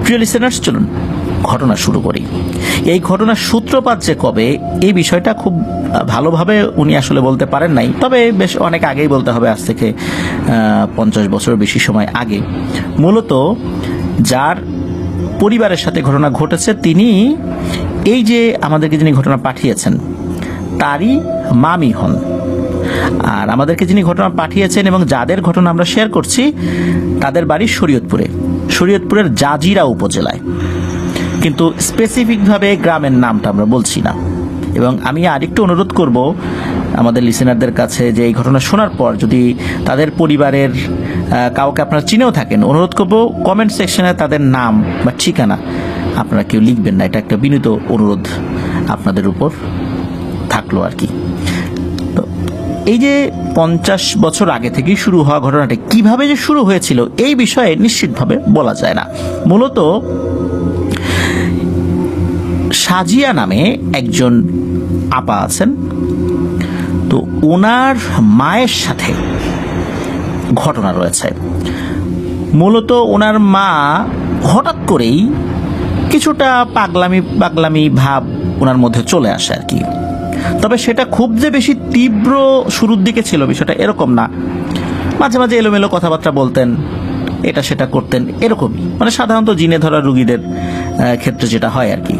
প্রিয় লিসেনার্স, চলুন ঘটনা শুরু করি। এই ঘটনার সূত্রপাত যে কবে, এই বিষয়টা খুব ভালোভাবে উনি আসলে বলতে পারেন নাই, তবে বেশ অনেক আগেই বলতে হবে, আজ থেকে 50 বছরের বেশি সময় আগে। মূলত যার পরিবারের সাথে ঘটনা ঘটেছে, তিনি এই যে আমাদেরকে যিনি ঘটনা পাঠিয়েছেন তারই মামি হন। আর আমাদেরকে যিনি ঘটনা পাঠিয়েছেন এবং যাদের ঘটনা আমরা শেয়ার করছি, তাদের বাড়ি শরীয়তপুরের জাজিরা উপজেলায়, কিন্তু স্পেসিফিকভাবে গ্রামের নামটা আমরা বলছি না। এবং আমি আরেকটু অনুরোধ করব আমাদের লিসেনারদের কাছে যে এই ঘটনা শোনার পর যদি তাদের পরিবারের কাউকে আপনারা চিনেও থাকেন, অনুরোধ করব কমেন্ট সেকশনে তাদের নাম বা ঠিকানা আপনারা কেউ লিখবেন না। এটা একটা বিনীত অনুরোধ আপনাদের উপর থাকলো আর কি। তো এই যে 50 বছর আগে থেকেই শুরু হওয়া ঘটনাটা কিভাবে যে শুরু হয়েছিল, এই বিষয়ে নিশ্চিতভাবে বলা যায় না। মূলত সাজিয়া নামে একজন আপা আছেন, তো ওনার মায়ের সাথে ঘটনা রয়েছে। মূলত ওনার মা হঠাৎ করেই কিছুটা পাগলামি ভাব ওনার মধ্যে চলে আসে আর কি। তবে সেটা খুব যে বেশি তীব্র শুরুর দিকে ছিল বিষয়টা এরকম না, মাঝে মাঝে এলোমেলো কথাবার্তা বলতেন, এটা সেটা করতেন, এরকমই, মানে সাধারণত জিনে ধরা রুগীদের ক্ষেত্রে যেটা হয় আর কি।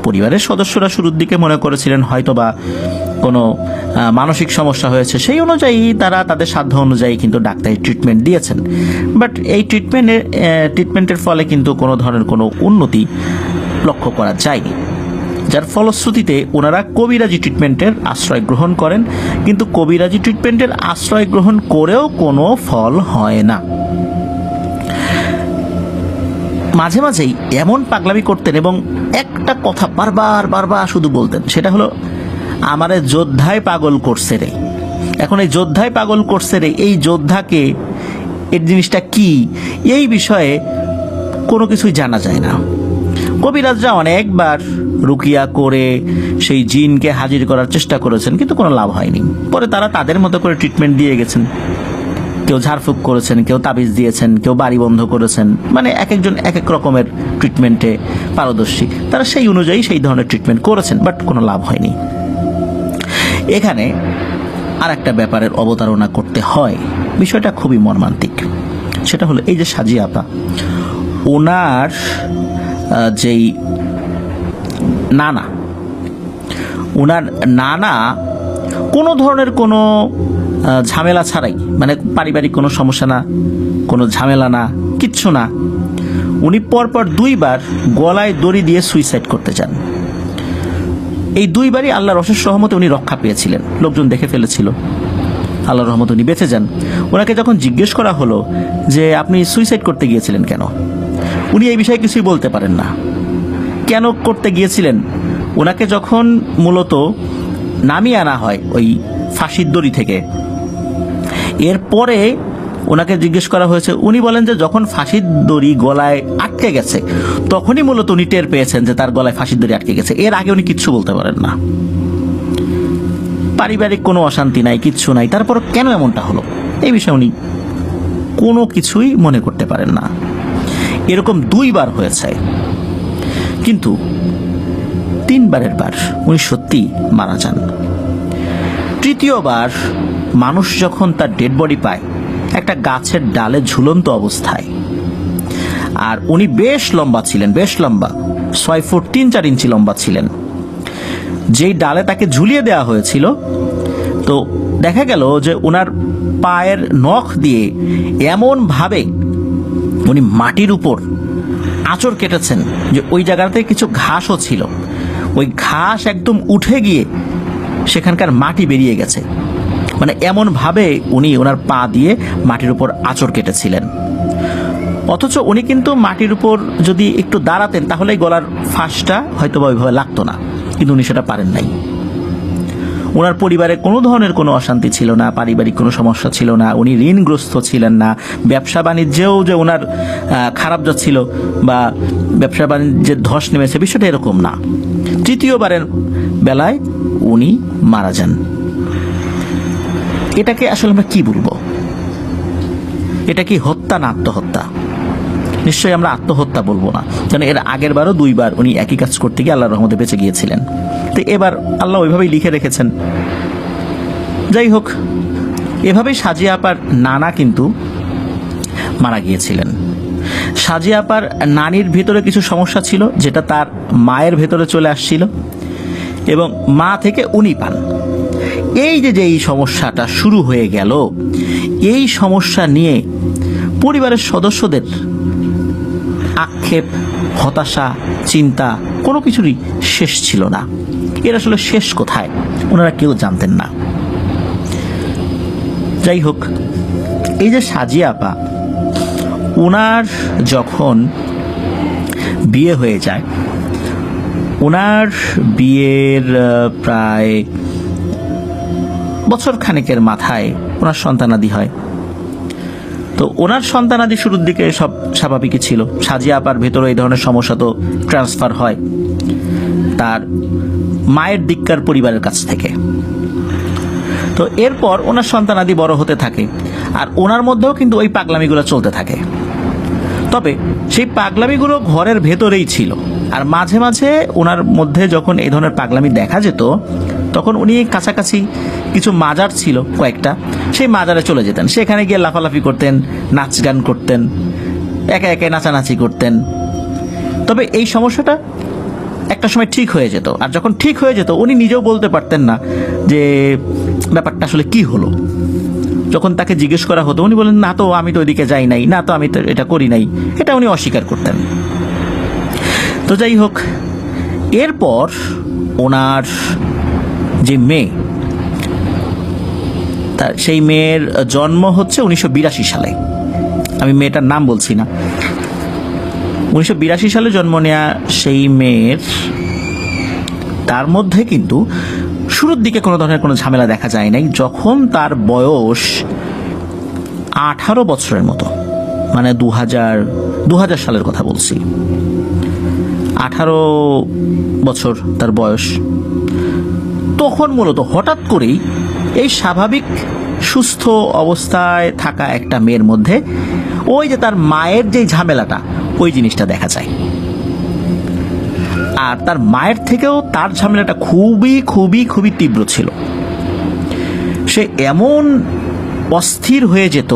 পরিবারের সদস্যরা শুরুর দিকে মনে করেছিলেন হয়তোবা কোনো মানসিক সমস্যা হয়েছে, সেই অনুযায়ী তারা তাদের সাধ্য অনুযায়ী কিন্তু ডাক্তারি ট্রিটমেন্ট দিয়েছেন। বাট এই ট্রিটমেন্টের ফলে কিন্তু কোনো ধরনের কোনো উন্নতি লক্ষ্য করা যায়নি, যার ফলশ্রুতিতে ওনারা কবিরাজি ট্রিটমেন্টের আশ্রয় গ্রহণ করেন। কিন্তু কবিরাজি ট্রিটমেন্টের আশ্রয় গ্রহণ করেও কোনো ফল হয় না। মাঝে মাঝেই এমন পাগলামি করতেন এবং একটা কথা বারবার শুধু বলতেন, সেটা হলো আমারে যোদ্ধায় পাগল করছে রে। এখন এই যোদ্ধায় পাগল করছে রে, এই যোদ্ধাকে, এর জিনিসটা কি, এই বিষয়ে কোনো কিছুই জানা যায় না। কবিরাজরা অনেকবার রুকিয়া করে সেই জিনকে হাজির করার চেষ্টা করেছেন, কিন্তু কোনো লাভ হয়নি। পরে তারা তাদের মতো করে ট্রিটমেন্ট দিয়ে গেছেন। কেউ ঝাড়ফুঁক করেছেন, কেউ তাবিজ দিয়েছেন, কেউ বাড়ি বন্ধ করেছেন, মানে এক একজন এক এক রকমের ট্রিটমেন্টে পারদর্শী। তারা সেই অনুযায়ী সেই ধরনের ট্রিটমেন্ট করেছেন, বাট কোনো লাভ হয়নি। এখানে আর একটা ব্যাপারের অবতারণা করতে হয়, বিষয়টা খুবই মর্মান্তিক। সেটা হলো এই যে সাজিয়া আপা, ওনার যেই ওনার নানা কোনো ধরনের কোনো ঝামেলা ছাড়াই, মানে পারিবারিক কোনো সমস্যা না, কোনো ঝামেলা না, কিচ্ছু না, উনি পরপর 2 বার গলায় দড়ি দিয়ে সুইসাইড করতে চান। এই 2 বারই আল্লাহর অশেষ রহমতে উনি রক্ষা পেয়েছিলেন, লোকজন দেখে ফেলেছিল, আল্লাহর রহমতে উনি বেঁচে যান। ওনাকে যখন জিজ্ঞেস করা হলো যে আপনি সুইসাইড করতে গিয়েছিলেন কেন, উনি এই বিষয়ে কিছুই বলতে পারেন না। কেন করতে গিয়েছিলেন, ওনাকে যখন মূলত নামিয়ে আনা হয় ওই ফাঁসির দড়ি থেকে, এরপরে ওনাকে জিজ্ঞেস করা হয়েছে, উনি বলেন যে যখন ফাঁসির দড়ি গলায় আটকে গেছে তখনই মূলত উনি টের পেয়েছেন যে তার গলায় ফাঁসির দড়ি আটকে গেছে। এর আগে উনি কিচ্ছু বলতে পারেন না। পারিবারিক কোনো অশান্তি নাই, কিচ্ছু নাই, তারপর কেন এমনটা হলো এই বিষয়ে উনি কোনো কিছুই মনে করতে পারেন না। এরকম 2 বার হয়েছে, কিন্তু 3 বারের বার উনি সত্যি মারা যান। তৃতীয়বার মানুষ যখন তার ডেড বডি পায় একটা গাছের ডালে ঝুলন্ত অবস্থায়, আর উনি বেশ লম্বা ছিলেন, বেশ লম্বা, 6 ফুট 3-4 ইঞ্চি লম্বা ছিলেন। যেই ডালে তাকে ঝুলিয়ে দেওয়া হয়েছিল, তো দেখা গেল যে ওনার পায়ের নখ দিয়ে এমনভাবে উনি মাটির উপর আঁচড় কেটেছেন যে ওই জায়গাতে কিছু ঘাসও ছিল, ওই ঘাস একদম উঠে গিয়ে সেখানকার মাটি বেরিয়ে গেছে। মানে এমনভাবে উনি ওনার পা দিয়ে মাটির উপর আঁচড় কেটেছিলেন। অথচ উনি কিন্তু মাটির উপর যদি একটু দাঁড়াতেন তাহলে গলার ফাঁসটা হয়তো বা ওইভাবে লাগতো না, কিন্তু উনি সেটা পারেন নাই। ওনার পরিবারে কোনো ধরনের কোনো অশান্তি ছিল না, পারিবারিক কোনো সমস্যা ছিল না, উনি ঋণগ্রস্ত ছিলেন না, ব্যবসা বাণিজ্যেও যে ওনার খারাপ যাচ্ছিল বা ব্যবসা বাণিজ্যের ধস নেমেছে বিষয়টা এরকম না। তৃতীয়বারের বেলায় উনি মারা যান। এটাকে আসলে আমরা কি বলবো, এটা কি হত্যা না আত্মহত্যা? নিশ্চয়ই আমরা আত্মহত্যা বলবো না, কারণ এর আগের বারও 2 বার উনি একই কাজ করতে গিয়ে আল্লাহর রহমতে বেঁচে গিয়েছিলেন। তো এবার আল্লাহ ওইভাবেই লিখে রেখেছেন। যাই হোক, এভাবেই সাজিয়া আপার নানা কিন্তু মারা গিয়েছিলেন। সাজিয়া আপার নানির ভেতরে কিছু সমস্যা ছিল, যেটা তার মায়ের ভেতরে চলে আসছিল এবং মা থেকে উনি পান। এই যে এই সমস্যাটা শুরু হয়ে গেল, এই সমস্যা নিয়ে পরিবারের সদস্যদের আক্ষেপ, হতাশা, চিন্তা কোনো কিছুরই শেষ ছিল না। এর আসলে শেষ কোথায় ওনারা কেউ জানতেন না। যাই হোক, এই যে সাজিয়া আপা, ওনার যখন বিয়ে হয়ে যায়, ওনার বিয়ের প্রায় বছর খানেকের মাথায় ওনার সন্তানাদি হয়। তো ওনার সন্তানাদি শুরুর দিকে সব স্বাভাবিকই ছিল। সাজিয়া আপার ভেতরে এই ধরনের সমস্যা তো ট্রান্সফার হয় তার মায়ের দিককার পরিবারের কাছ থেকে। তো এরপর ওনার সন্তানাদি বড় হতে থাকে, আর ওনার মধ্যেও কিন্তু ওই পাগলামিগুলো চলতে থাকে। তবে সেই পাগলামিগুলো ঘরের ভেতরেই ছিল, আর মাঝে মাঝে ওনার মধ্যে যখন এই ধরনের পাগলামি দেখা যেত, তখন উনি কাছাকাছি কিছু মাজার ছিল কয়েকটা, সেই মাজারে চলে যেতেন। সেখানে গিয়ে লাফালাফি করতেন, নাচ গান করতেন, একে একে নাচানাচি করতেন। তবে এই সমস্যাটা একটা সময় ঠিক হয়ে যেত, আর যখন ঠিক হয়ে যেত উনি নিজেও বলতে পারতেন না যে ব্যাপারটা আসলে কি হলো। যখন তাকে জিজ্ঞেস করা হতো উনি বলেন, না তো আমি তো ওইদিকে যাই নাই, না তো আমি তো এটা করি নাই, এটা উনি অস্বীকার করতেন। তো যাই হোক, এরপর ওনার যে মেয়ে, তার সেই মেয়ের জন্ম হচ্ছে 1982 সালে। আমি মেয়েটার নাম বলছি না। 1982 সালে জন্ম নেওয়া সেই মেয়ের, তার মধ্যে কিন্তু শুরুর দিকে কোনো ধরনের কোনো ঝামেলা দেখা যায় নাই। যখন তার বয়স 18 বছরের মতো, মানে 2000 সালের কথা বলছি, 18 বছর তার বয়স, তখন মূলত হঠাৎ করেই এই স্বাভাবিক সুস্থ অবস্থায় থাকা একটা মেয়ের মধ্যে ওই যে তার মায়ের যে ঝামেলাটা, ওই জিনিসটা দেখা যায়। আর তার মায়ের থেকেও তার ঝামেলাটা খুবই খুবই খুবই তীব্র ছিল। সে এমন অস্থির হয়ে যেত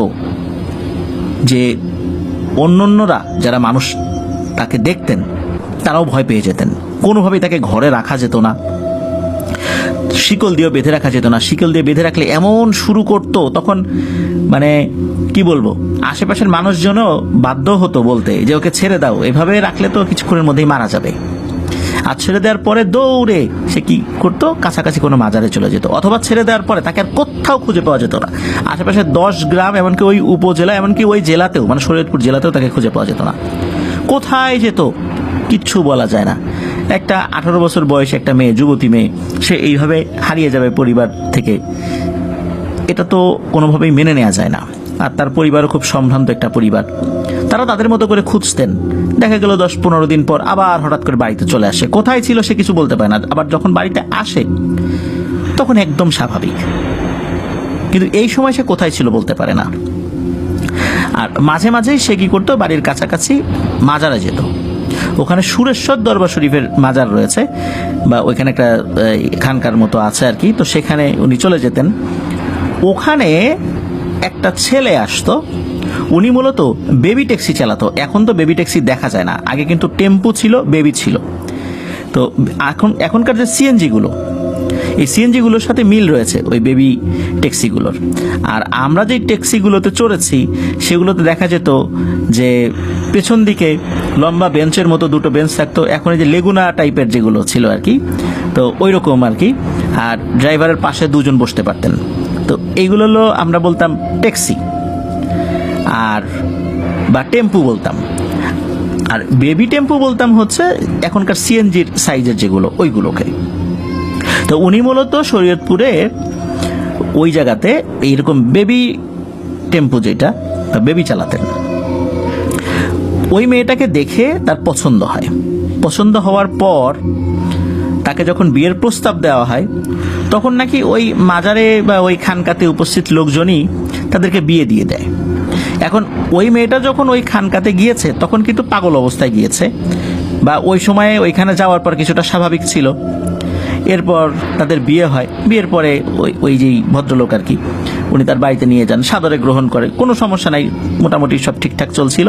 যে অন্যরা যারা মানুষ তাকে দেখতেন তারাও ভয় পেয়ে যেতেন। কোনোভাবেই তাকে ঘরে রাখা যেত না, শিকল দিয়ে বেঁধে রাখা যেত না। শিকল দিয়ে বেঁধে রাখলে এমন শুরু করতো, তখন মানে কি বলবো, আশেপাশের মানুষজনও বাধ্য হতো বলতে যে ওকে ছেড়ে দাও, এভাবে রাখলে তো কিছুক্ষণের মধ্যেই মারা যাবে। আর ছেড়ে দেওয়ার পরে দৌড়ে সে কি করতো, কাছাকাছি কোনো মাজারে চলে যেত, অথবা ছেড়ে দেওয়ার পরে তাকে আর কোথাও খুঁজে পাওয়া যেত না। আশেপাশে 10 গ্রাম, এমনকি ওই উপজেলা, এমনকি ওই জেলাতেও, মানে শরীয়তপুর জেলাতেও তাকে খুঁজে পাওয়া যেত না। কোথায় যেত কিচ্ছু বলা যায় না। একটা 18 বছর বয়সে একটা মেয়ে, যুবতী মেয়ে, সে এইভাবে হারিয়ে যাবে পরিবার থেকে, এটা তো কোনোভাবেই মেনে নেওয়া যায় না। আর তার পরিবারও খুব সম্ভ্রান্ত একটা পরিবার, তারা তাদের মতো করে খুঁজতেন। দেখা গেল 10-15 দিন পর আবার হঠাৎ করে বাড়িতে চলে আসে। কোথায় ছিল সে কিছু বলতে পারে না। আবার যখন বাড়িতে আসে তখন একদম স্বাভাবিক, কিন্তু এই সময় সে কোথায় ছিল বলতে পারে না। আর মাঝে মাঝেই সে কি করতো, বাড়ির কাছাকাছি মাজারে যেত। ওখানে সুরেশ্বর দরবার শরীফের মাজার রয়েছে, বা ওইখানে একটা খানকার মতো আছে আর কি। তো সেখানে উনি চলে যেতেন। ওখানে একটা ছেলে আসতো, উনি মূলত বেবি ট্যাক্সি চালাতো। এখন তো বেবি ট্যাক্সি দেখা যায় না, আগে কিন্তু টেম্পু ছিল, বেবি ছিল। তো এখনকার যে সিএনজিগুলো, এই সিএনজিগুলোর সাথে মিল রয়েছে ওই বেবি ট্যাক্সিগুলোর। আর আমরা যে ট্যাক্সিগুলোতে চড়েছি সেগুলোতে দেখা যেত যে পেছন দিকে লম্বা বেঞ্চের মতো 2টো বেঞ্চ থাকতো। এখন এই যে লেগুনা টাইপের যেগুলো ছিল আর কি, তো ওই রকম আর কি। আর ড্রাইভারের পাশে 2 জন বসতে পারতেন। তো এইগুলো হলো আমরা বলতাম ট্যাক্সি, আর বা টেম্পু বলতাম। আর বেবি টেম্পু বলতাম হচ্ছে এখনকার সিএনজির সাইজের যেগুলো, ওইগুলোকে। তো উনি মূলত শরীয়তপুরে ওই জায়গাতে এইরকম বেবি টেম্পু, যেটা বেবি চালাতেন। ওই মেয়েটাকে দেখে তার পছন্দ হয়। পছন্দ হওয়ার পর তাকে যখন বিয়ের প্রস্তাব দেওয়া হয়, তখন নাকি ওই মাজারে বা ওই খানকাতে উপস্থিত লোকজনই তাদেরকে বিয়ে দিয়ে দেয়। এখন ওই মেয়েটা যখন ওই খানকাতে গিয়েছে তখন কিন্তু পাগল অবস্থায় গিয়েছে, বা ওই সময়ে ওইখানে যাওয়ার পর কিছুটা স্বাভাবিক ছিল। এরপর তাদের বিয়ে হয়, বিয়ের পরে ওই যেই ভদ্রলোক আর কি, উনি তার বাড়িতে নিয়ে যান, সাদরে গ্রহণ করে, কোনো সমস্যা নাই, মোটামুটি সব ঠিকঠাক চলছিল।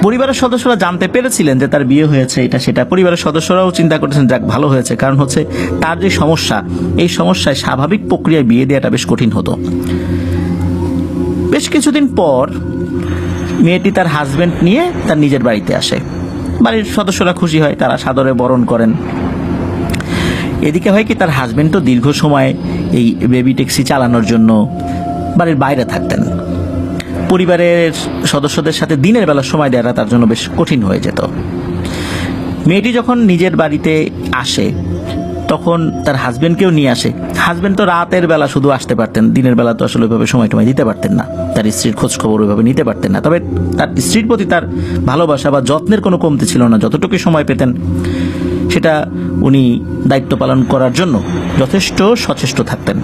পরিবারের সদস্যরা জানতে পেরেছিলেন যে তার বিয়ে হয়েছে, এটা সেটা। পরিবারের সদস্যরাও চিন্তা করেছেন যাক ভালো হয়েছে, কারণ হচ্ছে তার যে সমস্যা, এই সমস্যায় স্বাভাবিক প্রক্রিয়ায় বিয়ে দেওয়াটা বেশ কঠিন হতো। বেশ কিছুদিন পর মেয়েটি তার হাজবেন্ড নিয়ে তার নিজের বাড়িতে আসে। বাড়ির সদস্যরা খুশি হয়, তারা সাদরে বরণ করেন। এদিকে হয় কি, তার হাজবেন্ডও দীর্ঘ সময় এই বেবি ট্যাক্সি চালানোর জন্য বাড়ির বাইরে থাকতেন। পরিবারের সদস্যদের সাথে দিনের বেলা সময় দেওয়াটা তার জন্য বেশ কঠিন হয়ে যেত। মেয়েটি যখন নিজের বাড়িতে আসে তখন তার হাজবেন্ডকেও নিয়ে আসে। হাজবেন্ড তো রাতের বেলা শুধু আসতে পারতেন, দিনের বেলা তো আসলে ওইভাবে সময় দিতে পারতেন না, তার স্ত্রীর খোঁজ খবর ওইভাবে নিতে পারতেন না। তবে তার স্ত্রীর প্রতি তার ভালোবাসা বা যত্নের কোনো কমতি ছিল না, যতটুকু সময় পেতেন সেটা উনি দায়িত্ব পালন করার জন্য যথেষ্ট সচেষ্ট থাকতেন।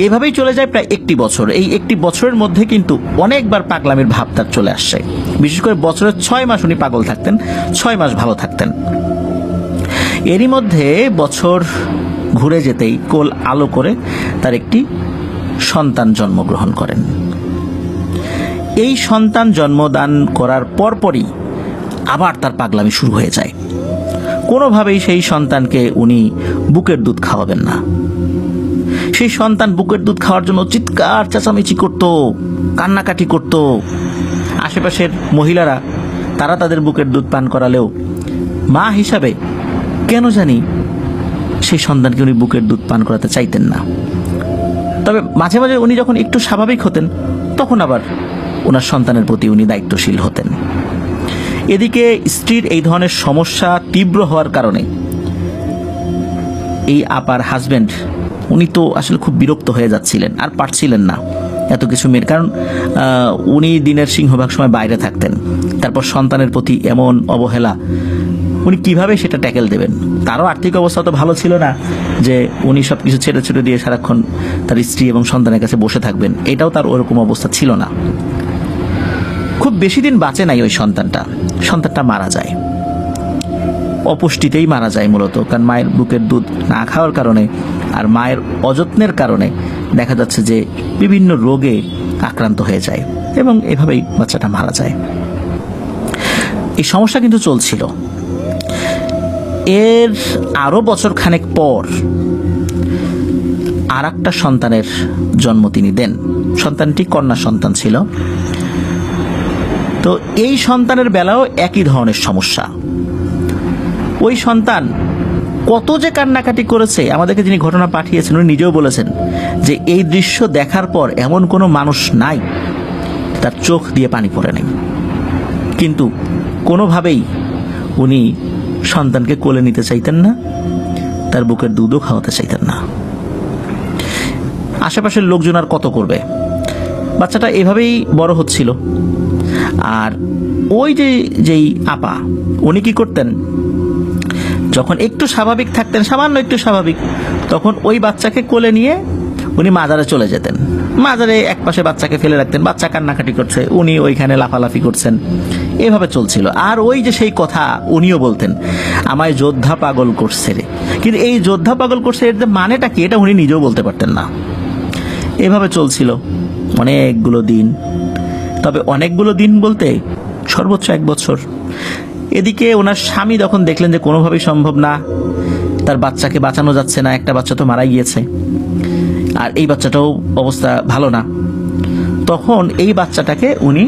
এভাবেই চলে যায় প্রায় 1 বছর। এই 1 বছরের মধ্যে কিন্তু অনেকবার পাগলামির ভাব তার চলে আসছে। বিশেষ করে বছরের 6 মাস উনি পাগল থাকতেন, 6 মাস ভালো থাকতেন। এরই মধ্যে বছর ঘুরে যেতেই কোল আলো করে তার একটি সন্তান জন্মগ্রহণ করেন। এই সন্তান জন্মদান করার পরপরই আবার তার পাগলামি শুরু হয়ে যায়। কোনোভাবেই সেই সন্তানকে উনি বুকের দুধ খাওয়াবেন না। সেই সন্তান বুকের দুধ খাওয়ার জন্য চিৎকার চেঁচামেচি করত, কান্নাকাটি করত। আশেপাশের মহিলারা তারা তাদের বুকের দুধ পান করালেও মা হিসাবে কেন জানি সেই সন্তানকে উনি বুকের দুধ পান করাতে চাইতেন না। তবে মাঝে মাঝে উনি যখন একটু স্বাভাবিক হতেন তখন আবার ওনার সন্তানের প্রতি উনি দায়িত্বশীল হতেন। এদিকে স্ত্রীর এই ধরনের সমস্যা তীব্র হওয়ার কারণে এই আপার হাজবেন্ড উনি তো আসলে খুব বিরক্ত হয়ে যাচ্ছিলেন, আর পারছিলেন না এত কিছু মেয়ের। কারণ উনি দিনের সিংহভাগ সময় বাইরে থাকতেন, তারপর সন্তানের প্রতি এমন অবহেলা, উনি কিভাবে সেটা ট্যাকেল দেবেন? তারও আর্থিক অবস্থা তো ভালো ছিল না যে উনি সব কিছু ছেড়ে ছেড়ে দিয়ে সারাক্ষণ তার স্ত্রী এবং সন্তানের কাছে বসে থাকবেন, এটাও তার ওরকম অবস্থা ছিল না। খুব বেশি দিন বাঁচে নাই ওই সন্তানটা মারা যায়। অপুষ্টিতেই মারা যায় মূলত, কারণ মায়ের বুকের দুধ না খাওয়ার কারণে আর মায়ের অযত্নের কারণে দেখা যাচ্ছে যে বিভিন্ন রোগে আক্রান্ত হয়ে যায় এবং এভাবেই বাচ্চাটা মারা যায়। এই সমস্যা কিন্তু চলছিল। এর আরো বছর খানেক পর আর একটা সন্তানের জন্ম তিনি দেন। সন্তানটি কন্যা সন্তান ছিল। তো এই সন্তানের বেলাও একই ধরনের সমস্যা। ওই সন্তান কত যে কান্নাকাটি করেছে, আমাদেরকে যিনি ঘটনা পাঠিয়েছেন উনি নিজেও বলেছেন যে এই দৃশ্য দেখার পর এমন কোনো মানুষ নাই তার চোখ দিয়ে পানি পড়ে নেই। কিন্তু কোনোভাবেই উনি সন্তানকে কোলে নিতে চাইতেন না, তার বুকের দুধও খাওয়াতে চাইতেন না। আশেপাশের লোকজন আর কত করবে? বাচ্চাটা এভাবেই বড় হচ্ছিল। আর ওই যেই আপা উনি কি করতেন, যখন একটু স্বাভাবিক থাকতেন, সামান্য একটু স্বাভাবিক, তখন ওই বাচ্চাকে কোলে নিয়ে উনি মাজারে চলে যেতেন। মাজারে একপাশে বাচ্চাকে ফেলে রাখতেন, বাচ্চা কান্নাকাটি করছে, উনি ওইখানে লাফালাফি করছেন, এভাবে চলছিল। আর ওই যে সেই কথা উনিও বলতেন, আমায় যোদ্ধা পাগল করছে রে। কিন্তু এই যোদ্ধা পাগল করছে এর মানেটা কি, এটা উনি নিজেও বলতে পারতেন না। এভাবে চলছিল অনেকগুলো দিন। তবে অনেকগুলো দিন বলতে সর্বোচ্চ 1 বছর। এদিকে ওনার স্বামী যখন দেখলেন যে কোনোভাবেই সম্ভব না, তার বাচ্চাকে বাঁচানো যাচ্ছে না, একটা বাচ্চা তো মারা গিয়েছে আর এই বাচ্চাটাও অবস্থা ভালো না, তখন এই বাচ্চাটাকে উনি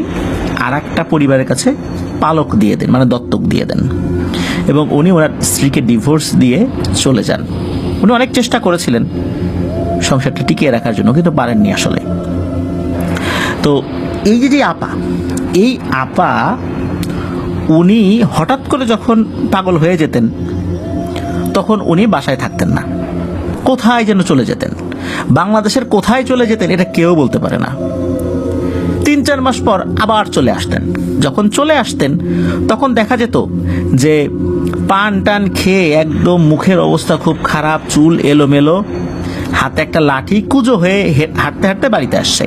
আর একটা পরিবারের কাছে পালক দিয়ে দেন, মানে দত্তক দিয়ে দেন। এবং উনি ওনার স্ত্রীকে ডিভোর্স দিয়ে চলে যান। উনি অনেক চেষ্টা করেছিলেন সংসারটা টিকিয়ে রাখার জন্য, কিন্তু পারেননি আসলে। তো এই যে আপা, এই আপা উনি হঠাৎ করে যখন পাগল হয়ে যেতেন তখন উনি বাসায় থাকতেন না, কোথায় যেন চলে যেতেন। বাংলাদেশের কোথায় চলে যেতেন এটা কেউ বলতে পারে না। 3-4 মাস পর আবার চলে আসতেন। যখন চলে আসতেন তখন দেখা যেত যে পান টান খেয়ে একদম মুখের অবস্থা খুব খারাপ, চুল এলোমেলো, হাতে একটা লাঠি, কুজো হয়ে হাঁটতে হাঁটতে বাড়িতে আসছে।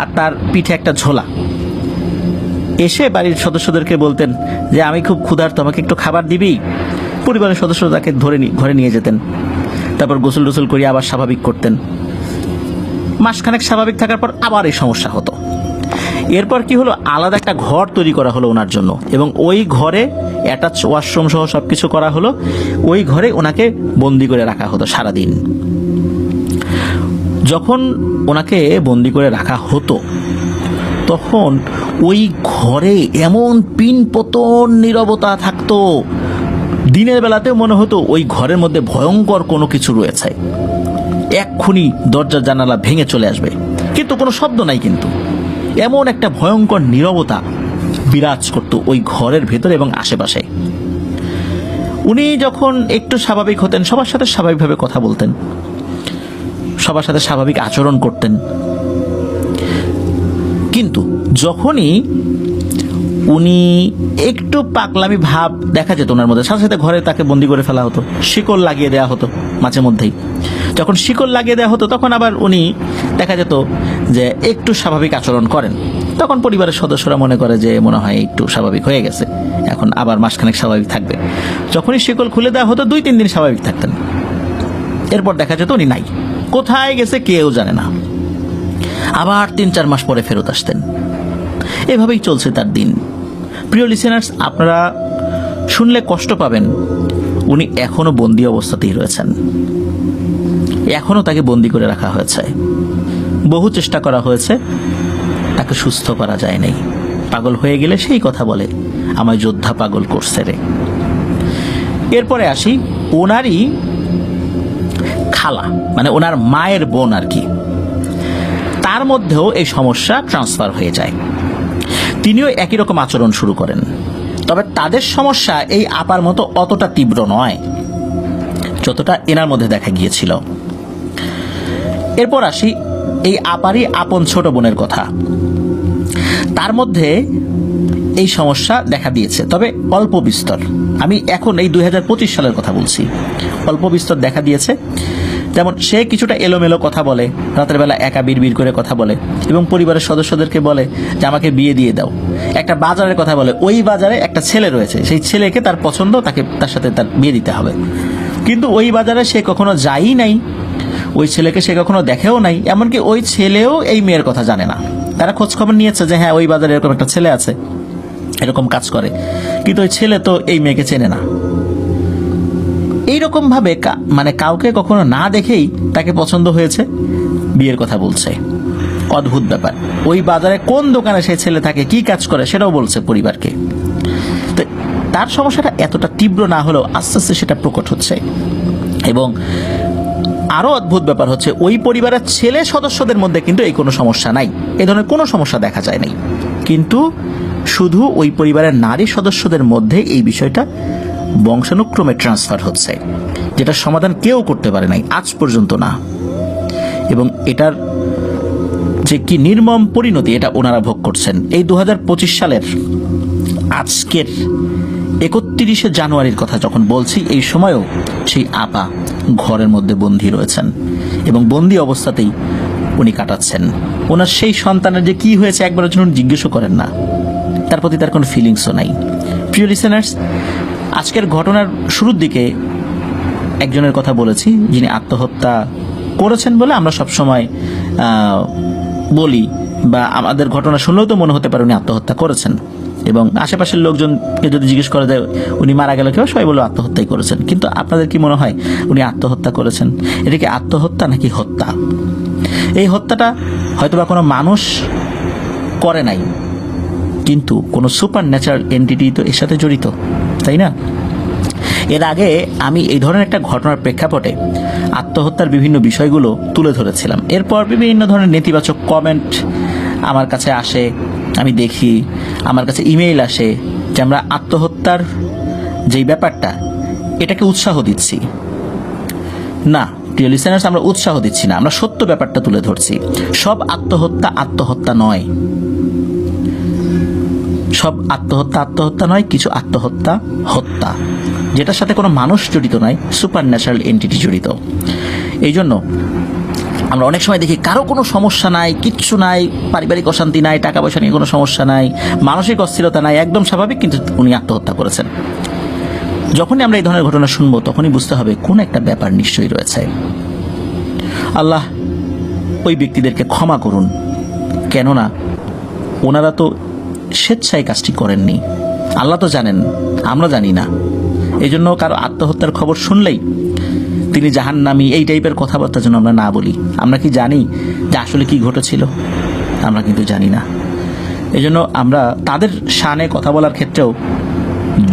আর তার পিঠে একটা ঝোলা। এসে বাড়ির সদস্যদেরকে বলতেন যে আমি খুব ক্ষুধার্ত, আমাকে একটু খাবার দিবি। পরিবারের সদস্যরা তাকে ধরে ঘরে নিয়ে যেতেন, তারপর গোসল টোসল করিয়ে আবার স্বাভাবিক করতেন। মাসখানেক স্বাভাবিক থাকার পর আবার এই সমস্যা হতো। এরপর কি হলো, আলাদা একটা ঘর তৈরি করা হলো ওনার জন্য, এবং ওই ঘরে অ্যাটাচ ওয়াশরুম সহ সবকিছু করা হলো। ওই ঘরে ওনাকে বন্দি করে রাখা হতো সারাদিন। যখন ওনাকে বন্দি করে রাখা হতো তখন ওই ঘরে এমন পিনপতন নীরবতা থাকতো, দিনের বেলাতেও মনে হতো ওই ঘরের মধ্যে ভয়ঙ্কর কোনো কিছু রয়েছে, এক্ষুনি দরজা জানালা ভেঙে চলে আসবে, কিন্তু কোনো শব্দ নাই। কিন্তু এমন একটা ভয়ঙ্কর নীরবতা বিরাজ করতো ওই ঘরের ভেতরে এবং আশেপাশে। উনি যখন একটু স্বাভাবিক হতেন, সবার সাথে স্বাভাবিকভাবে কথা বলতেন, সবার সাথে স্বাভাবিক আচরণ করতেন। কিন্তু যখনই উনি একটু পাগলামি ভাব দেখা যেত ওনার মধ্যে, সাথে সাথে ঘরে তাকে বন্দি করে ফেলা হতো, শিকল লাগিয়ে দেওয়া হতো মাঝে মধ্যেই। যখন শিকল লাগিয়ে দেওয়া হতো তখন আবার উনি দেখা যেত যে একটু স্বাভাবিক আচরণ করেন। তখন পরিবারের সদস্যরা মনে করে যে মনে হয় একটু স্বাভাবিক হয়ে গেছে, এখন আবার মাসখানেক স্বাভাবিক থাকবে। যখনই শিকল খুলে দেওয়া হতো 2-3 দিন স্বাভাবিক থাকতেন, এরপর দেখা যেত উনি নাই, কোথায় গেছে কেউ জানে না। আবার 3-4 মাস পরে ফেরত আসতেন। এভাবেই চলছে তার দিন। প্রিয় লিসেনার্স, আপনারা শুনলে কষ্ট পাবেন, উনি এখনো বন্দী অবস্থাতেই রয়েছেন, এখনো তাকে বন্দী করে রাখা হয়েছে। বহু চেষ্টা করা হয়েছে, তাকে সুস্থ করা যায় নাই। পাগল হয়ে গেলে সেই কথা বলে, আমায় যোদ্ধা পাগল করছে রে। এরপরে আসি, ওনারই খালা মানে ওনার মায়ের বোন আর কি, তার মধ্যেও এই সমস্যা ট্রান্সফার হয়ে যায়। তিনিও একই রকম আচরণ শুরু করেন, তবে তাদের সমস্যা এই আপার মতো অতটা তীব্র নয় যতটা এনার মধ্যে দেখা গিয়েছিল। এরপর আসি এই আপারই আপন ছোট বোনের কথা। তার মধ্যে এই সমস্যা দেখা দিয়েছে, তবে অল্প বিস্তর। আমি এখন এই 2025 সালের কথা বলছি। অল্প বিস্তর দেখা দিয়েছে। যেমন সে কিছুটা এলোমেলো কথা বলে, রাতের বেলা একা বিড়বিড় করে কথা বলে, এবং পরিবারের সদস্যদেরকে বলে যে আমাকে বিয়ে দিয়ে দাও। একটা বাজারের কথা বলে, ওই বাজারে একটা ছেলে রয়েছে, সেই ছেলেকে তার পছন্দ, তার সাথে তার বিয়ে দিতে হবে। কিন্তু ওই বাজারে সে কখনো যায়ই নাই, ওই ছেলেকে সে কখনো দেখেও নাই, এমনকি ওই ছেলেও এই মেয়ের কথা জানে না। তারা খোঁজ খবর নিয়েছে যে হ্যাঁ ওই বাজারে এরকম একটা ছেলে আছে, এরকম কাজ করে, কিন্তু ওই ছেলে তো এই মেয়েকে চেনে না। এইরকম ভাবে মানে কাউকে কখনো না দেখেই তাকে পছন্দ হয়েছে, বিয়ের কথা বলছে। অদ্ভুত ব্যাপার। ওই বাজারে কোন দোকানে সেই ছেলে থাকে, কি কাজ করে সেটাও বলছে পরিবারকে। তো তার সমস্যাটা এতটা তীব্র না হলেও আস্তে আস্তে সেটা প্রকট হচ্ছে। এবং আরো অদ্ভুত ব্যাপার হচ্ছে, ওই পরিবারের ছেলে সদস্যদের মধ্যে কিন্তু এই কোনো সমস্যা নাই, এ ধরনের কোনো সমস্যা দেখা যায় নাই, কিন্তু শুধু ওই পরিবারের নারী সদস্যদের মধ্যে এই বিষয়টা বংশানুক্রমে ট্রান্সফার হচ্ছে, যেটা সমাধান কেউ করতে পারে নাই আজ পর্যন্ত না। এবং এটার যে কি নির্মম পরিণতি এটা ওনারা ভোগ করছেন। এই 2025 সালের আজকের 31শে জানুয়ারির কথা যখন বলছি, এই সময়ও সেই আপা ঘরের মধ্যে বন্দী রয়েছেন, এবং বন্দী অবস্থাতেই উনি কাটাচ্ছেন। ওনার সেই সন্তানের যে কি হয়েছে একবারের জন্য জিজ্ঞেসও করেন না, তার প্রতি তার কোনো ফিলিংসও নাই। প্রিয় লিসেনার্স, আজকের ঘটনার শুরুর দিকে একজনের কথা বলেছি যিনি আত্মহত্যা করেছেন বলে আমরা সবসময় বলি, বা আমাদের ঘটনা শুনলেও তো মনে হতে পারে উনি আত্মহত্যা করেছেন। এবং আশেপাশের লোকজনকে যদি জিজ্ঞেস করা যায় উনি মারা গেল কেউ, সবাই বলে আত্মহত্যাই করেছেন। কিন্তু আপনাদের কি মনে হয় উনি আত্মহত্যা করেছেন? এটা কি আত্মহত্যা নাকি হত্যা? এই হত্যাটা হয়তোবা কোনো মানুষ করে নাই, কিন্তু কোনো সুপার ন্যাচারাল এন্টিটি তো এর সাথে জড়িত, তাই না? এর আগে আমি এই ধরনের একটা ঘটনার প্রেক্ষাপটে আত্মহত্যার বিভিন্ন বিষয়গুলো তুলে ধরেছিলাম। এরপর বিভিন্ন ধরনের নেতিবাচক কমেন্ট আমার কাছে আসে, আমি দেখি, আমার কাছে ইমেইল আসে যে আমরা আত্মহত্যার যেই ব্যাপারটা এটাকে উৎসাহ দিচ্ছি। না প্রিয় লিসেনার্স, আমরা উৎসাহ দিচ্ছি না, আমরা সত্য ব্যাপারটা তুলে ধরছি। সব আত্মহত্যা আত্মহত্যা নয়, সব আত্মহত্যা নয়, কিছু আত্মহত্যা হত্যা, যেটার সাথে কোনো মানুষ জড়িত নয়, সুপার ন্যাচারাল এন্টিটি জড়িত। এই জন্য আমরা অনেক সময় দেখি কারো কোনো সমস্যা নাই, কিচ্ছু নাই, পারিবারিক অশান্তি নাই, টাকা পয়সা নিয়ে কোনো সমস্যা নাই, মানসিক অস্থিরতা নাই, একদম স্বাভাবিক, কিন্তু উনি আত্মহত্যা করেছেন। যখনই আমরা এই ধরনের ঘটনা শুনবো তখনই বুঝতে হবে কোন একটা ব্যাপার নিশ্চয়ই রয়েছে। আল্লাহ ওই ব্যক্তিদেরকে ক্ষমা করুন, কেননা ওনারা তো স্বেচ্ছায় কাজটি করেননি। আল্লাহ তো জানেন, আমরা জানি না। এই জন্য কারো আত্মহত্যার খবর শুনলেই তিনি জাহান্নামী এই টাইপের কথাবার্তা যেন আমরা না বলি। আমরা কি জানি যে আসলে কি ঘটেছিল? আমরা কিন্তু জানি না। এই জন্য আমরা তাদের শানে কথা বলার ক্ষেত্রেও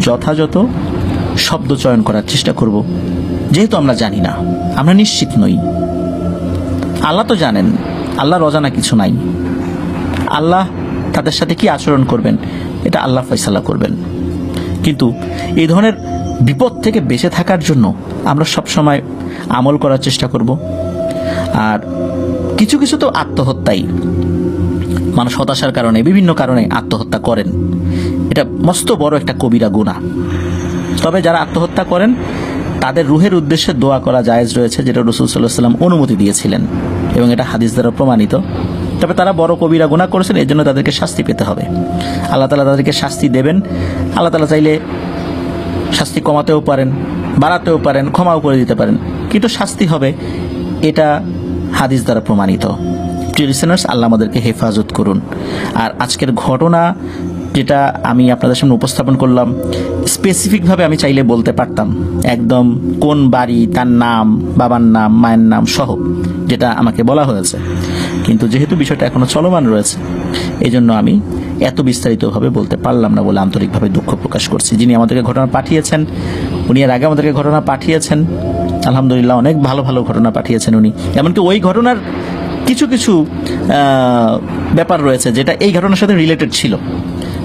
যথাযথ শব্দ চয়ন করার চেষ্টা করব, যেহেতু আমরা জানি না, আমরা নিশ্চিত নই। আল্লাহ তো জানেন, আল্লাহর অজানা কিছু নাই। আল্লাহ তাদের সাথে কি আচরণ করবেন এটা আল্লাহ ফয়সালা করবেন। কিন্তু এই ধরনের বিপদ থেকে বেঁচে থাকার জন্য আমরা সবসময় আমল করার চেষ্টা করব। আর কিছু কিছু তো আত্মহত্যাই, মানুষ হতাশার কারণে, বিভিন্ন কারণে আত্মহত্যা করেন। এটা মস্ত বড় একটা কবিরা গুনাহ। তবে যারা আত্মহত্যা করেন তাদের রুহের উদ্দেশ্যে দোয়া করা জায়েজ রয়েছে, যেটা রাসূল সাল্লাল্লাহু আলাইহি ওয়াসাল্লাম অনুমতি দিয়েছিলেন এবং এটা হাদিস দ্বারা প্রমাণিত। তবে তারা বড় কবিরা গুনাহ করেছেন, এর জন্য তাদেরকে শাস্তি পেতে হবে। আল্লাহ তাআলা তাদেরকে শাস্তি দেবেন। আল্লাহ তাআলা চাইলে শাস্তি কমাতেও পারেন, বাড়াতেও পারেন, ক্ষমাও করে দিতে পারেন, কিন্তু শাস্তি হবে, এটা হাদিস দ্বারা প্রমাণিত। প্রিয় লিসেনার্স, আল্লাহ আমাদেরকে হেফাজত করুন। আর আজকের ঘটনা যেটা আমি আপনাদের সামনে উপস্থাপন করলাম, স্পেসিফিকভাবে আমি চাইলে বলতে পারতাম একদম কোন বাড়ি, তার নাম, বাবার নাম, মায়ের নাম সহ, যেটা আমাকে বলা হয়েছে। কিন্তু যেহেতু বিষয়টা এখনো চলমান রয়েছে, এই জন্য আমি এত বিস্তারিতভাবে বলতে পারলাম না বলে আন্তরিকভাবে দুঃখ প্রকাশ করছি। যিনি আমাদেরকে ঘটনা পাঠিয়েছেন, উনি এর আগে আমাদেরকে ঘটনা পাঠিয়েছেন, আলহামদুলিল্লাহ অনেক ভালো ভালো ঘটনা পাঠিয়েছেন উনি। এমনকি ওই ঘটনার কিছু কিছু ব্যাপার রয়েছে যেটা এই ঘটনার সাথে রিলেটেড ছিল।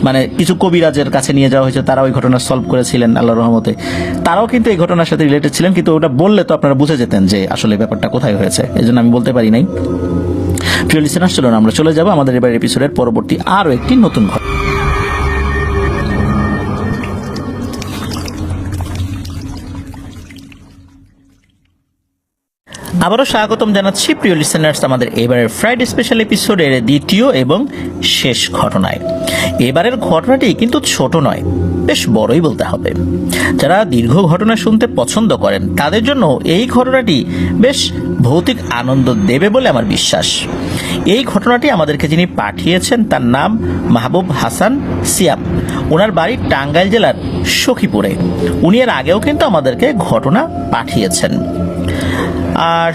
মানে কিছু কবিরাজের কাছে নিয়ে যাওয়া হয়েছে, তারা ওই ঘটনা সলভ করেছিলেন আল্লাহর রহমতে। তারাও কিন্তু এই ঘটনার সাথে রিলেটেড ছিলেন, কিন্তু ওটা বললে তো আপনারা বুঝে যেতেন যে আসলে ব্যাপারটা কোথায় হয়েছে। এই জন্য আমি বলতে পারি নাই। প্রিয় লিসেনার্স, চলুন আমরা চলে যাব আমাদের এবার এপিসোডের পরবর্তী আরও একটি নতুন ঘটনা। আবারও স্বাগতম জানাচ্ছি প্রিয় লিসেনার্স আমাদের এবারের ফ্রাইডে স্পেশাল এপিসোডের দ্বিতীয় এবং শেষ ঘটনায়। এবারের ঘটনাটি কিন্তু ছোট নয়, বেশ বড়ই বলতে হবে। যারা দীর্ঘ ঘটনা শুনতে পছন্দ করেন তাদের জন্য এই ঘটনাটি বেশ ভৌতিক আনন্দ দেবে বলে আমার বিশ্বাস। এই ঘটনাটি আমাদেরকে যিনি পাঠিয়েছেন তার নাম মাহবুব হাসান সিয়াম। ওনার বাড়ি টাঙ্গাইল জেলার সখীপুরে। উনি এর আগেও কিন্তু আমাদেরকে ঘটনা পাঠিয়েছেন। আর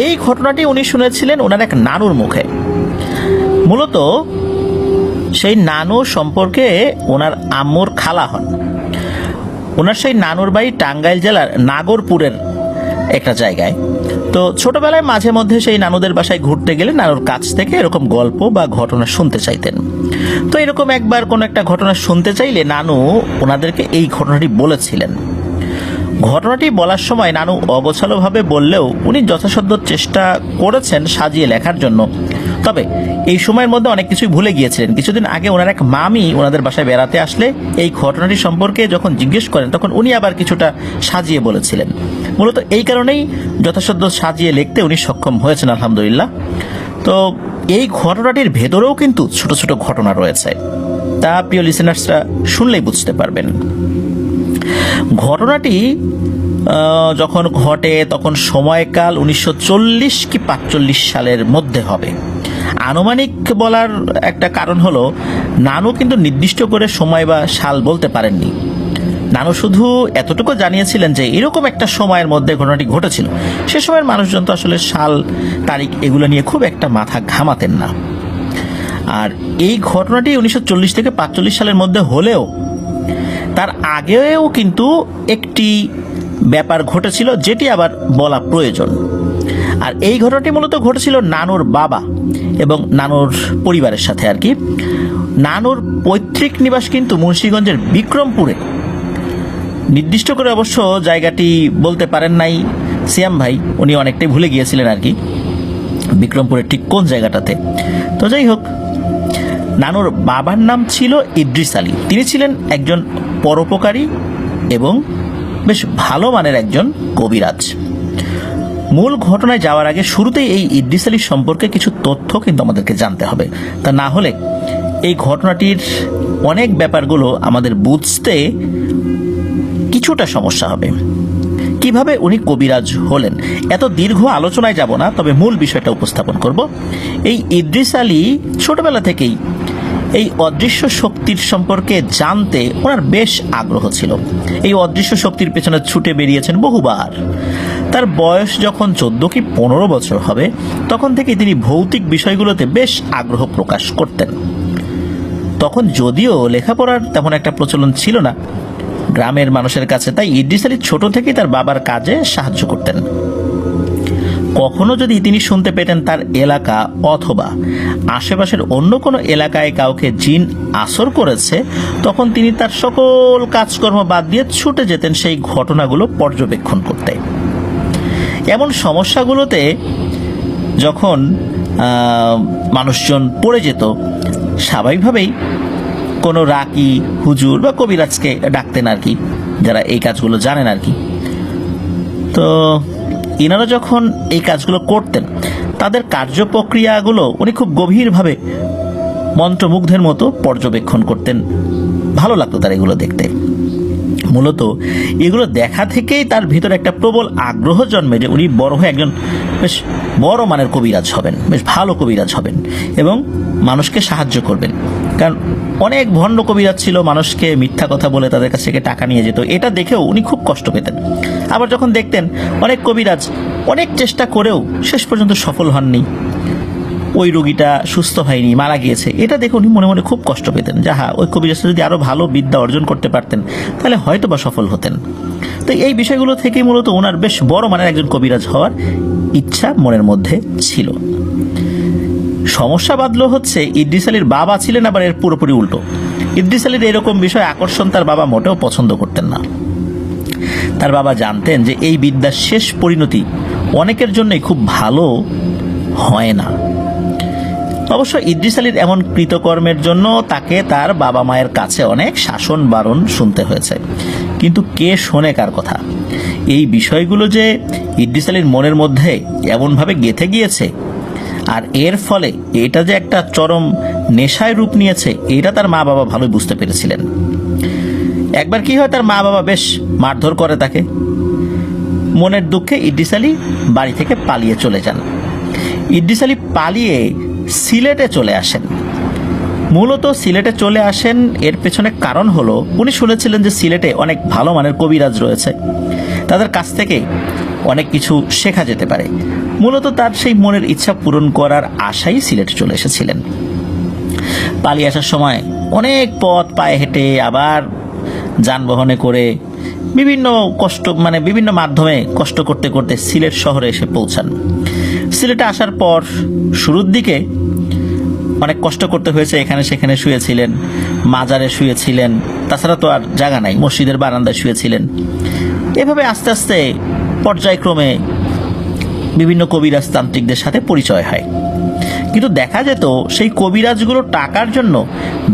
এই ঘটনাটি উনি শুনেছিলেন ওনার এক নানুর মুখে। মূলত সেই নানু সম্পর্কে ওনার আম্মুর খালা হন। ওনার সেই নানুর বাড়ি টাঙ্গাইল জেলার নাগরপুরের একটা জায়গায়। তো ছোটবেলায় মাঝে মধ্যে সেই নানুদের বাসায় ঘুরতে গেলে নানুর কাছ থেকে এরকম গল্প বা ঘটনা শুনতে চাইতেন। তো এরকম একবার কোনো একটা ঘটনা শুনতে চাইলে নানু ওনাদেরকে এই ঘটনাটি বলেছিলেন। ঘটনাটি বলার সময় নানু অগোছালোভাবে বললেও উনি যথাসাধ্য চেষ্টা করেছেন সাজিয়ে লেখার জন্য। তবে এই সময়ের মধ্যে অনেক কিছুই ভুলে গিয়েছিলেন। কিছুদিন আগে ওনার এক মামি ওনাদের বাসায় বেড়াতে আসলে এই ঘটনাটি সম্পর্কে যখন জিজ্ঞেস করেন তখন উনি আবার কিছুটা সাজিয়ে বলেছিলেন। মূলত এই কারণেই যথাসাধ্য সাজিয়ে লিখতে উনি সক্ষম হয়েছেন, আলহামদুলিল্লাহ। তো এই ঘটনাটির ভেতরেও কিন্তু ছোট ছোট ঘটনা রয়েছে, তা প্রিয় লিসেনার্সরা শুনলেই বুঝতে পারবেন। ঘটনাটি যখন ঘটে তখন সময়কাল 1940 কি 45 সালের মধ্যে হবে। আনুমানিক বলার একটা কারণ হলো নানু কিন্তু নির্দিষ্ট করে সময় বা সাল বলতে পারেননি। নানু শুধু এতটুকু জানিয়েছিলেন যে এরকম একটা সময়ের মধ্যে ঘটনাটি ঘটেছিল। সে সময়ের মানুষজন তো আসলে সাল তারিখ এগুলো নিয়ে খুব একটা মাথা ঘামাতেন না। আর এই ঘটনাটি 1940 থেকে 45 সালের মধ্যে হলেও তার আগেও কিন্তু একটি ব্যাপার ঘটেছিল, যেটি আবার বলা প্রয়োজন। আর এই ঘটনাটি মূলত ঘটেছিল নানুর বাবা এবং নানুর পরিবারের সাথে আর কি। নানুর পৈতৃক নিবাস কিন্তু মুন্সিগঞ্জের বিক্রমপুরে। নির্দিষ্ট করে অবশ্য জায়গাটি বলতে পারেন নাই সিয়াম ভাই, উনি অনেকটাই ভুলে গিয়েছিলেন আর কি বিক্রমপুরের ঠিক কোন জায়গাটাতে। তো যাই হোক, নানুর বাবার নাম ছিল ইদ্রিস আলী। তিনি ছিলেন একজন পরোপকারী এবং বেশ ভালো মানের একজন কবিরাজ। মূল ঘটনায় যাওয়ার আগে শুরুতেই এই ইদ্রিস আলী সম্পর্কে কিছু তথ্য কিন্তু আমাদেরকে জানতে হবে। তা না হলে এই ঘটনাটির অনেক ব্যাপারগুলো আমাদের বুঝতে কিছুটা সমস্যা হবে। কিভাবে উনি কবিরাজ হলেন, এত দীর্ঘ আলোচনায় যাব না, তবে মূল বিষয়টা উপস্থাপন করব। এই ইদ্রিস আলী ছোটবেলা থেকেই এই অদৃশ্য শক্তির সম্পর্কে জানতে ওনার বেশ আগ্রহ ছিল। এই অদৃশ্য শক্তির পেছনে ছুটে বেরিয়েছেন বহুবার। তার বয়স যখন 14 কি 15 বছর হবে, তখন থেকে তিনি ভৌতিক বিষয়গুলোতে বেশ আগ্রহ প্রকাশ করতেন। তখন যদিও লেখাপড়ার তেমন একটা প্রচলন ছিল না গ্রামের মানুষের কাছে, তাই ইদ্রিস আলী ছোট থেকেই তার বাবার কাজে সাহায্য করতেন। কখনো যদি তিনি শুনতে পেতেন তার এলাকা অথবা আশেপাশের অন্য কোনো এলাকায় কাউকে জিন আসর করেছে, তখন তিনি তার সকল কাজকর্ম বাদ দিয়ে ছুটে যেতেন সেই ঘটনাগুলো পর্যবেক্ষণ করতে। এমন সমস্যাগুলোতে যখন মানুষজন পড়ে যেত, স্বাভাবিকভাবেই কোনো রাকি, হুজুর বা কবিরাজকে ডাকতেন আর কি, যারা এই কাজগুলো জানেন আর কি। তো ইনারা যখন এই কাজগুলো করতেন, তাদের কার্যপ্রক্রিয়াগুলো উনি খুব গভীরভাবে মন্ত্রমুগ্ধের মতো পর্যবেক্ষণ করতেন। ভালো লাগতো তার এগুলো দেখতে। মূলত এগুলো দেখা থেকেই তার ভিতরে একটা প্রবল আগ্রহ জন্মে যে উনি বড় হয়ে একজন বেশ বড় মানের কবিরাজ হবেন, বেশ ভালো কবিরাজ হবেন এবং মানুষকে সাহায্য করবেন। কারণ অনেক ভণ্ড কবিরাজ ছিল, মানুষকে মিথ্যা কথা বলে তাদের কাছ থেকে টাকা নিয়ে যেত। এটা দেখেও উনি খুব কষ্ট পেতেন। আবার যখন দেখতেন অনেক কবিরাজ অনেক চেষ্টা করেও শেষ পর্যন্ত সফল হননি, ওই রোগীটা সুস্থ হয়নি, মারা গিয়েছে, এটা দেখে উনি মনে মনে খুব কষ্ট পেতেন। যাহা ওই কবিরাজটা যদি আরো ভালো বিদ্যা অর্জন করতে পারতেন তাহলে হয়তো বা সফল হতেন। তো এই বিষয়গুলো থেকে মূলত ওনার বেশ বড় মানের একজন কবিরাজ হওয়ার ইচ্ছা মনের মধ্যে ছিল। সমস্যা বাঁধলো হচ্ছে ইদ্রিস আলীর বাবা ছিলেন আবার এর পুরোপুরি উল্টো। ইদ্রিস আলীর এরকম বিষয় আকর্ষণ তার বাবা মোটেও পছন্দ করতেন না। তার বাবা জানতেন যে এই বিদ্যার শেষ পরিণতি অনেকের জন্যই খুব ভালো হয় না। অবশ্য ইদ্রিস আলীর এমন কৃতকর্মের জন্য তাকে তার বাবা মায়ের কাছে অনেক শাসন বারণ শুনতে হয়েছে। কিন্তু কে শোনে কার কথা? এই বিষয়গুলো যে ইদ্রিস আলীর মনের মধ্যে এমনভাবে গেঁথে গিয়েছে, আর এর ফলে এটা যে একটা চরম নেশায় রূপ নিয়েছে, এটা তার মা বাবা ভালোই বুঝতে পেরেছিলেন। একবার কি হয়, তার মা বাবা বেশ মারধর করে তাকে। মনের দুঃখে ইদ্রিস আলী বাড়ি থেকে পালিয়ে চলে যান। ইদ্রিস আলী পালিয়ে সিলেটে চলে আসেন। মূলত সিলেটে চলে আসেন এর পেছনে কারণ হলো উনি শুনেছিলেন যে সিলেটে অনেক ভালো মানের কবিরাজ রয়েছে, তাদের কাছ থেকে অনেক কিছু শেখা যেতে পারে। মূলত তার সেই মনের ইচ্ছা পূরণ করার আশাই সিলেটে চলে এসেছিলেন। পালিয়ে আসার সময় অনেক পথ পায়ে হেঁটে আবার যানবাহনে করে বিভিন্ন মাধ্যমে কষ্ট করতে করতে সিলেট শহরে এসে পৌঁছান। সিলেটে আসার পর শুরুর দিকে অনেক কষ্ট করতে হয়েছে, এখানে সেখানে শুয়েছিলেন, মাজারে শুয়েছিলেন, তাছাড়া তো আর জায়গা নাই, মসজিদের বারান্দায় শুয়েছিলেন। এভাবে আস্তে আস্তে পর্যায়ক্রমে বিভিন্ন কবিরাজ তান্ত্রিকদের সাথে পরিচয় হয়। কিন্তু দেখা যেত সেই কবিরাজগুলো টাকার জন্য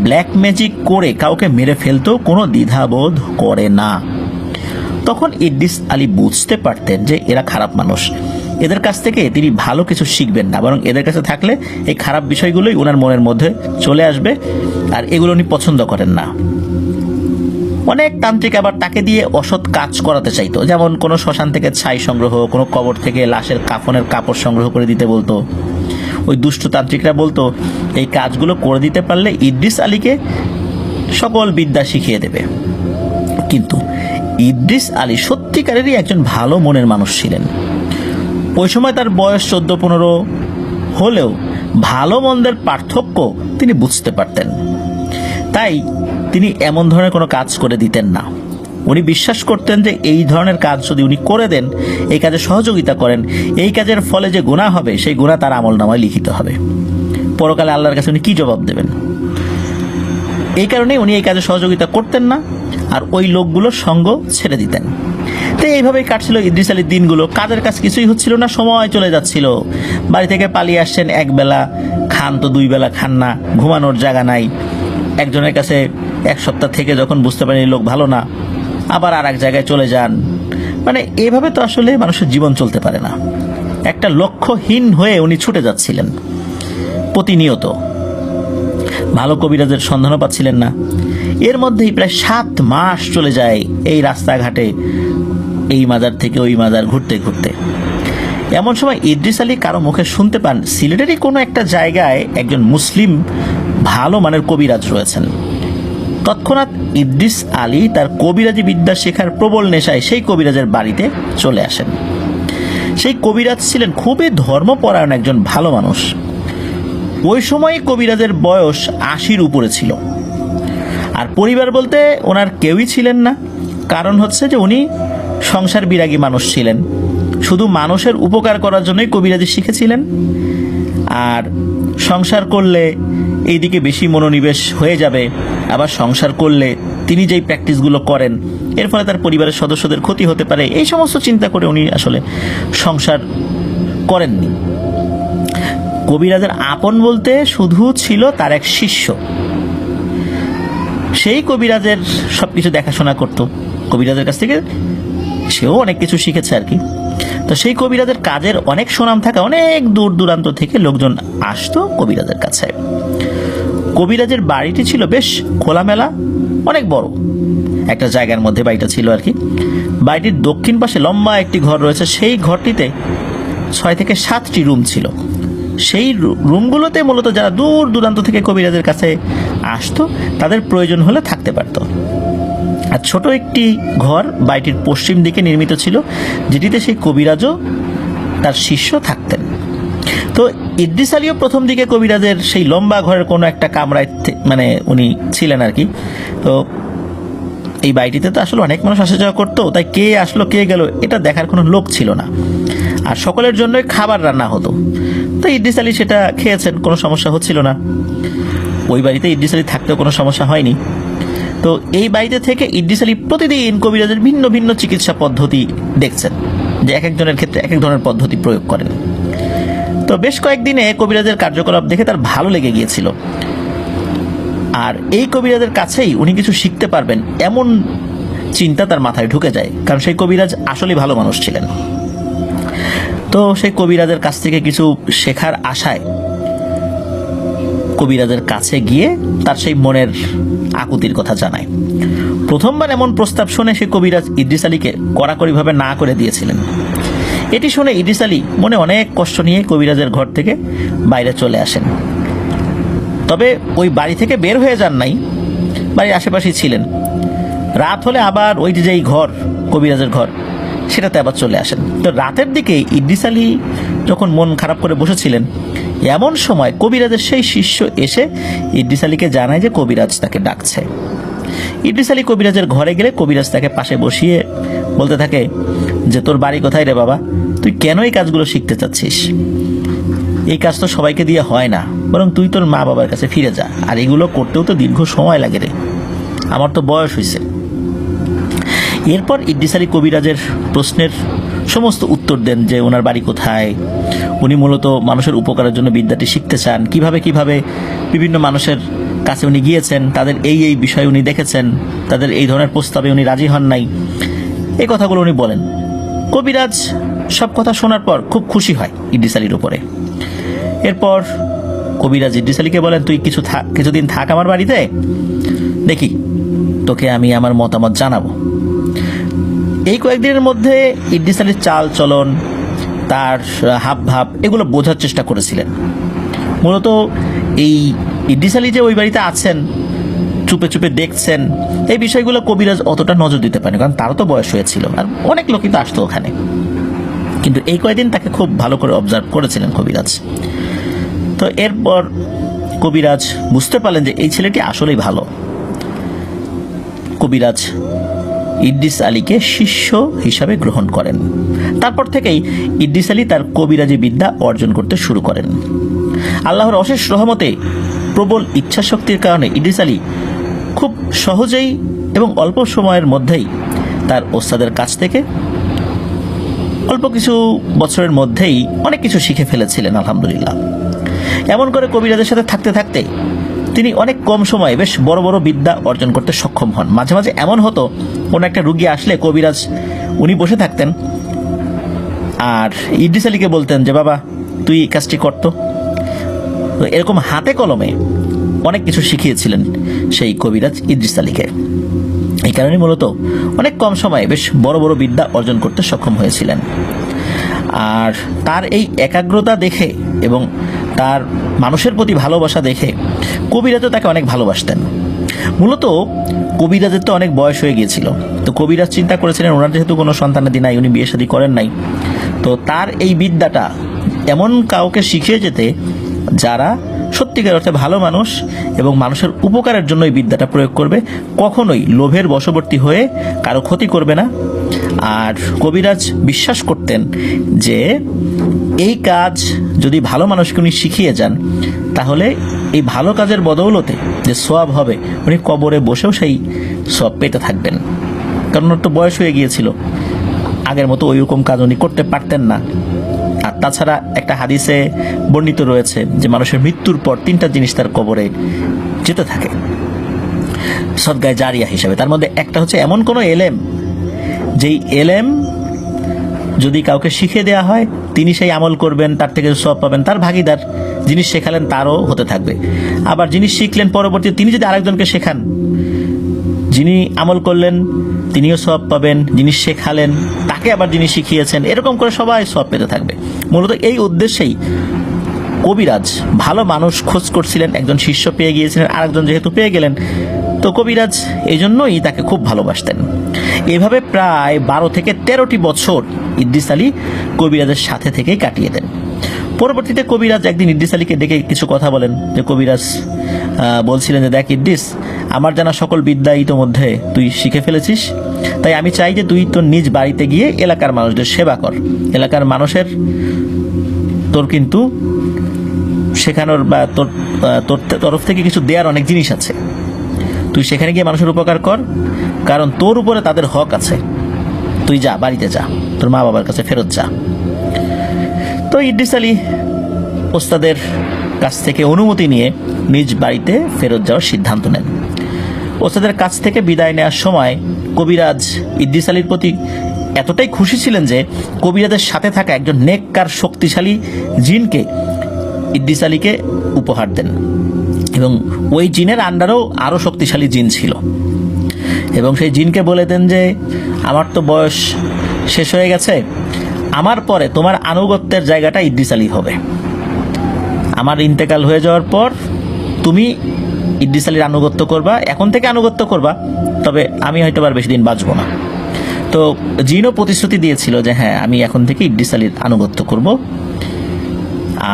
ব্ল্যাক ম্যাজিক করে কাউকে মেরে ফেলতেও কোনো দ্বিধাবোধ করে না। তখন ইদ্রিস আলী বুঝতে পারতেন যে এরা খারাপ মানুষ, এদের কাছ থেকে তিনি ভালো কিছু শিখবেন না, বরং এদের কাছে থাকলে এই খারাপ বিষয়গুলোই ওনার মনের মধ্যে চলে আসবে, আর এগুলো উনি পছন্দ করেন না। অনেক তান্ত্রিক আবার তাকে দিয়ে অসৎ কাজ করাতে চাইতো, যেমন কোনো শ্মশান থেকে ছাই সংগ্রহ, কোনো কবর থেকে লাশের কাফনের কাপড় সংগ্রহ করে দিতে বলতো। ওই দুষ্ট তান্ত্রিকরা বলতো এই কাজগুলো করে দিতে পারলে ইদ্রিস আলীকে সকল বিদ্যা শিখিয়ে দেবে। কিন্তু ইদ্রিস আলী সত্যিকারেরই একজন ভালো মনের মানুষ ছিলেন। ওই সময় তার বয়স 14-15 হলেও ভালো মন্দের পার্থক্য তিনি বুঝতে পারতেন। তাই তিনি এমন ধরনের কোনো কাজ করে দিতেন না। উনি বিশ্বাস করতেন যে এই ধরনের কাজ যদি উনি করে দেন, এই কাজে সহযোগিতা করেন, এই কাজের ফলে যে গুনাহ হবে সেই গুনাহ তার আমলনামায় লিখিত হবে। পরকালে আল্লাহর কাছে উনি কি জবাব দেবেন? এই কারণে উনি এই কাজে সহযোগিতা করতেন না, আর ওই লোকগুলোর সঙ্গ ছেড়ে দিতেন। তো এইভাবেই কাটছিল ইদ্রিস আলীর দিনগুলো। কাজের কাজ কিছুই হচ্ছিল না, সময় চলে যাচ্ছিল। বাড়ি থেকে পালিয়ে আসছেন, একবেলা খান তো 2 বেলা খান না, ঘুমানোর জায়গা নাই। একজনের কাছে 1 সপ্তাহ থেকে যখন বুঝতে পারেন এই লোক ভালো না, আবার আর এক জায়গায় চলে যান। এভাবে তো আসলে মানুষের জীবন চলতে পারে না। একটা লক্ষ্যহীন হয়ে উনি ছুটে যাচ্ছিলেন প্রতিনিয়ত, ভালো কবিরাজের সন্ধানও পাচ্ছিলেন না। এর মধ্যেই প্রায় 7 মাস চলে যায় এই রাস্তাঘাটে এই মাজার থেকে ওই মাজার ঘুরতে ঘুরতে। এমন সময় ইদ্রিস আলী কারো মুখে শুনতে পান সিলেটেরই কোনো একটা জায়গায় একজন মুসলিম ভালো মানের কবিরাজ রয়েছেন। তৎক্ষণাৎ ইদ্রিস আলী তার কবিরাজি বিদ্যা শেখার প্রবল নেশায় সেই কবিরাজের বাড়িতে চলে আসেন। সেই কবিরাজ ছিলেন খুবই ধর্মপরায়ণ একজন ভালো মানুষ। ওই সময় কবিরাজের বয়স 80-র উপরে ছিল। আর পরিবার বলতে ওনার কেউই ছিলেন না। কারণ হচ্ছে যে উনি সংসার বিরাগী মানুষ ছিলেন, শুধু মানুষের উপকার করার জন্যই কবিরাজি শিখেছিলেন। আর সংসার করলে এইদিকে বেশি মনোনিবেশ হয়ে যাবে, আবার সংসার করলে তিনি যেই প্র্যাকটিসগুলো করেন এর ফলে তার পরিবারের সদস্যদের ক্ষতি হতে পারে, এই সমস্ত চিন্তা করে উনি আসলে সংসার করেননি। কবিরাজের আপন বলতে শুধু ছিল তার এক শিষ্য। সেই কবিরাজের সবকিছু দেখাশোনা করত, কবিরাজের কাছ থেকে সেও অনেক কিছু শিখেছে আর কি। তো সেই কবিরাজের কাজের অনেক সুনাম থাকা অনেক দূর দূরান্ত থেকে লোকজন আসতো কবিরাজের কাছে। কবিরাজের বাড়িটি ছিল বেশ খোলামেলা, অনেক বড় একটা জায়গার মধ্যে বাড়িটা ছিল আর কি। বাড়িটির দক্ষিণ পাশে লম্বা একটি ঘর রয়েছে। সেই ঘরটিতে 6 থেকে 7টি রুম ছিল। সেই রুমগুলোতে মূলত যারা দূর দূরান্ত থেকে কবিরাজের কাছে আসতো তাদের প্রয়োজন হলে থাকতে পারত। আর ছোট একটি ঘর বাড়িটির পশ্চিম দিকে নির্মিত ছিল, যেটিতে সেই কবিরাজও তার শিষ্য থাকতেন। তো ইদ্রিস আলীও প্রথম দিকে কবিরাজের সেই লম্বা ঘরের কোনো একটা কামরায় মানে উনি ছিলেন আর কি। তো এই বাড়িটিতে তো আসলে অনেক মানুষ আসা যাওয়া করতো, তাই কে আসলো কে গেল এটা দেখার কোনো লোক ছিল না। আর সকলের জন্যই খাবার রান্না হতো। তো ইদ্রিস আলী সেটা খেয়েছেন, কোনো সমস্যা হচ্ছিল না। ওই বাড়িতে ইদ্রিস আলী থাকতেও কোনো সমস্যা হয়নি। তো এই বাড়িতে থেকে ইদ্রিস আলী প্রতিদিন কবিরাজের ভিন্ন ভিন্ন চিকিৎসা পদ্ধতি দেখছেন, যে এক একজনের ক্ষেত্রে এক এক ধরনের পদ্ধতি প্রয়োগ করেন। তো বেশ কয়েকদিনে কবিরাজের কার্যকলাপ দেখে তার ভালো লেগে গিয়েছিল। আর এই কবিরাজের কাছেই উনি কিছু শিখতে পারবেন এমন চিন্তা তার মাথায় ঢুকে যায়, কারণ সেই কবিরাজ আসলেই ভালো মানুষ ছিলেন। তো সেই কবিরাজের কাছ থেকে কিছু শেখার আশায় কবিরাজের কাছে গিয়ে তার সেই মনের আকুতির কথা জানায়। প্রথমবার এমন প্রস্তাব শুনে সেই কবিরাজ ইদ্রিস আলীকে কড়াকড়িভাবে না করে দিয়েছিলেন। এটি শুনে ইদ্রিস আলী মনে অনেক কষ্ট নিয়ে কবিরাজের ঘর থেকে বাইরে চলে আসেন। তবে ওই বাড়ি থেকে বের হয়ে যান নাই, বাড়ির আশেপাশেই ছিলেন। রাত হলে আবার ওই যেই ঘর কবিরাজের ঘর সেটাতে আবার চলে আসেন। তো রাতের দিকে ইদ্রিস আলী যখন মন খারাপ করে বসেছিলেন, এমন সময় কবিরাজের সেই শিষ্য এসে ইদ্রিস আলীকে জানায় যে কবিরাজ তাকে ডাকছে। ইদ্রিস আলী কবিরাজের ঘরে গেলে কবিরাজ তাকে পাশে বসিয়ে বলতে থাকে যে তোর বাড়ি কোথায় রে বাবা, তুই কেন এই কাজগুলো শিখতে চাচ্ছিস? এই কাজ তো সবাইকে দিয়ে হয় না, বরং তুই তোর মা বাবার কাছে ফিরে যা। আর এগুলো করতেও তো দীর্ঘ সময় লাগে রে, আমার তো বয়স হয়েছে। এরপর ইদ্রিস আলী কবিরাজের প্রশ্নের সমস্ত উত্তর দেন, যে ওনার বাড়ি কোথায়, উনি মূলত মানুষের উপকারের জন্য বিদ্যাটি শিখতে চান, কিভাবে কিভাবে বিভিন্ন মানুষের কাছে উনি গিয়েছেন, তাদের এই এই বিষয় উনি দেখেছেন, তাদের এই ধরনের প্রস্তাবে উনি রাজি হন নাই, এই কথাগুলো উনি বলেন। কবিরাজ সব কথা শোনার পর খুব খুশি হয় ইদ্রিস আলীর উপরে। এরপর কবিরাজ ইদ্রিস আলীকে বলেন, তুই কিছুদিন থাক আমার বাড়িতে, দেখি তোকে আমি আমার মতামত জানাবো। এই কয়েকদিনের মধ্যে ইদ্রিস আলীর চাল চলন, তার হাব ভাব এগুলো বোঝার চেষ্টা করেছিলেন। মূলত এই ইদ্রিস আলী যে ওই বাড়িতে আছেন, চুপে চুপে দেখছেন, এই বিষয়গুলো কবিরাজ অতটা নজর দিতে পারেন, কারণ তারও তো বয়স হয়েছিল আর অনেক লোকই তো আসতো ওখানে। কিন্তু এই কয়েকদিন তাকে খুব ভালো করে অবজার্ভ করেছিলেন কবিরাজ। তো এরপর কবিরাজ বুঝতে পারলেন যে এই ছেলেটি আসলেই ভালো। কবিরাজ ইদ্রিস আলীকে শিষ্য হিসাবে গ্রহণ করেন। তারপর থেকেই ইদ্রিস আলী তার কবিরাজি বিদ্যা অর্জন করতে শুরু করেন। আল্লাহর অশেষ রহমতে প্রবল ইচ্ছাশক্তির কারণে ইদ্রিস আলী খুব সহজেই এবং অল্প সময়ের মধ্যেই তার ওস্তাদের কাছ থেকে অল্প কিছু বছরের মধ্যেই অনেক কিছু শিখে ফেলেছিলেন আলহামদুলিল্লাহ। এমন করে কবিরাজের সাথে থাকতে থাকতে তিনি অনেক কম সময়ে বেশ বড় বড় বিদ্যা অর্জন করতে সক্ষম হন। মাঝে মাঝে এমন হতো, কোনো একটা রুগী আসলে কবিরাজ উনি বসে থাকতেন, আর ইদ্রিস আলীকে বলতেন যে বাবা তুই কাজটি করতো। তো এরকম হাতে কলমে অনেক কিছু শিখিয়েছিলেন সেই কবিরাজ ইদ্রিস আলীকে। এই কারণে মূলত অনেক কম সময়ে বেশ বড় বড় বিদ্যা অর্জন করতে সক্ষম হয়েছিলেন। আর তার এই একাগ্রতা দেখে এবং তার মানুষের প্রতি ভালোবাসা দেখে কবিরাজও তাকে অনেক ভালোবাসতেন। মূলত কবিরাজের তো অনেক বয়স হয়ে গিয়েছিল, তো কবিরাজ চিন্তা করেছিলেন ওনার যেহেতু কোনো সন্তানাদি নাই, উনি বিয়ে শাদী করেন নাই, তো তার এই বিদ্যাটা এমন কাউকে শিখিয়ে যেতে যারা সত্যিকার অর্থে ভালো মানুষ এবং মানুষের উপকারের জন্য এই বিদ্যাটা প্রয়োগ করবে, কখনোই লোভের বশবর্তী হয়ে কারো ক্ষতি করবে না। আর কবিরাজ বিশ্বাস করতেন যে এই কাজ যদি ভালো মানুষকে উনি শিখিয়ে যান, তাহলে এই ভালো কাজের বদৌলতে যে সওয়াব হবে, উনি কবরে বসেও সেই সওয়াব পেতে থাকবেন। কারণ ওর তো বয়স হয়ে গিয়েছিল, আগের মতো ওই রকম কাজ উনি করতে পারতেন না। আর তাছাড়া একটা হাদিসে বর্ণিত রয়েছে যে মানুষের মৃত্যুর পর 3টা জিনিস তার কবরে যেতে থাকে সদগায়ে জারিয়া হিসাবে। তার মধ্যে একটা হচ্ছে এমন কোনো এলেম, যেই এলেম যদি কাউকে শিখিয়ে দেওয়া হয় তিনি সেই আমল করবেন, তার থেকে সওয়াব পাবেন, তার ভাগিদার যিনি শেখালেন তারও হতে থাকবে। আবার যিনি শিখলেন পরবর্তীতে তিনি যদি আরেকজনকে শেখান, যিনি আমল করলেন তিনিও সওয়াব পাবেন, যিনি শেখালেন তাকে আবার যিনি শিখিয়েছেন, এরকম করে সবাই সওয়াব পেতে থাকবে। মূলত এই উদ্দেশ্যেই কবিরাজ ভালো মানুষ খোঁজ করছিলেন। একজন শিষ্য পেয়ে গিয়েছিলেন, আরেকজন যেহেতু পেয়ে গেলেন, তো কবিরাজ এই জন্যই তাকে খুব ভালোবাসতেন। এভাবে প্রায় 12 থেকে 13টি বছর ইদ্রিস আলী কবিরাজের সাথে থেকেই কাটিয়ে দেন। পরবর্তীতে কবিরাজ একদিন ইদ্রিস আলীকে ডেকে কিছু কথা বলেন। যে কবিরাজ বলছিলেন যে দেখ ইদ্রিস, আমার জানা সকল বিদ্যা ইতোমধ্যে তুই শিখে ফেলেছিস, তাই আমি চাই যে তুই তোর নিজ বাড়িতে গিয়ে এলাকার মানুষদের সেবা কর। এলাকার মানুষের তোর কিন্তু শেখানোর বা তোর তরফ থেকে কিছু দেওয়ার অনেক জিনিস আছে, তুই সেখানে গিয়ে মানুষের উপকার কর, কারণ তোর উপরে তাদের হক আছে। তুই যা, বাড়িতে যা, তোর মা বাবার কাছে ফেরত যা। তো ইদ্রিস আলী ওস্তাদের কাছ থেকে অনুমতি নিয়ে নিজ বাড়িতে ফেরত যাওয়ার সিদ্ধান্ত নেন। ওস্তাদের কাছ থেকে বিদায় নেওয়ার সময় কবিরাজ ইদ্রিস আলীর প্রতি এতটাই খুশি ছিলেন যে কবিরাজের সাথে থাকা একজন নেককার শক্তিশালী জিনকে ইদ্রিস আলীকে উপহার দেন, এবং ওই জিনের আন্ডারেও আরও শক্তিশালী জিন ছিল। এবং সেই জিনকে বলে দেন যে আমার তো বয়স শেষ হয়ে গেছে, আমার পরে তোমার আনুগত্যের জায়গাটা ইদ্রিস আলী হবে। আমার ইন্তেকাল হয়ে যাওয়ার পর তুমি ইদ্রিস আলীর আনুগত্য করবা, এখন থেকে আনুগত্য করবা, তবে আমি হয়তো আর বেশি দিন বাঁচবো না। তো জিনও প্রতিশ্রুতি দিয়েছিল যে হ্যাঁ, আমি এখন থেকে ইদ্রিস আলীর আনুগত্য করব,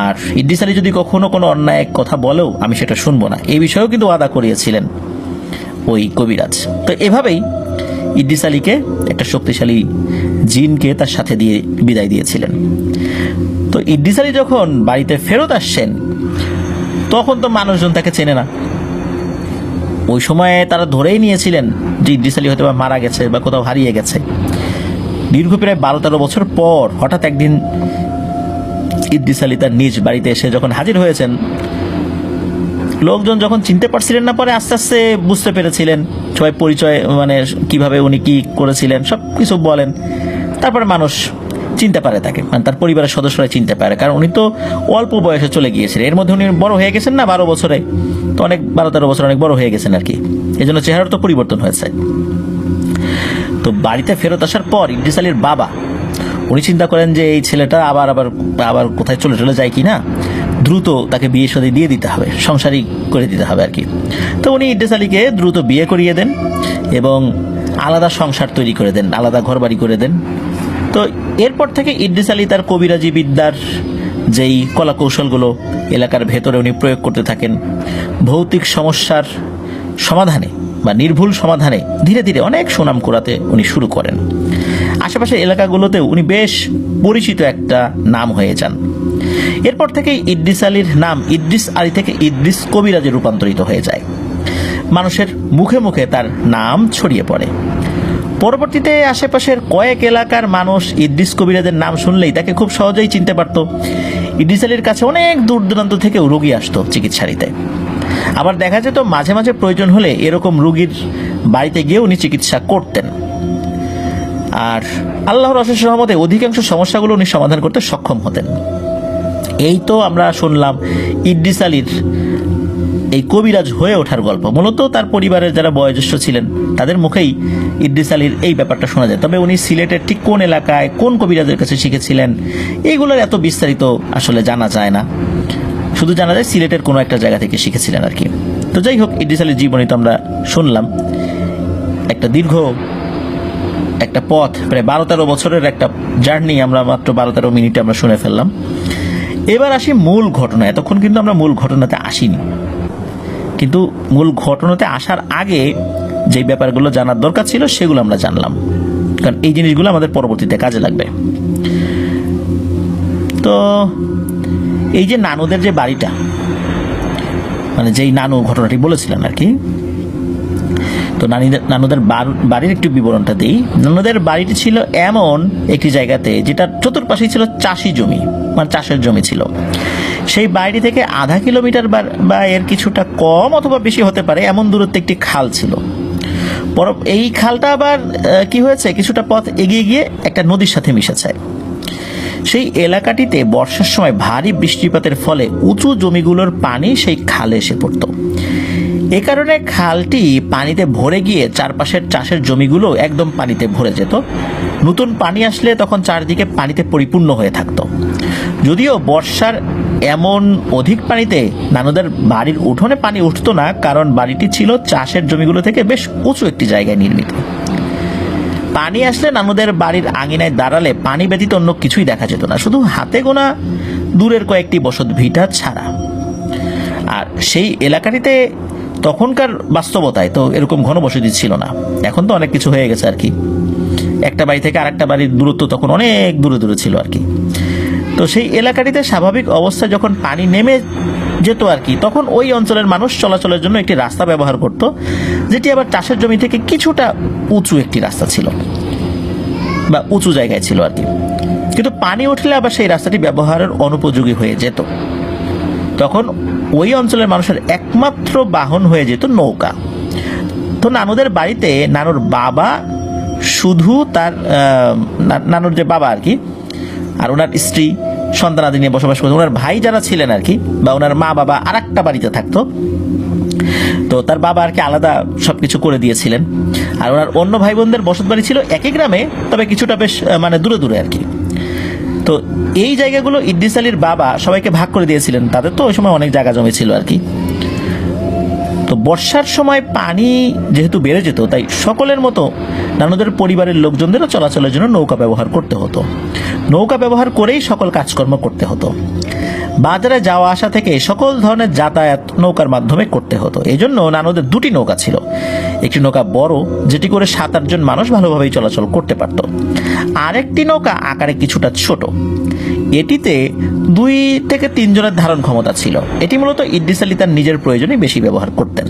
আর ইদ্রিস আলী যদি কখনো কোনো অন্যায় কথা বলেও আমি সেটা শুনবো না, এই বিষয়েও কিন্তু ওয়াদা করিয়েছিলেন ওই কবিরাজ। তো এভাবেই ইদ্রিস আলীকে একটা শক্তিশালী জিনকে তার সাথে দিয়ে বিদায় দিয়েছিলেন। তো ইদ্রিস আলী যখন বাড়িতে ফেরত আসছেন, তখন তো মানুষজন তাকে চেনে না। ওই সময়ে তারা ধরেই নিয়েছিলেন যে ইদ্রিস আলী হয়তো মারা গেছে বা কোথাও হারিয়ে গেছে। দীর্ঘ প্রায় 12-13 বছর পর হঠাৎ একদিন ইদ্রিস আলী তার নিজ বাড়িতে এসে যখন হাজির হয়েছেন, লোকজন যখন চিনতে পারছিলেন না, পরে আস্তে আস্তে বুঝতে পেরেছিলেন, সবাই পরিচয় মানে কিভাবে উনি কি করেছিলেন সব কিছু বলেন। তারপরে মানুষ চিনতে পারে তাকে, মানে তার পরিবারের সদস্যরা চিনতে পারে, কারণ উনি তো অল্প বয়সে চলে গিয়েছিলেন। এর মধ্যে উনি বড় হয়ে গেছেন না 12 বছরে, তো অনেক 12-13 বছর অনেক বড় হয়ে গেছেন আর কি, এই জন্য চেহারার তো পরিবর্তন হয়েছে। তো বাড়িতে ফেরত আসার পর ইদ্রিস আলীর বাবা উনি চিন্তা করেন যে এই ছেলেটা আবার আবার আবার কোথায় চলে যায় কি না, দ্রুত তাকে বিয়ে শাদী দিয়ে দিতে হবে, সংসারী করে দিতে হবে আর কি। তো উনি ইদ্রিস আলীকে দ্রুত বিয়ে করিয়ে দেন এবং আলাদা সংসার তৈরি করে দেন, আলাদা ঘরবাড়ি করে দেন। তো এরপর থেকে ইদ্রিস আলী তার কবিরাজি বিদ্যার যেই কলা কৌশলগুলো এলাকার ভেতরে উনি প্রয়োগ করতে থাকেন, ভৌতিক সমস্যার সমাধানে বা নির্ভুল সমাধানে ধীরে ধীরে অনেক সুনাম কুড়াতে উনি শুরু করেন। আশেপাশের এলাকাগুলোতে উনি বেশ পরিচিত একটা নাম হয়ে যান। এরপর থেকেই ইদ্রিস আলীর নাম ইদ্রিস আলী থেকে ইদ্রিস কবিরাজে রূপান্তরিত হয়ে যায়। মানুষের মুখে মুখে তার নাম ছড়িয়ে পড়ে। পরবর্তীতে আশেপাশের কয়েক এলাকার মানুষ ইদ্রিস কবিরাজের নাম শুনলেই তাকে খুব সহজেই চিনতে পারত। ইদ্রিস আলীর কাছে অনেক দূর দূরান্ত থেকে রোগী আসতো চিকিৎসা নিতে। আবার দেখা যেত মাঝে মাঝে প্রয়োজন হলে এরকম রোগীর বাড়িতে গিয়ে উনি চিকিৎসা করতেন। আর আল্লাহর অশেষ রহমতে অধিকাংশ সমস্যাগুলো উনি সমাধান করতে সক্ষম হতেন। এই তো আমরা শুনলাম ইদ্রিস আলীর এই কবিরাজ হয়ে ওঠার গল্প। মূলত তার পরিবারের যারা বয়োজ্যেষ্ঠ ছিলেন তাদের মুখেই ইদ্রিস আলীর এই ব্যাপারটা শোনা যায়। তবে উনি সিলেটের ঠিক কোন এলাকায় কোন কবিরাজের কাছে শিখেছিলেন এইগুলোর এত বিস্তারিত আসলে জানা যায় না, শুধু জানা যায় সিলেটের কোনো একটা জায়গা থেকে শিখেছিলেন আর কি। তো যাই হোক, ইদ্রিস আলীর জীবনী তো আমরা শুনলাম, একটা দীর্ঘ একটা পথ, প্রায় 12-13 বছরের একটা জার্নি আমরা মাত্র 12-13 মিনিটে আমরা শুনে ফেললাম। এবার আসি মূল ঘটনা। এতক্ষণ কিন্তু আমরা মূল ঘটনাতে আসিনি, কিন্তু মূল ঘটনাতে আসার আগে যে ব্যাপারগুলো জানার দরকার ছিল সেগুলো আমরা জানলাম, কারণ এই জিনিসগুলো আমাদের পরবর্তীতে কাজে লাগবে। তো এই যে নানুদের যে বাড়িটা, মানে যেই নানু ঘটনাটি বলেছিলেন আর কি, তো নানুদের বাড়ির একটু বিবরণটা দিই। নানুদের বাড়িটি ছিল এমন একটি জায়গাতে যেটা চতুর্পাশেই ছিল চাষি জমি, মানে চাষের জমি ছিল। সেই বাড়ি থেকে আধা কিলোমিটার বা এর কিছুটা কম অথবা বেশি হতে পারে এমন দূরত্বে একটি খাল ছিল। এই খালটা আবার কি হয়েছে, কিছুটা পথ এগিয়ে গিয়ে একটা নদীর সাথে মিশেছে। সেই এলাকাটিতে বর্ষার সময় ভারী বৃষ্টিপাতের ফলে উঁচু জমিগুলোর পানি সেই খালে এসে পড়তো। এ কারণে খালটি পানিতে ভরে গিয়ে চারপাশের চাষের জমিগুলো একদম পানিতে ভরে যেত। নতুন পানি আসলে তখন চারদিকে পানিতে পরিপূর্ণ হয়ে থাকতো। যদিও বর্ষার এমন অধিক পানিতে নানুদের বাড়ির উঠোনে পানি উঠতো না, কারণ বাড়িটি ছিল চাষের জমিগুলো থেকে বেশ উঁচু একটি জায়গায় নির্মিত। পানি আসলে নানুদের বাড়ির আঙিনায় দাঁড়ালে পানি ব্যতীত অন্য কিছুই দেখা যেত না, শুধু হাতে গোনা দূরের কয়েকটি বসত ভিটা ছাড়া। আর সেই এলাকাটিতে তখনকার বাস্তবতায় তো এরকম ঘনবসতি ছিল না, এখন তো অনেক কিছু হয়ে গেছে আর কি। একটা বাড়ি থেকে আরেকটা বাড়ির দূরত্ব তখন অনেক দূরে দূরে ছিল আর কি। তো সেই এলাকাটিতে স্বাভাবিক অবস্থায় যখন পানি নেমে যেত আর কি, তখন ওই অঞ্চলের মানুষ চলাচলের জন্য একটি রাস্তা ব্যবহার করত, যেটি আবার চাষের জমি থেকে কিছুটা উঁচু একটি রাস্তা ছিল বা উঁচু জায়গায় ছিল আর কি। কিন্তু পানি উঠলে আবার সেই রাস্তাটি ব্যবহারের অনুপযোগী হয়ে যেত। তখন ওই অঞ্চলের মানুষের একমাত্র বাহন হয়ে যেত নৌকা। তো নানুদের বাড়িতে নানুর বাবা শুধু তার নানুর যে বাবা আর কি, আর ওনার স্ত্রী সন্তানাদি নিয়ে বসবাস করতেন। ওনার ভাই যারা ছিলেন আর কি, বা ওনার মা বাবা আর একটা বাড়িতে থাকতো। তো তার বাবা আর কি আলাদা সবকিছু করে দিয়েছিলেন। আর ওনার অন্য ভাই বোনদের বসত বাড়ি ছিল একই গ্রামে, তবে কিছুটা বেশ মানে দূরে দূরে আর কি। তো এই জায়গাগুলো ইদ্রিস আলীর বাবা সবাইকে ভাগ করে দিয়েছিলেন, তাদের তো ওই সময় অনেক জায়গা জমি ছিল আর কি। তো বর্ষার সময় পানি যেহেতু বেড়ে যেত, তাই সকলের মতো নানুদের পরিবারের লোকজনদেরও চলাচলের জন্য নৌকা ব্যবহার করতে হতো। নৌকা ব্যবহার করেই সকল কাজকর্ম করতে হতো। বাজারে যাওয়া আসা থেকে সকল ধরনের যাতায়াত নৌকার মাধ্যমে করতে হতো। এই জন্য নানুদের দুটি নৌকা ছিল। একটি নৌকা বড়, যেটি করে 7-8 জন মানুষ ভালোভাবেই চলাচল করতে পারত। আরেকটি নৌকা আকারে কিছুটা ছোট, এটিতে 2 থেকে 3 জনের ধারণ ক্ষমতা ছিল। এটি মূলত ইদ্রিস আলী তার নিজের প্রয়োজনে বেশি ব্যবহার করতেন।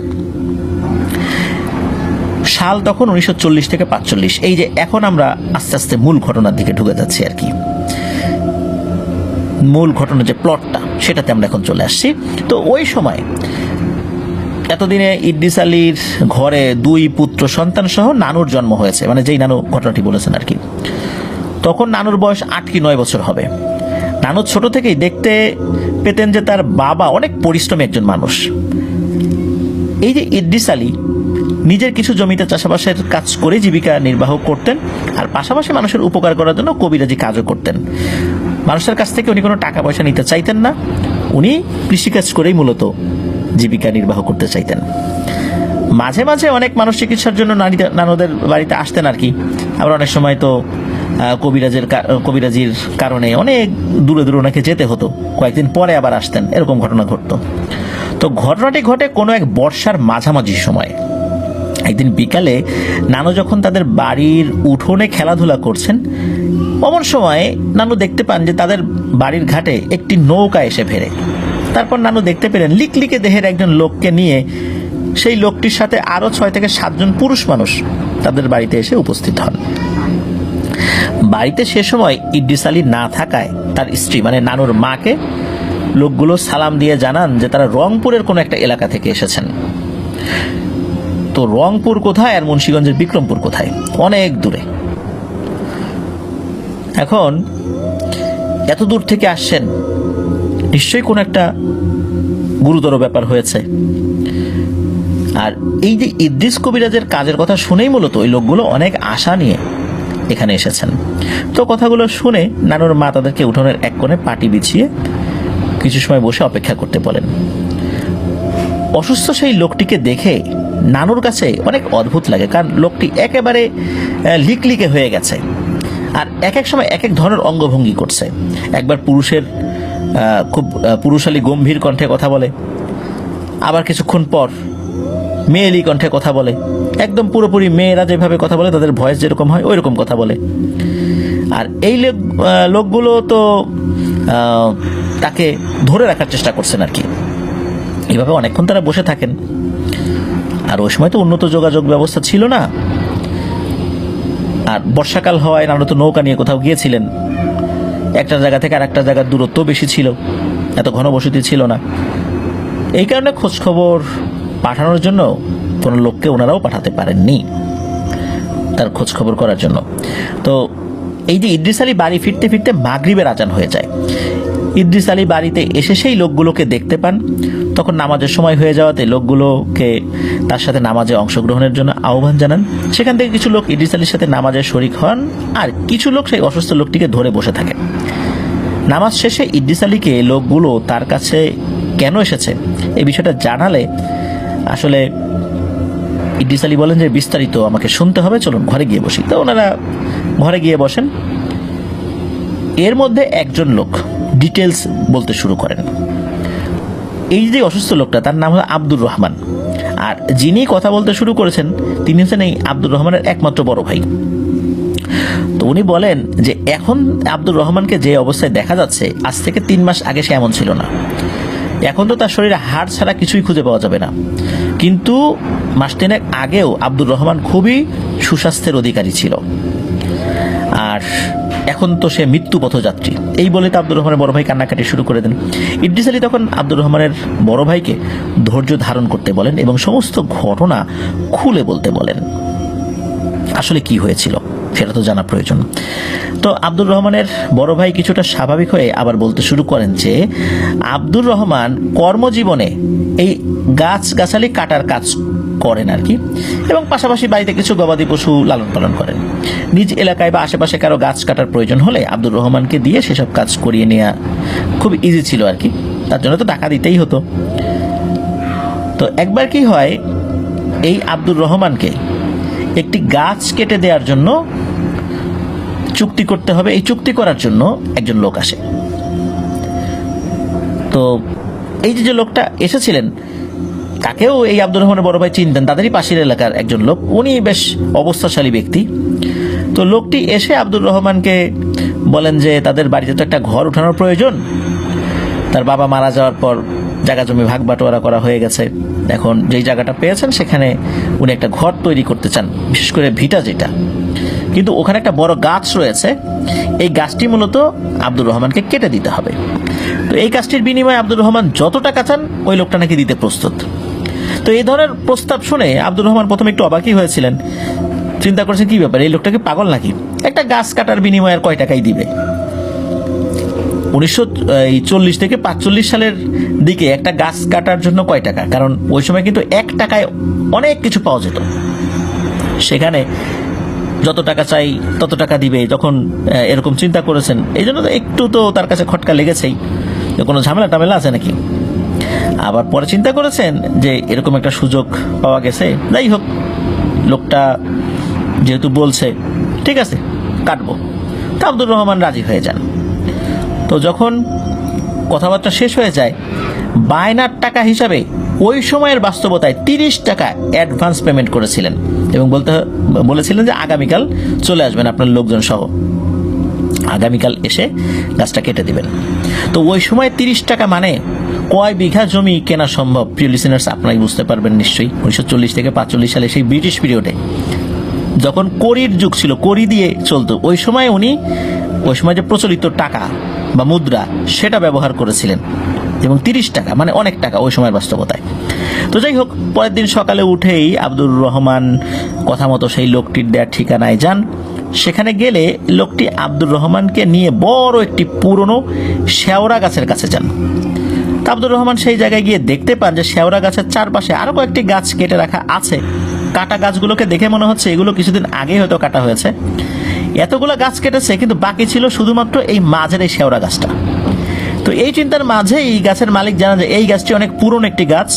সাল তখন 1940 থেকে 45। এই যে এখন আমরা আস্তে আস্তে মূল ঘটনার দিকে ঢুকে যাচ্ছি আর কি। মূল ঘটনার যে প্লটটা সেটাতে আমরা এখন চলে আসছি। তো ওই সময় এতদিনে ইদ্রিস আলীর ঘরে 2 পুত্র সন্তান সহ নানুর জন্ম হয়েছে, মানে যেই নানু ঘটনাটি বলেছেন আর কি। তখন নানুর বয়স 8 কি 9 বছর হবে। নানু ছোট থেকেই দেখতে পেতেন যে তার বাবা অনেক পরিশ্রমী একজন মানুষ। এই যে ইদ্রিস আলী নিজের কিছু জমিতে চাষাবাসের কাজ করে জীবিকা নির্বাহ করতেন, আর পাশাপাশি মানুষের উপকার করার জন্য কবিরাজি কাজও করতেন। মানুষের কাছ থেকে উনি কোনো টাকা পয়সা নিতে চাইতেন না, উনি কৃষিকাজ করেই মূলত জীবিকা নির্বাহ করতে চাইতেন। মাঝে মাঝে অনেক মানুষ চিকিৎসার জন্য নানুদের বাড়িতে আসতেন আর কি। আবার অনেক সময় তো কবিরাজির কারণে অনেক দূরে দূরে ওনাকে যেতে হতো, কয়েকদিন পরে আবার আসতেন, এরকম ঘটনা ঘটতো। তো ঘটনাটি ঘটে কোনো এক বর্ষার মাঝামাঝি সময়। একদিন বিকালে নানু যখন তাদের বাড়ির উঠোনে খেলাধুলা করছেন, এমন সময় নানু দেখতে পান যে তাদের বাড়ির ঘাটে একটি নৌকা এসে ভেড়ে। তারপর নানু দেখতে পেলেন লিকলিকে দেহের একজন লোককে নিয়ে সেই লোকটির সাথে আরো 6 থেকে 7 জন পুরুষ মানুষ তাদের বাড়িতে এসে উপস্থিত হন। বাড়িতে সে সময় ইদ্রিস আলী না থাকায় তার স্ত্রী মানে নানুর মাকে লোকগুলো সালাম দিয়ে জানান যে তারা রংপুরের কোনো একটা এলাকা থেকে এসেছেন। তো রংপুর কোথায় আর মুন্সিগঞ্জের বিক্রমপুর কোথায়, অনেক দূরে। এখন এত দূর থেকে আসছেন, নিশ্চয়ই কোনো একটা গুরুতর ব্যাপার হয়েছে। আর এই যে ইদ্রিস কবিরাজের কাজের কথা শুনেই মূলত ওই লোকগুলো অনেক আশা নিয়ে এখানে এসেছেন। তো কথাগুলো শুনে নানুর মা তাদেরকে উঠোনের এক কোণে পাটি বিছিয়ে কিছু সময় বসে অপেক্ষা করতে বলেন। অসুস্থ সেই লোকটিকে দেখে নানুর কাছে অনেক অদ্ভুত লাগে, কারণ লোকটি একেবারে লিকলিকে হয়ে গেছে, আর এক এক সময় এক এক ধরনের অঙ্গভঙ্গি করছে। একবার পুরুষের খুব পুরুষালী গম্ভীর কণ্ঠে কথা বলে, আবার কিছুক্ষণ পর মেয়েলি কণ্ঠে কথা বলে, একদম পুরোপুরি মেয়েরা যেভাবে কথা বলে তাদের ভয়েস যেরকম হয় ওই রকম কথা বলে। আর এই লোকগুলো তো তাকে ধরে রাখার চেষ্টা করছেন আর কি। এইভাবে অনেকক্ষণ তারা বসে থাকেন। আর ওই সময় তো উন্নত যোগাযোগ ব্যবস্থা ছিল না, আর বর্ষাকাল হওয়ায় নানু তো নৌকা নিয়ে কোথাও গিয়েছিলেন। একটা জায়গা থেকে আর একটা জায়গার দূরত্ব বেশি ছিল, এত ঘনবসতি ছিল না। এই কারণে খোঁজখবর পাঠানোর জন্য কোনো লোককে ওনারাও পাঠাতে পারেননি তার খোঁজখবর করার জন্য। তো এই যে ইদ্রিস আলী বাড়ি ফিরতে ফিরতে মাগরিবের আজান হয়ে যায়। ইদ্রিস আলী বাড়িতে এসে সেই লোকগুলোকে দেখতে পান। তখন নামাজের সময় হয়ে যাওয়াতে লোকগুলোকে তার সাথে নামাজে অংশগ্রহণের জন্য আহ্বান জানান। সেখান থেকে কিছু লোক ইদ্রিস আলীর সাথে নামাজে শরিক হন, আর কিছু লোক সেই অসুস্থ লোকটিকে ধরে বসে থাকে। নামাজ শেষে ইদ্রিস আলীকে লোকগুলো তার কাছে কেন এসেছে এই বিষয়টা জানালে আসলে ইদ্রিস আলী বলেন যে বিস্তারিত আমাকে শুনতে হবে, চলুন ঘরে গিয়ে বসি। তো ওনারা ঘরে গিয়ে বসেন। এর মধ্যে একজন লোক ডিটেলস বলতে শুরু করেন। এই যে অসুস্থ লোকটা, তার নাম হলো আব্দুর রহমান, আর যিনি কথা বলতে শুরু করেছেন তিনি হচ্ছেন এই আব্দুর রহমানের একমাত্র বড় ভাই। তো উনি বলেন যে এখন আব্দুর রহমানকে যে অবস্থায় দেখা যাচ্ছে, আজ থেকে 3 মাস আগে সে এমন ছিল না। এখন তো তার শরীরে হাড় ছাড়া কিছুই খুঁজে পাওয়া যাবে না, কিন্তু মাস 3 আগেও আব্দুর রহমান খুবই সুস্বাস্থ্যের অধিকারী ছিল, আর এখন তো সে মৃত্যু পথযাত্রী। এই বলে তো আব্দুর রহমানের বড় ভাই কান্নাকাটি শুরু করে দেন। ইদ্রিস আলী তখন আব্দুর রহমানের বড় ভাইকে ধৈর্য ধারণ করতে বলেন এবং সমস্ত ঘটনা খুলে বলতে বলেন। আসলে কি হয়েছিল সেটা তো জানা প্রয়োজন। তো আব্দুর রহমানের বড় ভাই কিছুটা স্বাভাবিক হয়ে আবার বলতে শুরু করেন যে আব্দুর রহমান কর্মজীবনে এই গাছগাছালি কাটার কাজ করেন আর কি, এবং পাশাপাশি বাড়িতে কিছু গবাদি পশু লালন পালন করেন। নিজ এলাকায় বা আশেপাশে কারো গাছ কাটার প্রয়োজন হলে আব্দুর রহমানকে দিয়ে সেসব কাজ করিয়ে নেওয়া খুব ইজি ছিল আর কি, তার জন্য তো টাকা দিতেই হতো। তো একবার কি হয়, এই আব্দুর রহমানকে একটি গাছ কেটে দেওয়ার জন্য চুক্তি করতে হবে। এই চুক্তি করার জন্য একজন লোক আসে। তো এই যে লোকটা এসেছিলেন তাকেও এই আব্দুর রহমানের বড় ভাই চিনতেন, তাদেরই পাশের এলাকার একজন লোক, উনি বেশ অবস্থাশালী ব্যক্তি। তো লোকটি এসে আব্দুর রহমানকে বলেন যে তাদের বাড়িতে তো একটা ঘর উঠানোর প্রয়োজন। তার বাবা মারা যাওয়ার পর জায়গা জমি ভাগ বাটোয়ারা করা হয়ে গেছে, এখন যেই জায়গাটা পেয়েছেন সেখানে উনি একটা ঘর তৈরি করতে চান, বিশেষ করে ভিটা যেটা, কিন্তু ওখানে একটা বড় গাছ রয়েছে। এই গাছটি মূলত আব্দুর রহমানকে কেটে দিতে হবে। তো এই কাজটির বিনিময়ে আব্দুর রহমান যত টাকা চান ওই লোকটা নাকি দিতে প্রস্তুত। তো এই ধরনের প্রস্তাব শুনে আব্দুর রহমান প্রথমে একটু অবাকই হয়েছিলেন, চিন্তা করেছেন কি ব্যাপার, এই লোকটাকে পাগল নাকি, একটা গাছ কাটার বিনিময়ে আর কয় টাকাই দিবে। 1940 থেকে 45 সালের দিকে একটা গাছ কাটার জন্য কয় টাকা, কারণ ওই সময় কিন্তু 1 টাকায় অনেক কিছু পাওয়া যেত। সেখানে যত টাকা চাই তত টাকা দিবে, যখন এরকম চিন্তা করেছেন এই জন্য তো একটু তো তার কাছে খটকা লেগেছেই, কোনো ঝামেলা টামেলা আছে নাকি। আবার পরে চিন্তা করেছেন যে এরকম একটা সুযোগ পাওয়া গেছে, যাই হোক লোকটা যেহেতু বলছে ঠিক আছে কাটবো, তা আব্দুর রহমান রাজি হয়ে যান। তো যখন কথাবার্তা শেষ হয়ে যায়, বায়নার টাকা হিসাবে ওই সময়ের বাস্তবতায় 30 টাকা অ্যাডভান্স পেমেন্ট করেছিলেন এবং বলেছিলেন যে আগামীকাল চলে আসবেন আপনার লোকজন সহ, আগামীকাল এসে গাছটা কেটে দিবেন। তো ওই সময় 30 টাকা মানে কয় বিঘা জমি কেনা সম্ভব, প্রিয় লিসেনার্স আপনারাই বুঝতে পারবেন নিশ্চয়ই। 1940 থেকে 45 সালে সেই ব্রিটিশ পিরিয়ডে যখন কড়ির যুগ ছিল, কড়ি দিয়ে চলতো, ওই সময় উনি ওই সময় যে প্রচলিত টাকা বা মুদ্রা সেটা ব্যবহার করেছিলেন, এবং 30 টাকা মানে অনেক টাকা ওই সময়ের বাস্তবতায়। তো যাই হোক, পরের দিন সকালে উঠেই আব্দুর রহমান কথা মতো সেই লোকটির দেওয়ার ঠিকানায় যান। সেখানে গেলে লোকটি আব্দুর রহমানকে নিয়ে বড় একটি পুরনো শেওড়া গাছের কাছে যান। তা আব্দুর রহমান সেই জায়গায় গিয়ে দেখতে পান যে শেওড়া গাছের চারপাশে আরো কয়েকটি গাছ কেটে রাখা আছে। কাটা গাছগুলোকে দেখে মনে হচ্ছে এগুলো কিছুদিন আগেই হয়তো কাটা হয়েছে। এতগুলো গাছ কেটেছে, কিন্তু বাকি ছিল শুধুমাত্র এই মাঝের এই শেওড়া গাছটা। তো এই চিন্তার মাঝে এই গাছের মালিক জানা যে এই গাছটি অনেক পুরনো একটি গাছ,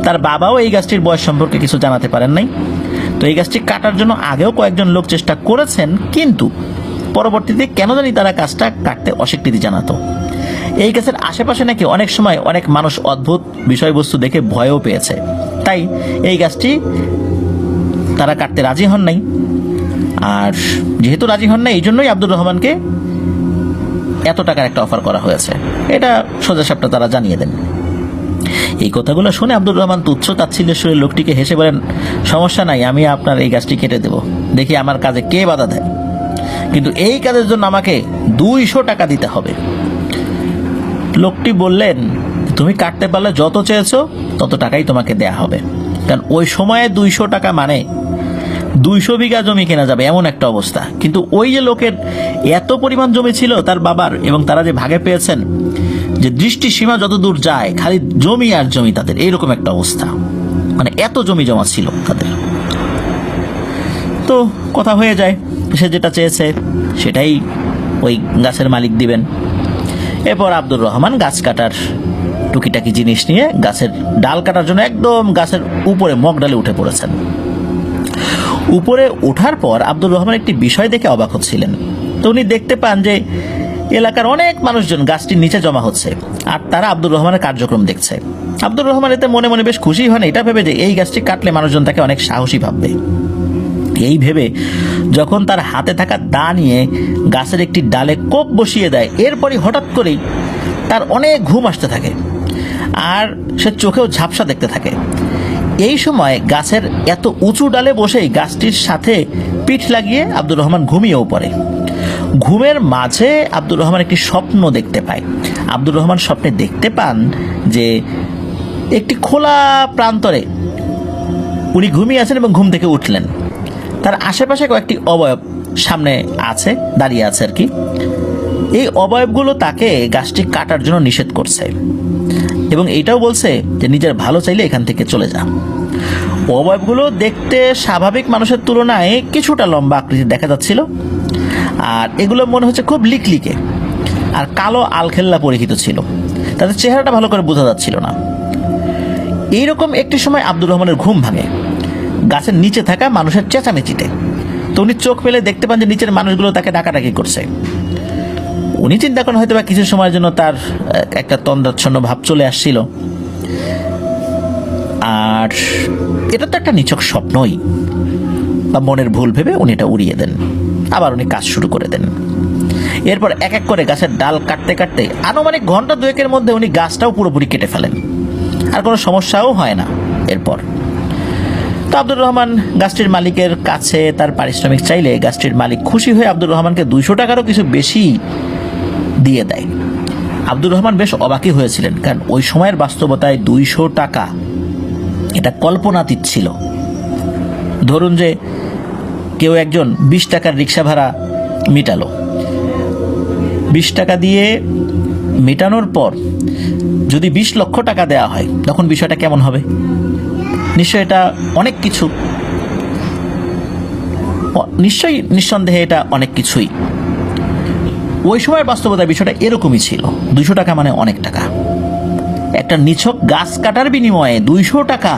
তার বাবাও এই গাছটির বয়স সম্পর্কে কিছু জানাতে পারেন নাই। তো এই গাছটি কাটার জন্য আগেও কয়েকজন লোক চেষ্টা করেছেন, কিন্তু পরবর্তীতে কেন জানি তারা গাছটা কাটতে অস্বীকৃতি জানাতো। এই গাছের আশেপাশে নাকি অনেক সময় অনেক মানুষ অদ্ভুত বিষয়বস্তু দেখে ভয়ও পেয়েছে, তাই এই গাছটি তারা কাটতে রাজি হন নাই। আর যেহেতু রাজি হন নাই, এই জন্যই আব্দুর রহমানকে এত টাকার একটা অফার করা হয়েছে, এটা সোজাসাপটা তারা জানিয়ে দেন। এই কথাগুলো শুনে আব্দুর রহমান তুচ্ছ তাচ্ছিল্যের সুরে লোকটিকে হেসে বলেন, সমস্যা নাই, আমি আপনার এই গাছটি কেটে দেব, দেখি আমার কাজে কে বাধা দেয়, কিন্তু এই কাজের জন্য আমাকে 200 টাকা দিতে হবে। লোকটি বললেন, তুমি কাটতে পারলে যত চেয়েছো তত টাকাই তোমাকে দেয়া হবে। কারণ ওই সময়ে 200 টাকা মানে 200 বিঘা জমি কেনা যাবে এমন একটা অবস্থা। কিন্তু ওই যে লোকের এত পরিমাণ জমি ছিল তার বাবার, এবং তারা যে ভাগে পেয়েছেন, যে দৃষ্টি সীমা যত দূর যায় খালি জমি আর জমি, তাদের এইরকম একটা অবস্থা, মানে এত জমি জমা ছিল তাদের। তো কথা হয়ে যায়, সে যেটা চেয়েছে সেটাই ওই গাছের মালিক দিবেন। এরপর আব্দুর রহমান গাছ কাটার টুকিটাকি জিনিস নিয়ে গাছের ডাল কাটার জন্য একদম গাছের উপরে মগডালে উঠে পড়েছেন। উপরে ওঠার পর আব্দুর রহমান একটি বিষয় দেখে অবাক হচ্ছিলেন। তো উনি দেখতে পান যে এলাকার অনেক মানুষজন গাছটির নিচে জমা হচ্ছে, আর তারা আব্দুর রহমানের কার্যক্রম দেখছে। আব্দুর রহমান এতে মনে মনে বেশ খুশি হন, এটা ভেবে যে এই গাছটি কাটলে মানুষজন তাকে অনেক সাহসী ভাববে। এই ভেবে যখন তার হাতে থাকা দা নিয়ে গাছের একটি ডালে কোপ বসিয়ে দেয়, এরপরই হঠাৎ করেই তার অনেক ঘুম আসতে থাকে, আর সে চোখেও ঝাপসা দেখতে থাকে। এই সময় গাছের এত উঁচু ডালে বসেই গাছটির সাথে পিঠ লাগিয়ে আব্দুর রহমান ঘুমিয়েও পড়ে। ঘুমের মাঝে আব্দুর রহমান একটি স্বপ্ন দেখতে পায়। আব্দুর রহমান স্বপ্নে দেখতে পান যে একটি খোলা প্রান্তরে উনি ঘুমিয়ে আছেন এবং ঘুম থেকে উঠলেন। তার আশেপাশে কয়েকটি অবয়ব সামনে আছে, দাঁড়িয়ে আছে আর কি। এই অবয়বগুলো তাকে গাছটি কাটার জন্য নিষেধ করছে এবং এইটাও বলছে যে নিজের ভালো চাইলে এখান থেকে চলে যা। অবয়বগুলো দেখতে স্বাভাবিক মানুষের তুলনায় কিছুটা লম্বা আকৃতির দেখা যাচ্ছিল, আর এগুলো মনে হচ্ছে খুব লিকলিকে, আর কালো আলখেল্লা পরিহিত ছিল, তাদের চেহারাটা ভালো করে বোঝা যাচ্ছিল না। এইরকম একটি সময় আব্দুর রহমানের ঘুম ভাঙে গাছের নিচে থাকা মানুষের চেঁচামেচিতে। তো উনি চোখ ফেলে দেখতে পান যে নিচের মানুষগুলো তাকে ডাকাডাকি করছে। উনি চিন্তা করেন হয়তো বা কিছু সময়ের জন্য তার একটা তন্দ্রাচ্ছন্ন ভাব চলে আসছিল, আর এটা তো একটা নিছক স্বপ্নই বা মনের ভুল ভেবে উনি এটা উড়িয়ে দেন। আবার উনি কাজ শুরু করে দেন। এরপর এক এক করে গাছের ডাল কাটতে কাটতে আনুমানিক ঘন্টা 2-এর মধ্যে উনি গাছটাও পুরোপুরি কেটে ফেলেন, আর কোনো সমস্যাও হয় না। এরপর তো আব্দুর রহমান গাছটির মালিকের কাছে তার পারিশ্রমিক চাইলে গাছটির মালিক খুশি হয়ে আব্দুর রহমানকে 200 টাকারও কিছু বেশি দিয়ে দেয়। আব্দুর রহমান বেশ অবাকই হয়েছিলেন, কারণ ওই সময়ের বাস্তবতায় 200 টাকা এটা কল্পনাতীত ছিল। ধরুন যে কেউ একজন 20 টাকার রিক্সা ভাড়া মিটালো, 20 টাকা দিয়ে মেটানোর পর যদি 20 লক্ষ টাকা দেওয়া হয়, তখন বিষয়টা কেমন হবে? নিশ্চয়ই এটা অনেক কিছু, নিশ্চয়ই নিঃসন্দেহে এটা অনেক কিছুই। ওই সময়ের বাস্তবতায় বিষয়টা এরকমই ছিল। 200 টাকা মানে অনেক টাকা। একটা নিছক গাছ কাটার বিনিময়ে 200 টাকা,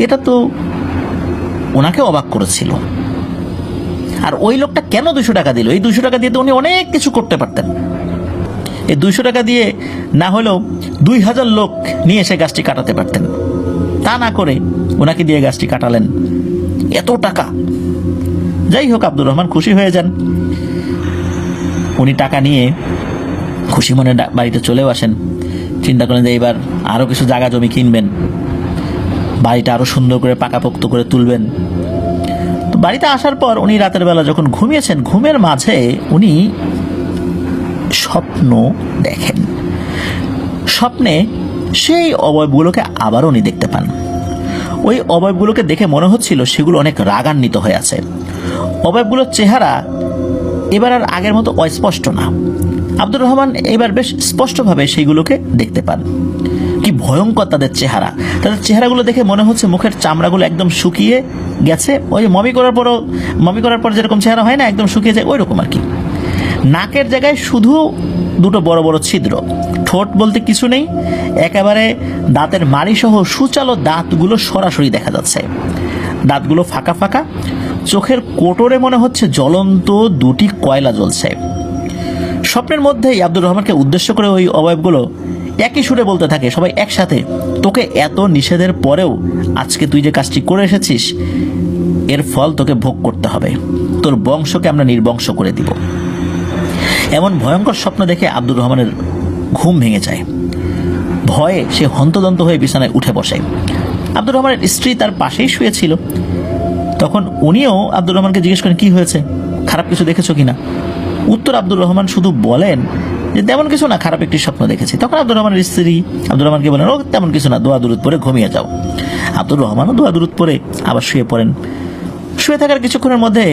এটা তো ওনাকে অবাক করেছিল। আর ওই লোকটা কেন 200 টাকা দিল? এই 200 টাকা দিয়ে তো উনি অনেক কিছু করতে পারতেন। এই 200 টাকা দিয়ে না হলেও 2000 লোক নিয়ে এসে গাছটি কাটাতে পারতেন। তা না করে ওনাকে দিয়ে গাছটি কাটালেন, এত টাকা। যাই হোক, আব্দুর রহমান খুশি হয়ে যান। উনি টাকা নিয়ে খুশি মনে বাড়িতে চলেও আসেন। চিন্তা করেন যে এবার আরও কিছু জায়গা জমি কিনবেন, বাড়িটা আরও সুন্দর করে পাকাপোক্ত করে তুলবেন। তো বাড়িতে আসার পর উনি রাতের বেলা যখন ঘুমিয়েছেন, ঘুমের মাঝে উনি স্বপ্ন দেখেন। স্বপ্নে সেই অবয়বগুলোকে আবারও উনি দেখতে পান। ওই অবয়বগুলোকে দেখে মনে হচ্ছিল সেগুলো অনেক রাগান্বিত হয়ে আছে। অবয়বগুলোর চেহারা এবার আর আগের মতো অস্পষ্ট না। আব্দুর রহমান এবার বেশ স্পষ্টভাবে সেইগুলোকে দেখতে পান। কি ভয়ঙ্কর তাদের চেহারা! তাদের চেহারাগুলো দেখে মনে হচ্ছে মুখের চামড়াগুলো একদম শুকিয়ে গেছে, ওই যে মমি করার পর যেরকম চেহারা হয় না, একদম শুকিয়ে যায় ওই রকম আর কি। নাকের জায়গায় শুধু দুটো বড় বড় ছিদ্র, ঠোঁট বলতে কিছু নেই, একেবারে দাঁতের মাড়ি সহ সুচালো দাঁতগুলো সরাসরি দেখা যাচ্ছে। দাঁতগুলো ফাঁকা ফাঁকা, চোখের কোটরে মনে হচ্ছে জ্বলন্ত দুটি কয়লা জ্বলছে। স্বপ্নের মধ্যেই আব্দুর রহমানকে উদ্দেশ্য করে ওই অবয়বগুলো একই সুরে বলতে থাকে, সবাই একসাথে, তোকে এত নিষেধের পরেও আজকে তুই যে কাজটি করে এসেছিস এর ফল তোকে ভোগ করতে হবে, তোর বংশকে আমরা নির্বংশ করে দিব। এমন ভয়ঙ্কর স্বপ্ন দেখে আব্দুর রহমানের ঘুম ভেঙে যায়। ভয়ে সে হন্তদন্ত হয়ে বিছানায় উঠে বসে। আব্দুর রহমানের স্ত্রী তার পাশেই শুয়েছিল। তখন উনিও আব্দুর রহমানকে জিজ্ঞেস করেন, কি হয়েছে, খারাপ কিছু দেখেছো কিনা? উত্তর আব্দুর রহমান শুধু বলেন যে তেমন কিছু না, খারাপ একটি স্বপ্ন দেখেছি। তখন আব্দুর রহমানের স্ত্রী আব্দুর রহমানকে বলেন, ও তেমন কিছু না, দোয়া দুরুদ পরে ঘুমিয়ে যাও। আব্দুর রহমানও দোয়া দুরুদ পরে আবার শুয়ে পড়েন। শুয়ে থাকার কিছুক্ষণের মধ্যে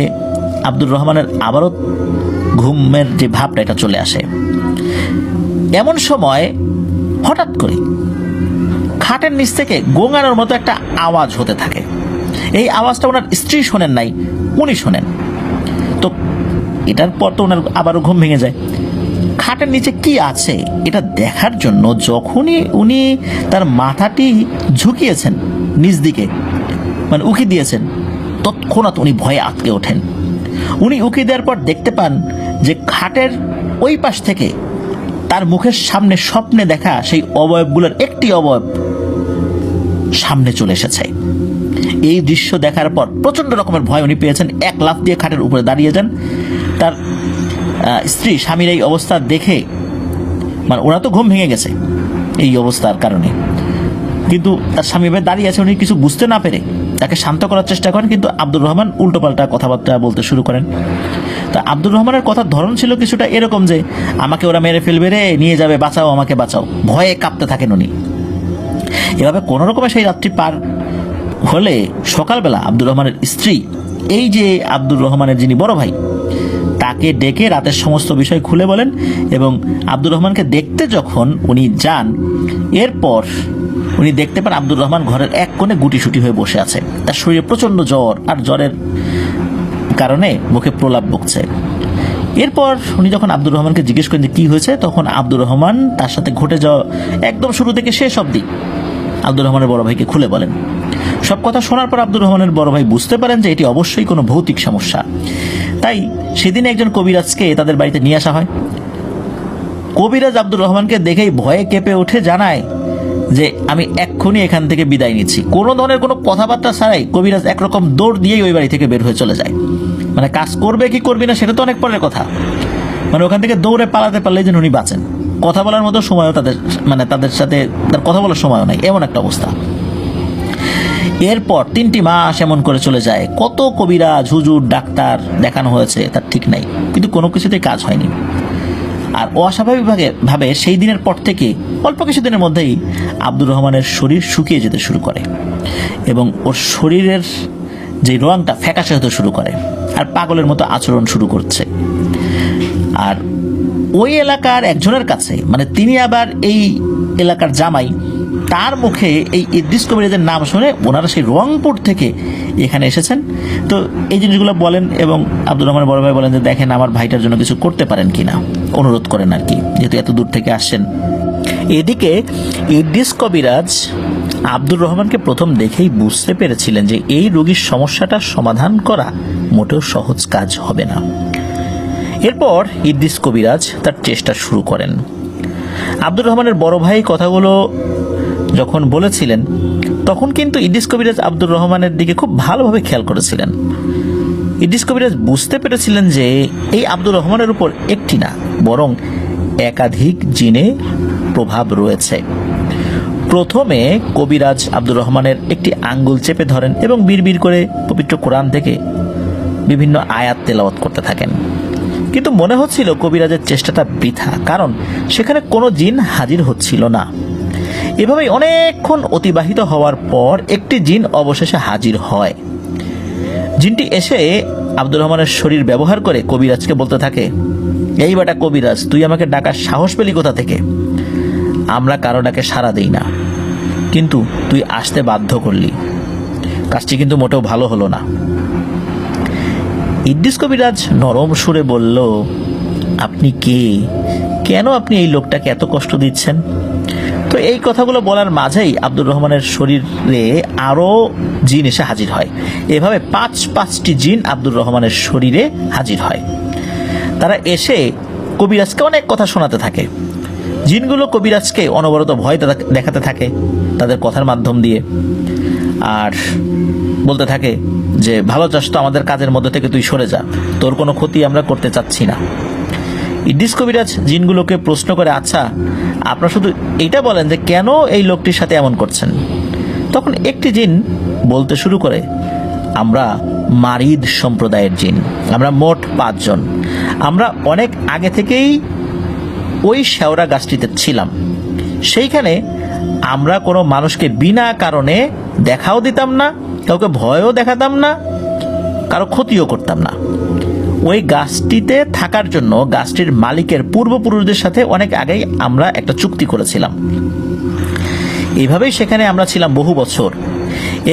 আব্দুর রহমানের আবারও ঘুমের যে ভাবটা এটা চলে আসে। এমন সময় হঠাৎ করে খাটের নিচ থেকে গোঙানোর মতো একটা আওয়াজ হতে থাকে। এই আওয়াজটা ওনার স্ত্রী শোনেন নাই, উনি শোনেন। তো এটার পর তো ওনার আবারও ঘুম ভেঙে যায়। খাটের নিচে কি আছে এটা দেখার জন্য যখনই উনি তার মাথাটি ঝুঁকিয়েছেন নিচ দিকে, মানে উকি দিয়েছেন, তৎক্ষণাৎ উনি ভয়ে আটকে ওঠেন। উনি উকি দেওয়ার পর দেখতে পান যে খাটের ওই পাশ থেকে তার মুখের সামনে স্বপ্নে দেখা সেই অবয়বগুলোর একটি অবয়ব সামনে চলে এসেছে। এই দৃশ্য দেখার পর প্রচন্ড রকমের ভয় উনি পেয়েছেন। এক লাফ দিয়ে খাটের উপরে দাঁড়িয়ে যান। তার স্ত্রী স্বামীর এই অবস্থা দেখে, মানে ওরা তো ঘুম ভেঙে গেছে এই অবস্থার কারণে, কিন্তু তার স্বামী এবার দাঁড়িয়ে আছে, উনি কিছু বুঝতে না পেরে তাকে শান্ত করার চেষ্টা করেন, কিন্তু আব্দুর রহমান উল্টোপাল্টা কথাবার্তা বলতে শুরু করেন। তা আব্দুর রহমানের কথার ধরন ছিল কিছুটা এরকম যে, আমাকে ওরা মেরে ফেলবে রে, নিয়ে যাবে, বাঁচাও, আমাকে বাঁচাও। ভয়ে কাঁপতে থাকেন উনি। এভাবে কোনো রকমে সেই রাত্রি পার হলে সকালবেলা আব্দুর রহমানের স্ত্রী, এই যে আব্দুর রহমানের যিনি বড় ভাই, তাকে ডেকে রাতের সমস্ত বিষয় খুলে বলেন। এবং আব্দুর রহমানকে দেখতে যখন উনি যান, এরপর উনি দেখতে পান আব্দুর রহমান ঘরের এক কোণে গুটিসুটি হয়ে বসে আছে। তার শরীরে প্রচন্ড জ্বর, আর জ্বরের কারণে মুখে প্রলাপ বকছে। এরপর উনি যখন আব্দুর রহমানকে জিজ্ঞেস করেন যে কি হয়েছে, তখন আব্দুর রহমান তার সাথে ঘটে যাওয়া একদম শুরু থেকে শেষ অবধি আব্দুর রহমানের বড় ভাইকে খুলে বলেন। সব কথা শোনার পর আব্দুর রহমানের বড় ভাই বুঝতে পারেন যে এটি অবশ্যই কোনো ভৌতিক সমস্যা। তাই সেদিন একজন কবিরাজকে তাদের বাড়িতে নিয়ে আসা হয়। কবিরাজ আব্দুর রহমানকে দেখেই ভয়ে কেঁপে উঠে জানায় যে আমি এক্ষুনি এখান থেকে বিদায় নিচ্ছি। কোনো ধরনের কোনো কথাবার্তা ছাড়াই কবিরাজ একরকম দৌড় দিয়েই ওই বাড়ি থেকে বের হয়ে চলে যায়। মানে কাজ করবে কি করবি না সেটা তো অনেক পরের কথা, মানে ওখান থেকে দৌড়ে পালাতে পারলেই যেন উনি বাঁচেন। কথা বলার মতো সময়ও তাদের সাথে তার কথা বলার সময়ও নাই, এমন একটা অবস্থা। এরপর 3টি মাস এমন করে চলে যায়। কত কবিরাজ, হুজুর, ডাক্তার দেখানো হয়েছে তার ঠিক নাই, কিন্তু কোনো কিছুতেই কাজ হয়নি। আর অস্বাভাবিকভাবে সেই দিনের পর থেকে অল্প কিছুদিনের মধ্যেই আব্দুর রহমানের শরীর শুকিয়ে যেতে শুরু করে এবং ওর শরীরের যে রংটা ফ্যাকাশে হতে শুরু করে, আর পাগলের মতো আচরণ শুরু করছে। আর ওই এলাকার একজনের কাছে, মানে তিনি আবার এই এলাকার জামাই, তার মুখে এই ইদ্রিস কবিরাজের নাম শুনে ওনারা সেই রংপুর থেকে এখানে এসেছেন। তো এই জিনিসগুলো বলেন এবং আব্দুর রহমানের বড় ভাই বলেন যে দেখেন আমার ভাইটার জন্য কিছু করতে পারেন কিনা, অনুরোধ করেন আর কি, যেহেতু এত দূর থেকে আসছেন। এদিকে ইদ্রিস কবিরাজ আব্দুর রহমানকে প্রথম দেখেই বুঝতে পেরেছিলেন যে এই রোগীর সমস্যাটার সমাধান করা মোটেও সহজ কাজ হবে না। এরপর ইদ্রিস কবিরাজ তার চেষ্টা শুরু করেন। আব্দুর রহমানের বড় ভাই কথাগুলো যখন বলেছিলেন, তখন কিন্তু ইদ্রিস কবিরাজ আব্দুর রহমানের দিকে খুব ভালোভাবে খেয়াল করেছিলেন। ইদ্রিস কবিরাজ বুঝতে পেরেছিলেন যে এই আব্দুর রহমানের উপর একটি না বরং একাধিক জিনে প্রভাব রয়েছে। প্রথমে কবিরাজ আব্দুর রহমানের একটি আঙ্গুল চেপে ধরেন এবং বিড়বিড় করে পবিত্র কোরআন থেকে বিভিন্ন আয়াত তেলাওয়াত করতে থাকেন। কিন্তু মনে হচ্ছিল কবিরাজের চেষ্টাটা বৃথা, কারণ সেখানে কোনো জিন হাজির হচ্ছিল না। এভাবেই অনেকক্ষণ অতিবাহিত হওয়ার পর একটি জিন অবশেষে হাজির হয়। জিনটি এসে আব্দুর রহমানের শরীর ব্যবহার করে কবিরাজকে বলতে থাকে, এই বেটা কবিরাজ, তুই আমাকে ডাকার সাহস পেলি কোথা থেকে? আমরা কারো ডাকে সাড়া দেই না, কিন্তু তুই আসতে বাধ্য করলি, কাজটি কিন্তু মোটেও ভালো হলো না। ইদ্রিস কবিরাজ নরম সুরে বলল, আপনি কে? কেন আপনি এই লোকটাকে এত কষ্ট দিচ্ছেন? তো এই কথাগুলো বলার মাঝেই আব্দুর রহমানের শরীরে আরো জিন এসে হাজির হয়। এভাবে পাঁচটি জিন আব্দুর রহমানের শরীরে হাজির হয়। তারা এসে কবিরাজকে অনেক কথা শোনাতে থাকে। জিনগুলো কবিরাজকে অনবরত ভয় দেখাতে থাকে তাদের কথার মাধ্যম দিয়ে, আর বলতে থাকে যে ভালো চাস তো আমাদের কাজের মধ্যে থেকে তুই সরে যা, তোর কোনো ক্ষতি আমরা করতে চাচ্ছি না। ইদ্রিস কবিরাজ জিনগুলোকে প্রশ্ন করে, আচ্ছা আপনারা শুধু এইটা বলেন যে কেন এই লোকটির সাথে এমন করছেন? তখন একটি জিন বলতে শুরু করে, আমরা মারিদ সম্প্রদায়ের জিন, আমরা মোট 5 জন। আমরা অনেক আগে থেকেই ওই শেওড়া গাছটিতে ছিলাম। সেইখানে আমরা কোনো মানুষকে বিনা কারণে দেখাও দিতাম না, কাউকে ভয়ও দেখাতাম না, কারো ক্ষতিও করতাম না। ওই গাছটিতে থাকার জন্য গাছটির মালিকের পূর্বপুরুষদের সাথে অনেক আগেই আমরা একটা চুক্তি করেছিলাম। এইভাবেই সেখানে আমরা ছিলাম বহু বছর।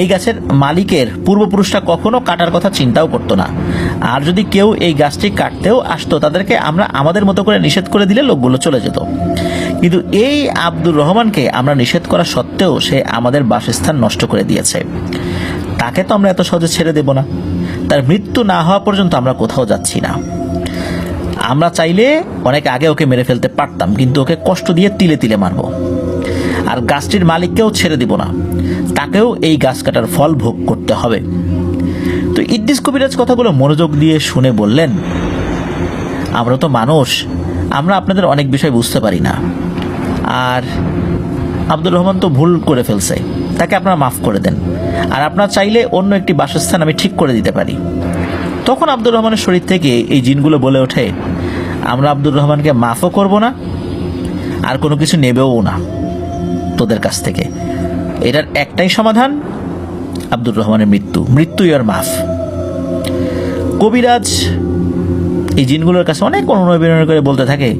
এই গাছের মালিকের পূর্বপুরুষরা কখনো কাটার কথা চিন্তাও করতো না, আর যদি কেউ এই গাছটি কাটতেও আসতো তাদেরকে আমরা আমাদের মতো করে নিষেধ করে দিলে লোকগুলো চলে যেত। কিন্তু এই আব্দুর রহমানকে আমরা নিষেধ করা সত্ত্বেও সে আমাদের বাসস্থান নষ্ট করে দিয়েছে। তাকে তো আমরা এত সহজে ছেড়ে দেব না। তার মৃত্যু না হওয়া পর্যন্ত আমরা কোথাও যাচ্ছি না। আমরা চাইলে অনেক আগে ওকে মেরে ফেলতে পারতাম, কিন্তু ওকে কষ্ট দিয়ে তিলে তিলে মারব। আর গাছটির মালিককেও ছেড়ে দিব না, তাকেও এই গাছ কাটার ফল ভোগ করতে হবে। তো ইদ্রিস কবিরাজ কথাগুলো মনোযোগ দিয়ে শুনে বললেন, আমরা তো মানুষ, আমরা আপনাদের অনেক বিষয় বুঝতে পারি না। আর আব্দুর রহমান তো ভুল করে ফেলছে, তাকে আপনারা মাফ করে দেন, আর আপনারা চাইলে অন্য একটি বাসস্থান আমি ঠিক করে দিতে পারি। তখন আব্দুর রহমানের শরীর থেকে এই জিনগুলো বলে ওঠে, আমরা আব্দুর রহমানকে মাফও করব না, আর কোনো কিছু নেবেও না তোদের কাছ থেকে। এটার একটাই সমাধান, আব্দুর রহমানের মৃত্যুই আর মাফ। কবিরাজ এই জিনগুলোর কাছে অনেক অনুনয় বিনয় করে বলতে থাকে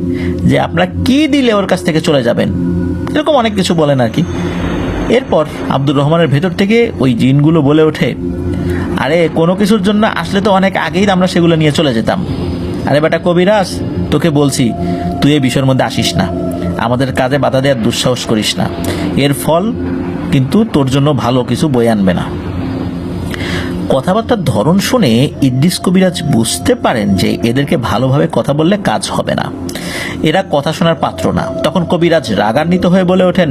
যে আপনারা কি দিলে ওর কাছ থেকে চলে যাবেন, এরকম অনেক কিছু বলেন আর কি। এরপর আব্দুর রহমানের ভেতর থেকে ওই জিনগুলো বলে ওঠে, আরে কোনো কিছুর জন্য আসলে তো অনেক আগেই আমরা সেগুলো নিয়ে চলে যেতাম। আরে বেটা কবিরাজ, তোকে বলছি তুই এই বিষয়ের মধ্যে আসিস না, আমাদের কাজে বাধা দেওয়ার দুঃসাহস করিস না, এর ফল কিন্তু তোর জন্য ভালো কিছু বয়ে আনবে না। কথাবার্তার ধরন শুনে ইদ্রিস কবিরাজ বুঝতে পারেন যে এদেরকে ভালোভাবে কথা বললে কাজ হবে না, এরা কথা শোনার পাত্র না। তখন কবিরাজ রাগান্বিত হয়ে বলে ওঠেন,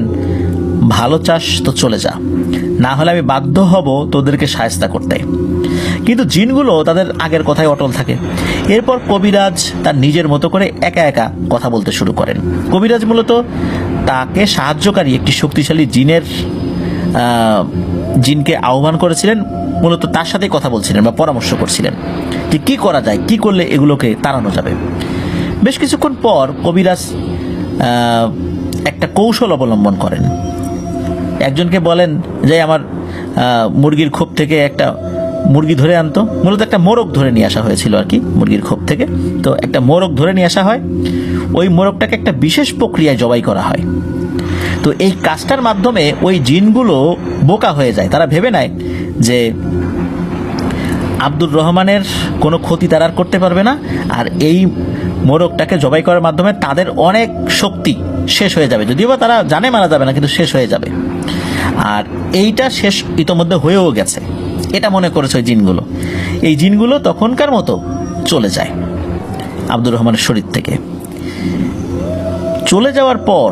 ভালো চাস তো চলে যা, না হলে আমি বাধ্য হব তোদেরকে শায়েস্তা করতে। কিন্তু জিনগুলো তাদের আগের কথায় অটল থাকে। এরপর কবিরাজ তার নিজের মতো করে একা একা কথা বলতে শুরু করেন। কবিরাজ মূলত তাকে সাহায্যকারী একটি শক্তিশালী জিনকে আহ্বান করেছিলেন, মূলত তার সাথে কথা বলছিলেন বা পরামর্শ করছিলেন যে কি করা যায়, কি করলে এগুলোকে তাড়ানো যাবে। বেশ কিছুক্ষণ পর কবিরাজ একটা কৌশল অবলম্বন করেন। একজনকে বলেন যে আমার মুরগির খোপ থেকে একটা মুরগি ধরে আনতো, মূলত একটা মোরগ ধরে নিয়ে আসা হয়েছিল আর কি মুরগির খোপ থেকে। তো একটা মোরগ ধরে নিয়ে আসা হয়, ওই মোরগটাকে একটা বিশেষ প্রক্রিয়ায় জবাই করা হয়। তো এই কাজটার মাধ্যমে ওই জিনগুলো বোকা হয়ে যায়, তারা ভেবে নেয় যে আব্দুর রহমানের কোনো ক্ষতি তারা আর করতে পারবে না, আর এই মোরগটাকে জবাই করার মাধ্যমে তাদের অনেক শক্তি শেষ হয়ে যাবে, যদিও বা তারা জানে মারা যাবে না, কিন্তু শেষ হয়ে যাবে। আর এইটা শেষ ইতোমধ্যে হয়েও গেছে, এটা মনে করেছে ওই জিনগুলো। এই জিনগুলো তখনকার মতো চলে যায় আব্দুর রহমানের শরীর থেকে। চলে যাওয়ার পর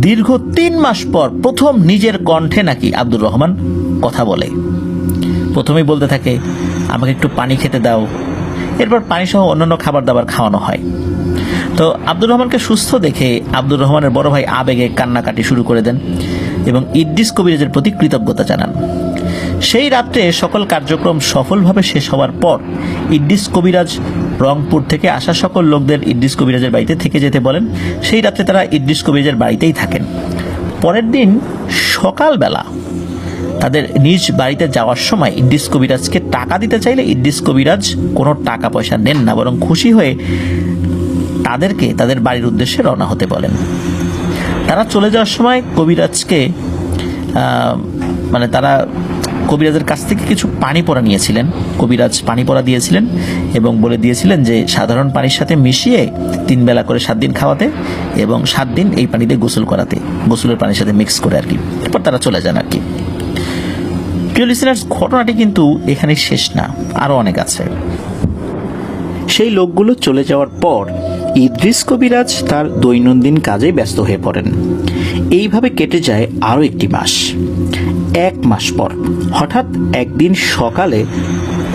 দীর্ঘ 3 মাস পর প্রথম নিজের কণ্ঠে নাকি আব্দুর রহমান কথা বলে। প্রথমেই বলতে থাকে, আমাকে একটু পানি খেতে দাও। এরপর পানি সহ অন্যান্য খাবার দাবার খাওয়ানো হয়। তো আব্দুর রহমানকে সুস্থ দেখে আব্দুর রহমানের বড় ভাই আবেগে কান্নাকাটি শুরু করে দেন এবং ইদ্রিস কবিরাজের প্রতি কৃতজ্ঞতা জানান। সেই রাত্রে সকল কার্যক্রম সফলভাবে শেষ হওয়ার পর ইদ্রিস কবিরাজ রংপুর থেকে আসা সকল লোকদের ইদ্রিস কবিরাজের বাড়িতে থেকে যেতে বলেন। সেই রাত্রে তারা ইদ্রিস কবিরাজের বাড়িতেই থাকেন। পরের দিন সকালবেলা তাদের নিজ বাড়িতে যাওয়ার সময় ইদ্রিস কবিরাজকে টাকা দিতে চাইলে ইদ্রিস কবিরাজ কোনো টাকা পয়সা নেন না, বরং খুশি হয়ে তাদেরকে তাদের বাড়ির উদ্দেশ্যে রওনা হতে বলেন। তারা চলে যাওয়ার সময় কবিরাজকে তারা কবিরাজের কাছ থেকে কিছু পানি পড়া নিয়েছিলেন। কবিরাজ পানি পড়া দিয়েছিলেন এবং বলে দিয়েছিলেন যে সাধারণ পানির সাথে মিশিয়ে 3 বেলা করে 7 দিন খাওয়াতে এবং 7 দিন এই পানিতে গোসল করাতে, গোসলের পানির সাথে মিক্স করে আর কি। এরপর তারা চলে যান আর কি। প্রিয় লিসেনার্স, ঘটনাটি কিন্তু এখানে শেষ না, আরো অনেক আছে। সেই লোকগুলো চলে যাওয়ার পর ইদ্রিস কবিরাজ তার দৈনন্দিন কাজে ব্যস্ত হয়ে পড়েন। এইভাবে কেটে যায় আরো একটি মাস। 1 মাস পর হঠাৎ একদিন সকালে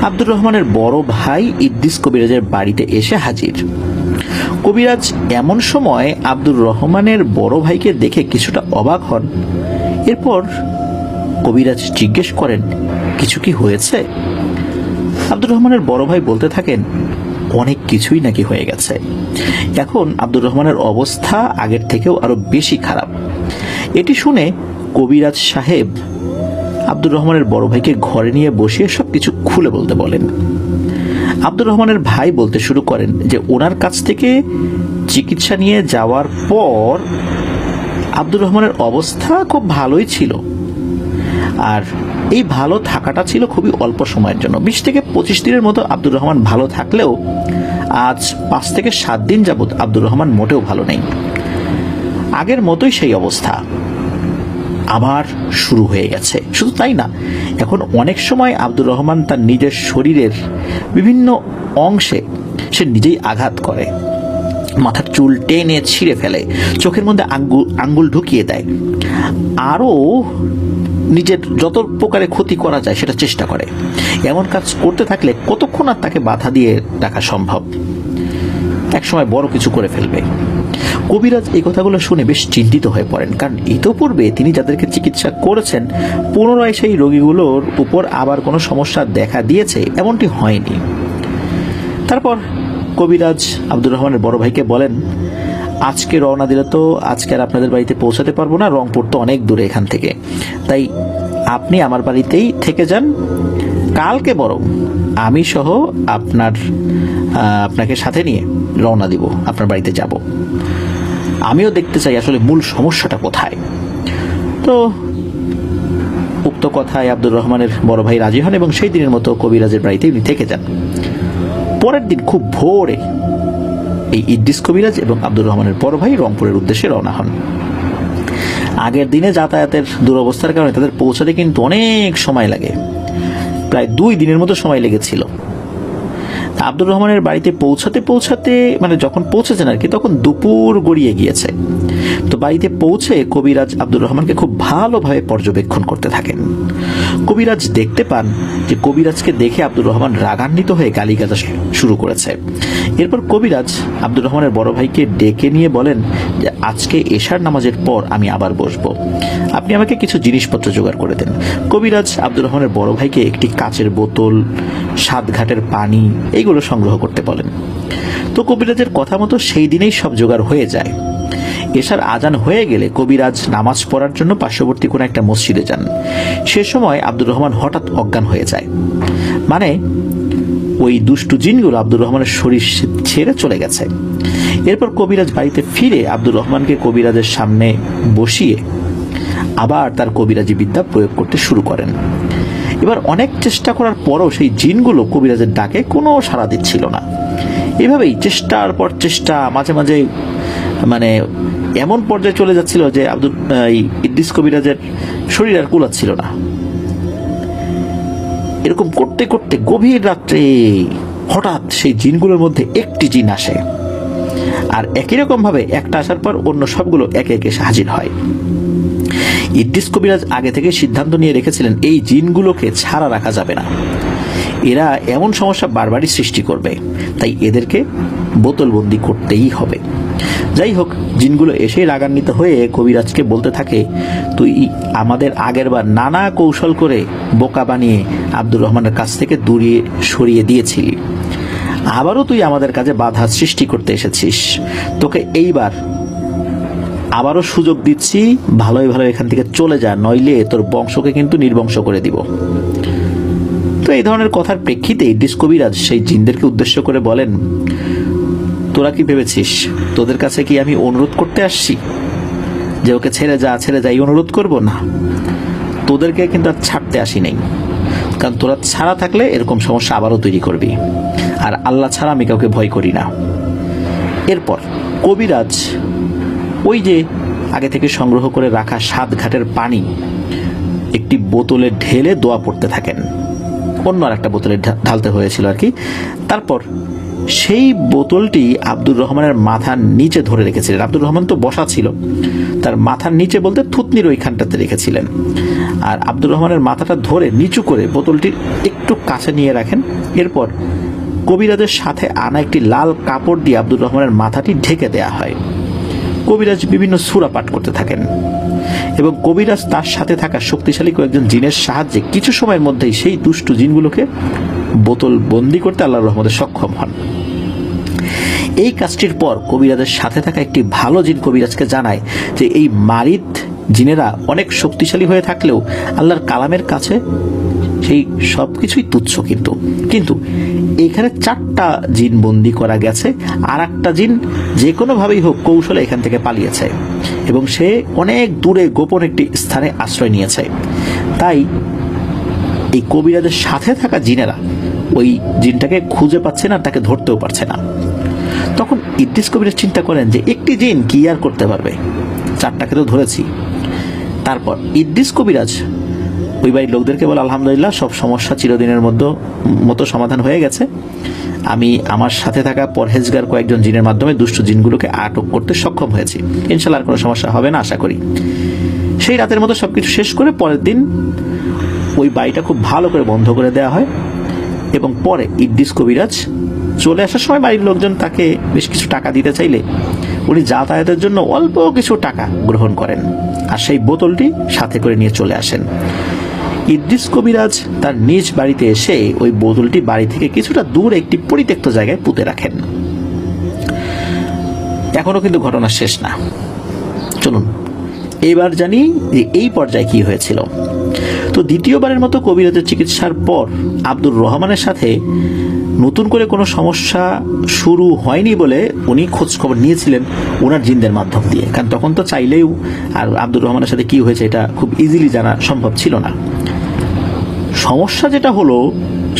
আব্দুর রহমানের বড় ভাই ইদ্রিস কবিরাজের বাড়িতে এসে হাজির। কবিরাজ এমন সময় আব্দুর রহমানের বড় ভাইকে দেখে কিছুটা অবাক হন। এরপর কবিরাজ জিজ্ঞেস করেন, কিছু কি হয়েছে? আব্দুর রহমানের বড় ভাই বলতে থাকেন, অনেক কিছুই নাকি হয়ে গেছে। এখন আব্দুর রহমানের অবস্থা আগের থেকেও আরো বেশি খারাপ। এটি শুনে কবিরাজ সাহেব আব্দুর রহমানের বড় ভাইকে ঘরে নিয়ে বসিয়ে সবকিছু খুলে বলতে বলেন। আব্দুর রহমানের ভাই বলতে শুরু করেন যে ওনার কাছ থেকে চিকিৎসা নিয়ে যাওয়ার পর আব্দুর রহমানের অবস্থা খুব ভালোই ছিল, আর এই ভালো থাকাটা ছিল খুবই অল্প সময়ের জন্য। 20 থেকে 25 দিনের মতো আব্দুর রহমান ভালো থাকলেও আজ 5 থেকে 7 দিন যাবৎ আব্দুর রহমান মোটেও ভালো নেই। আগের মতোই সেই অবস্থা আবার শুরু হয়ে গেছে। শুধু তাই না, এখন অনেক সময় আব্দুর রহমান তার নিজের শরীরের বিভিন্ন অংশে সে নিজেই আঘাত করে, মাথার চুল টেনে ছিঁড়ে ফেলে, চোখের মধ্যে আঙ্গুল ঢুকিয়ে দেয়, আরো নিজের যত প্রকারে ক্ষতি করা যায় সেটা চেষ্টা করে। এমন কাজ করতে থাকলে কতক্ষণ আর তাকে বাধা দিয়ে রাখা সম্ভব? একসময় বড় কিছু করে ফেলবে। কবিরাজ এই কথাগুলো শুনে বেশ চিন্তিত হয়ে পড়েন, কারণ ইতোপূর্বে তিনি যাদেরকে চিকিৎসা করেছেন পুনরায় সেই রোগীগুলোর উপর আবার কোনো সমস্যা দেখা দিয়েছে এমনটি হয়নি। তারপর কবিরাজ আব্দুর রহমানের বড় ভাইকে বলেন, আজকে রওনা দিলে তো আজকে আর আপনাদের বাড়িতে পৌঁছাতে পারবো না, রংপুর তো অনেক দূরে এখান থেকে, তাই আপনি আমার বাড়িতেই থেকে যান। কালকে বরং আমি সহ আপনাকে সাথে নিয়ে রওনা দিব, আপনার বাড়িতে যাব। আমিও দেখতে চাই আসলে মূল সমস্যাটা কোথায়। তো উক্ত কথায় আব্দুর রহমানের বড় ভাই রাজি হন এবং সেই দিনের মতো কবিরাজের বাড়িতে উনি থেকে যান। পরের দিন খুব ভোরে এই ইদ্রিস কবিরাজ এবং আব্দুর রহমানের বড় ভাই রংপুরের উদ্দেশ্যে রওনা হন। আগের দিনে যাতায়াতের দুরবস্থার কারণে তাদের পৌঁছাতে কিন্তু অনেক সময় লাগে, প্রায় 2 দিনের মতো সময় লেগেছিল। আব্দুর রহমানের বাড়িতে পৌঁছাতে যখন পৌঁছেছেন আর কি, তখন দুপুর গড়িয়ে গিয়েছে। তো বাড়িতে পৌঁছে কবিরাজ আব্দুর রহমানকে খুব ভালোভাবে পর্যবেক্ষণ করতে থাকেন। কবিরাজ দেখতে পান যে কবিরাজকে দেখে আব্দুর রহমান রাগান্বিত হয়ে গালিগালাজ শুরু করেছে। এরপর কবিরাজ আব্দুর রহমানের বড় ভাইকে ডেকে নিয়ে বলেন যে আজকে এশার নামাজের পর আমি আবার বসবো, আপনি আমাকে কিছু জিনিসপত্র জোগাড় করে দেন। কবিরাজ আব্দুর রহমানের বড় ভাইকে একটি কাচের বোতল, 7 ঘাটের পানি এইগুলো সংগ্রহ করতে বলেন। তো কবিরাজের কথা মতো সেই দিনেই সব জোগাড় হয়ে যায়। এশার আজান হয়ে গেলে কবিরাজ নামাজ পড়ার জন্য পার্শ্ববর্তী কোনো একটা মসজিদে যান। সে সময় আব্দুর রহমান হঠাৎ অজ্ঞান হয়ে যায়। ওই দুষ্টু জিনগুলো আব্দুর রহমানের শরীর ছেড়ে চলে গেছে। এরপর কবিরাজ বাড়িতে ফিরে আব্দুর রহমানকে কবিরাজের সামনে বসিয়ে আবার তার কবিরাজি বিদ্যা প্রয়োগ করতে শুরু করেন। এবার অনেক চেষ্টা করার পরও সেই জিনগুলো কবিরাজের ডাকে কোনো সাড়া দিচ্ছিল না। এভাবেই চেষ্টার পর চেষ্টা, মাঝে মাঝে এমন পর্যায়ে চলে যাচ্ছিল যে ইদ্রিস কবিরাজের শরীর আর কুলাচ্ছিল না। এরকম করতে করতে গভীর রাত্রে হঠাৎ সেই জিনগুলোর মধ্যে একটি জিন আসে, আর একই রকম ভাবে একটা আসার পর অন্য সবগুলো একে একে হাজির হয়। ইদ্রিস কবিরাজ আগে থেকে সিদ্ধান্ত নিয়ে রেখেছিলেন এই জিনগুলোকে ছাড়া রাখা যাবে না, এরা এমন সমস্যা বারবারই সৃষ্টি করবে, তাই এদেরকে বোতলবন্দি করতেই হবে। যাই হোক, জিনগুলো এসে রাগান্বিত হয়ে কবিরাজকে বলতে থাকে, তুই আমাদের আগেরবার নানা কৌশল করে বোকা বানিয়ে আব্দুর রহমানের কাছ থেকে দূরে সরিয়ে দিয়েছিলি, আবারও তুই আমাদের কাছে বাধা সৃষ্টি করতে এসেছিস। তোকে এইবার আবারও সুযোগ দিচ্ছি, ভালোই ভালো এখান থেকে চলে যা, নইলে তোর বংশকে কিন্তু নির্বংশ করে দিব। তো এই ধরনের কথার প্রেক্ষিতে ইদ্রিস কবিরাজ সেই জিনদেরকে উদ্দেশ্য করে বলেন, তোরা কি ভেবেছিস তোদের কাছে কি আমি অনুরোধ করতে আসছি যে ওকে ছেড়ে যা ছেড়ে যা, এই অনুরোধ করব না? তোদেরকে কিন্তু আর ছাড়তে আসি নাই, কারণ তোরা ছাড়া থাকলে এরকম সমস্যা আবারও তৈরি করবি, আর আল্লাহ ছাড়া আমি কাউকে ভয় করি না। এরপর কবিরাজ ওই যে আগে থেকে সংগ্রহ করে রাখা 7 ঘাটের পানি একটি বোতলে ঢেলে দোয়া পড়তে থাকেন, অন্য আর একটা বোতলে ঢালতে হয়েছিল আর কি। তারপর সেই বোতলটি আব্দুর রহমানের মাথার নিচে ধরে রেখেছিলেন। আব্দুর রহমান তো বসা ছিল, তার মাথার নিচে বলতে থুতনির ওইখানটাতে রেখেছিলেন, আর আব্দুর রহমানের মাথাটা ধরে নিচু করে বোতলটির একটু কাছে নিয়ে রাখেন। এরপর কবিরাজের সাথে আনা একটি লাল কাপড় দিয়ে আব্দুর রহমানের মাথাটি ঢেকে দেয়া হয়। কবিরাজ বিভিন্ন সূরা পাঠ করতে থাকেন এবং কবিরাজ তার সাথে থাকা শক্তিশালী কয়েকজন জিনের সাহায্যে কিছু সময়ের মধ্যেই সেই দুষ্টু জিনগুলোকে বোতল বন্দি করতে আল্লাহর রহমতে সক্ষম হন। এই কাজটির পর কবিরাজের সাথে থাকা একটি ভালো জিন কবিরাজকে জানায় যে এই মারিদ জিনেরা অনেক শক্তিশালী হয়ে থাকলেও আল্লাহর কালামের কাছে সেই সবকিছুই তুচ্ছ। কিন্তু এইখানে 4টা জিন বন্দি করা গেছে, আর একটা জিন যে কোনোভাবেই হোক কৌশলে এখান থেকে পালিয়েছে এবং সে অনেক দূরে গোপন একটি স্থানে আশ্রয় নিয়েছে। তাই এই কবিরাজের সাথে থাকা জিনেরা ওই জিনটাকে খুঁজে পাচ্ছে না, তাকে ধরতেও পারছে না। তখন ইদ্রিস কবিরাজ চিন্তা করেন যে একটি জিন কি আর করতে পারবে, 4টাকে তো ধরেছি। তারপর ইদ্রিস কবিরাজ ওই বাড়ির লোকদেরকে বলে, আলহামদুলিল্লাহ সব সমস্যা চিরদিনের মতো সমাধান হয়ে গেছে, আমি আমার সাথে থাকা পরহেজগার কয়েকজন জিনের মাধ্যমে দুষ্ট জিনগুলোকে আটক করতে সক্ষম হয়েছি, ইনশাআল্লাহ আর কোনো সমস্যা হবে না আশা করি। সেই রাতের মতো সবকিছু শেষ করে পরের দিন ওই বাড়িটা খুব ভালো করে বন্ধ করে দেওয়া হয় এবং পরে ইদ্রিস কবিরাজ চলে আসার সময় বাড়ির লোকজন তাকে বেশ কিছু টাকা দিতে চাইলে উনি যাতায়াতের জন্য অল্প কিছু টাকা গ্রহণ করেন আর সেই বোতলটি সাথে করে নিয়ে চলে আসেন। ইদ্রিস কবিরাজ তার নিজ বাড়িতে এসে ওই বোতলটি বাড়ি থেকে কিছুটা দূরে একটি পরিত্যক্ত জায়গায় পুঁতে রাখেন। এখনো কিন্তু ঘটনা শেষ না, চলুন এবার জানি যে এই পর্যায়ে কি হয়েছিল। তো দ্বিতীয়বারের মতো কবিরাজের চিকিৎসার পর আব্দুর রহমানের সাথে নতুন করে কোনো সমস্যা শুরু হয়নি বলে উনি খোঁজ খবর নিয়েছিলেন ওনার জিনদের মাধ্যম দিয়ে, কারণ তখন তো চাইলেও আর আব্দুর রহমানের সাথে কি হয়েছে এটা খুব ইজিলি জানা সম্ভব ছিল না। সমস্যা যেটা হলো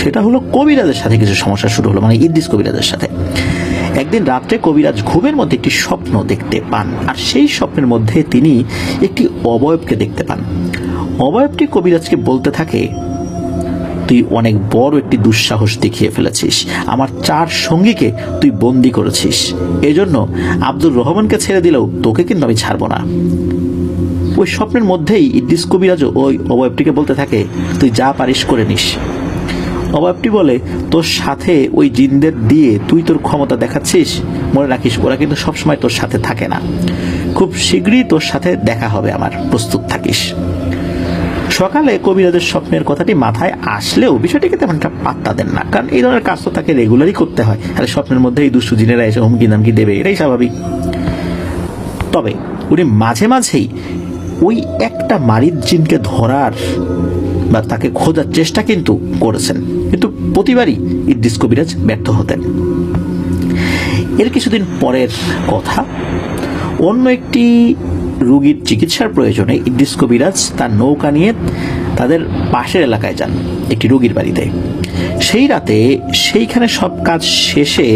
সেটা হলো কবিরাজের সাথে কিছু সমস্যা শুরু হলো, মানে ইদ্রিস কবিরাজের সাথে। একদিন রাত্রে কবিরাজ ঘুমের মধ্যে একটি স্বপ্ন দেখতে পান, আর সেই স্বপ্নের মধ্যে তিনি একটি অবয়বকে দেখতে পান। অবয়বটি কবিরাজকে বলতে থাকে, তুই অনেক বড় একটি দুঃসাহস দেখিয়ে ফেলেছিস, আমার 4 সঙ্গীকে তুই বন্দী করেছিস, এজন্য আব্দুর রহমানকে ছেড়ে দিলেও তোকে কিন্তু আমি ছাড়ব না। ওই স্বপ্নের মধ্যেই ইদ্রিস কবিরাজ ওই অবয়বটিকে বলতে থাকে, তুই যা পারিস করে নিস। অবয়বটি বলে, তোর সাথে ওই জিনদের দিয়ে তুই তোর ক্ষমতা দেখাচ্ছিস, মনে রাখিস ওরা কিন্তু সবসময় তোর সাথে থাকে না, খুব শীঘ্রই তোর সাথে দেখা হবে আমার, প্রস্তুত থাকিস। সকালে কবিরাজের স্বপ্নের কথাটি মাথায় আসলেও বিষয়টিকে তেমন একটা পাত্তা দেন না, কারণ এই ধরনের কাজ তো তাকে রেগুলারই করতে হয়, আর স্বপ্নের মধ্যে এই দুষ্টু জিনেরা এসে হুমকি দামকি দেবে, এটাই স্বাভাবিক। তবে উনি মাঝে মাঝেই ওই একটা মারিদ জিনকে ধরার বা তাকে খোঁজার চেষ্টা কিন্তু করেছেন, কিন্তু প্রতিবারই ইদ্রিস কবিরাজ ব্যর্থ হতেন। এর কিছুদিন পরের কথা, অন্য একটি রোগীর চিকিৎসার প্রয়োজনে ইদ্রিস কবিরাজ তার নৌকা নিয়ে তাদের পাশের এলাকায় যান একটি রোগীর বাড়িতে। সেই রাতে সেইখানে সব কাজ শেষে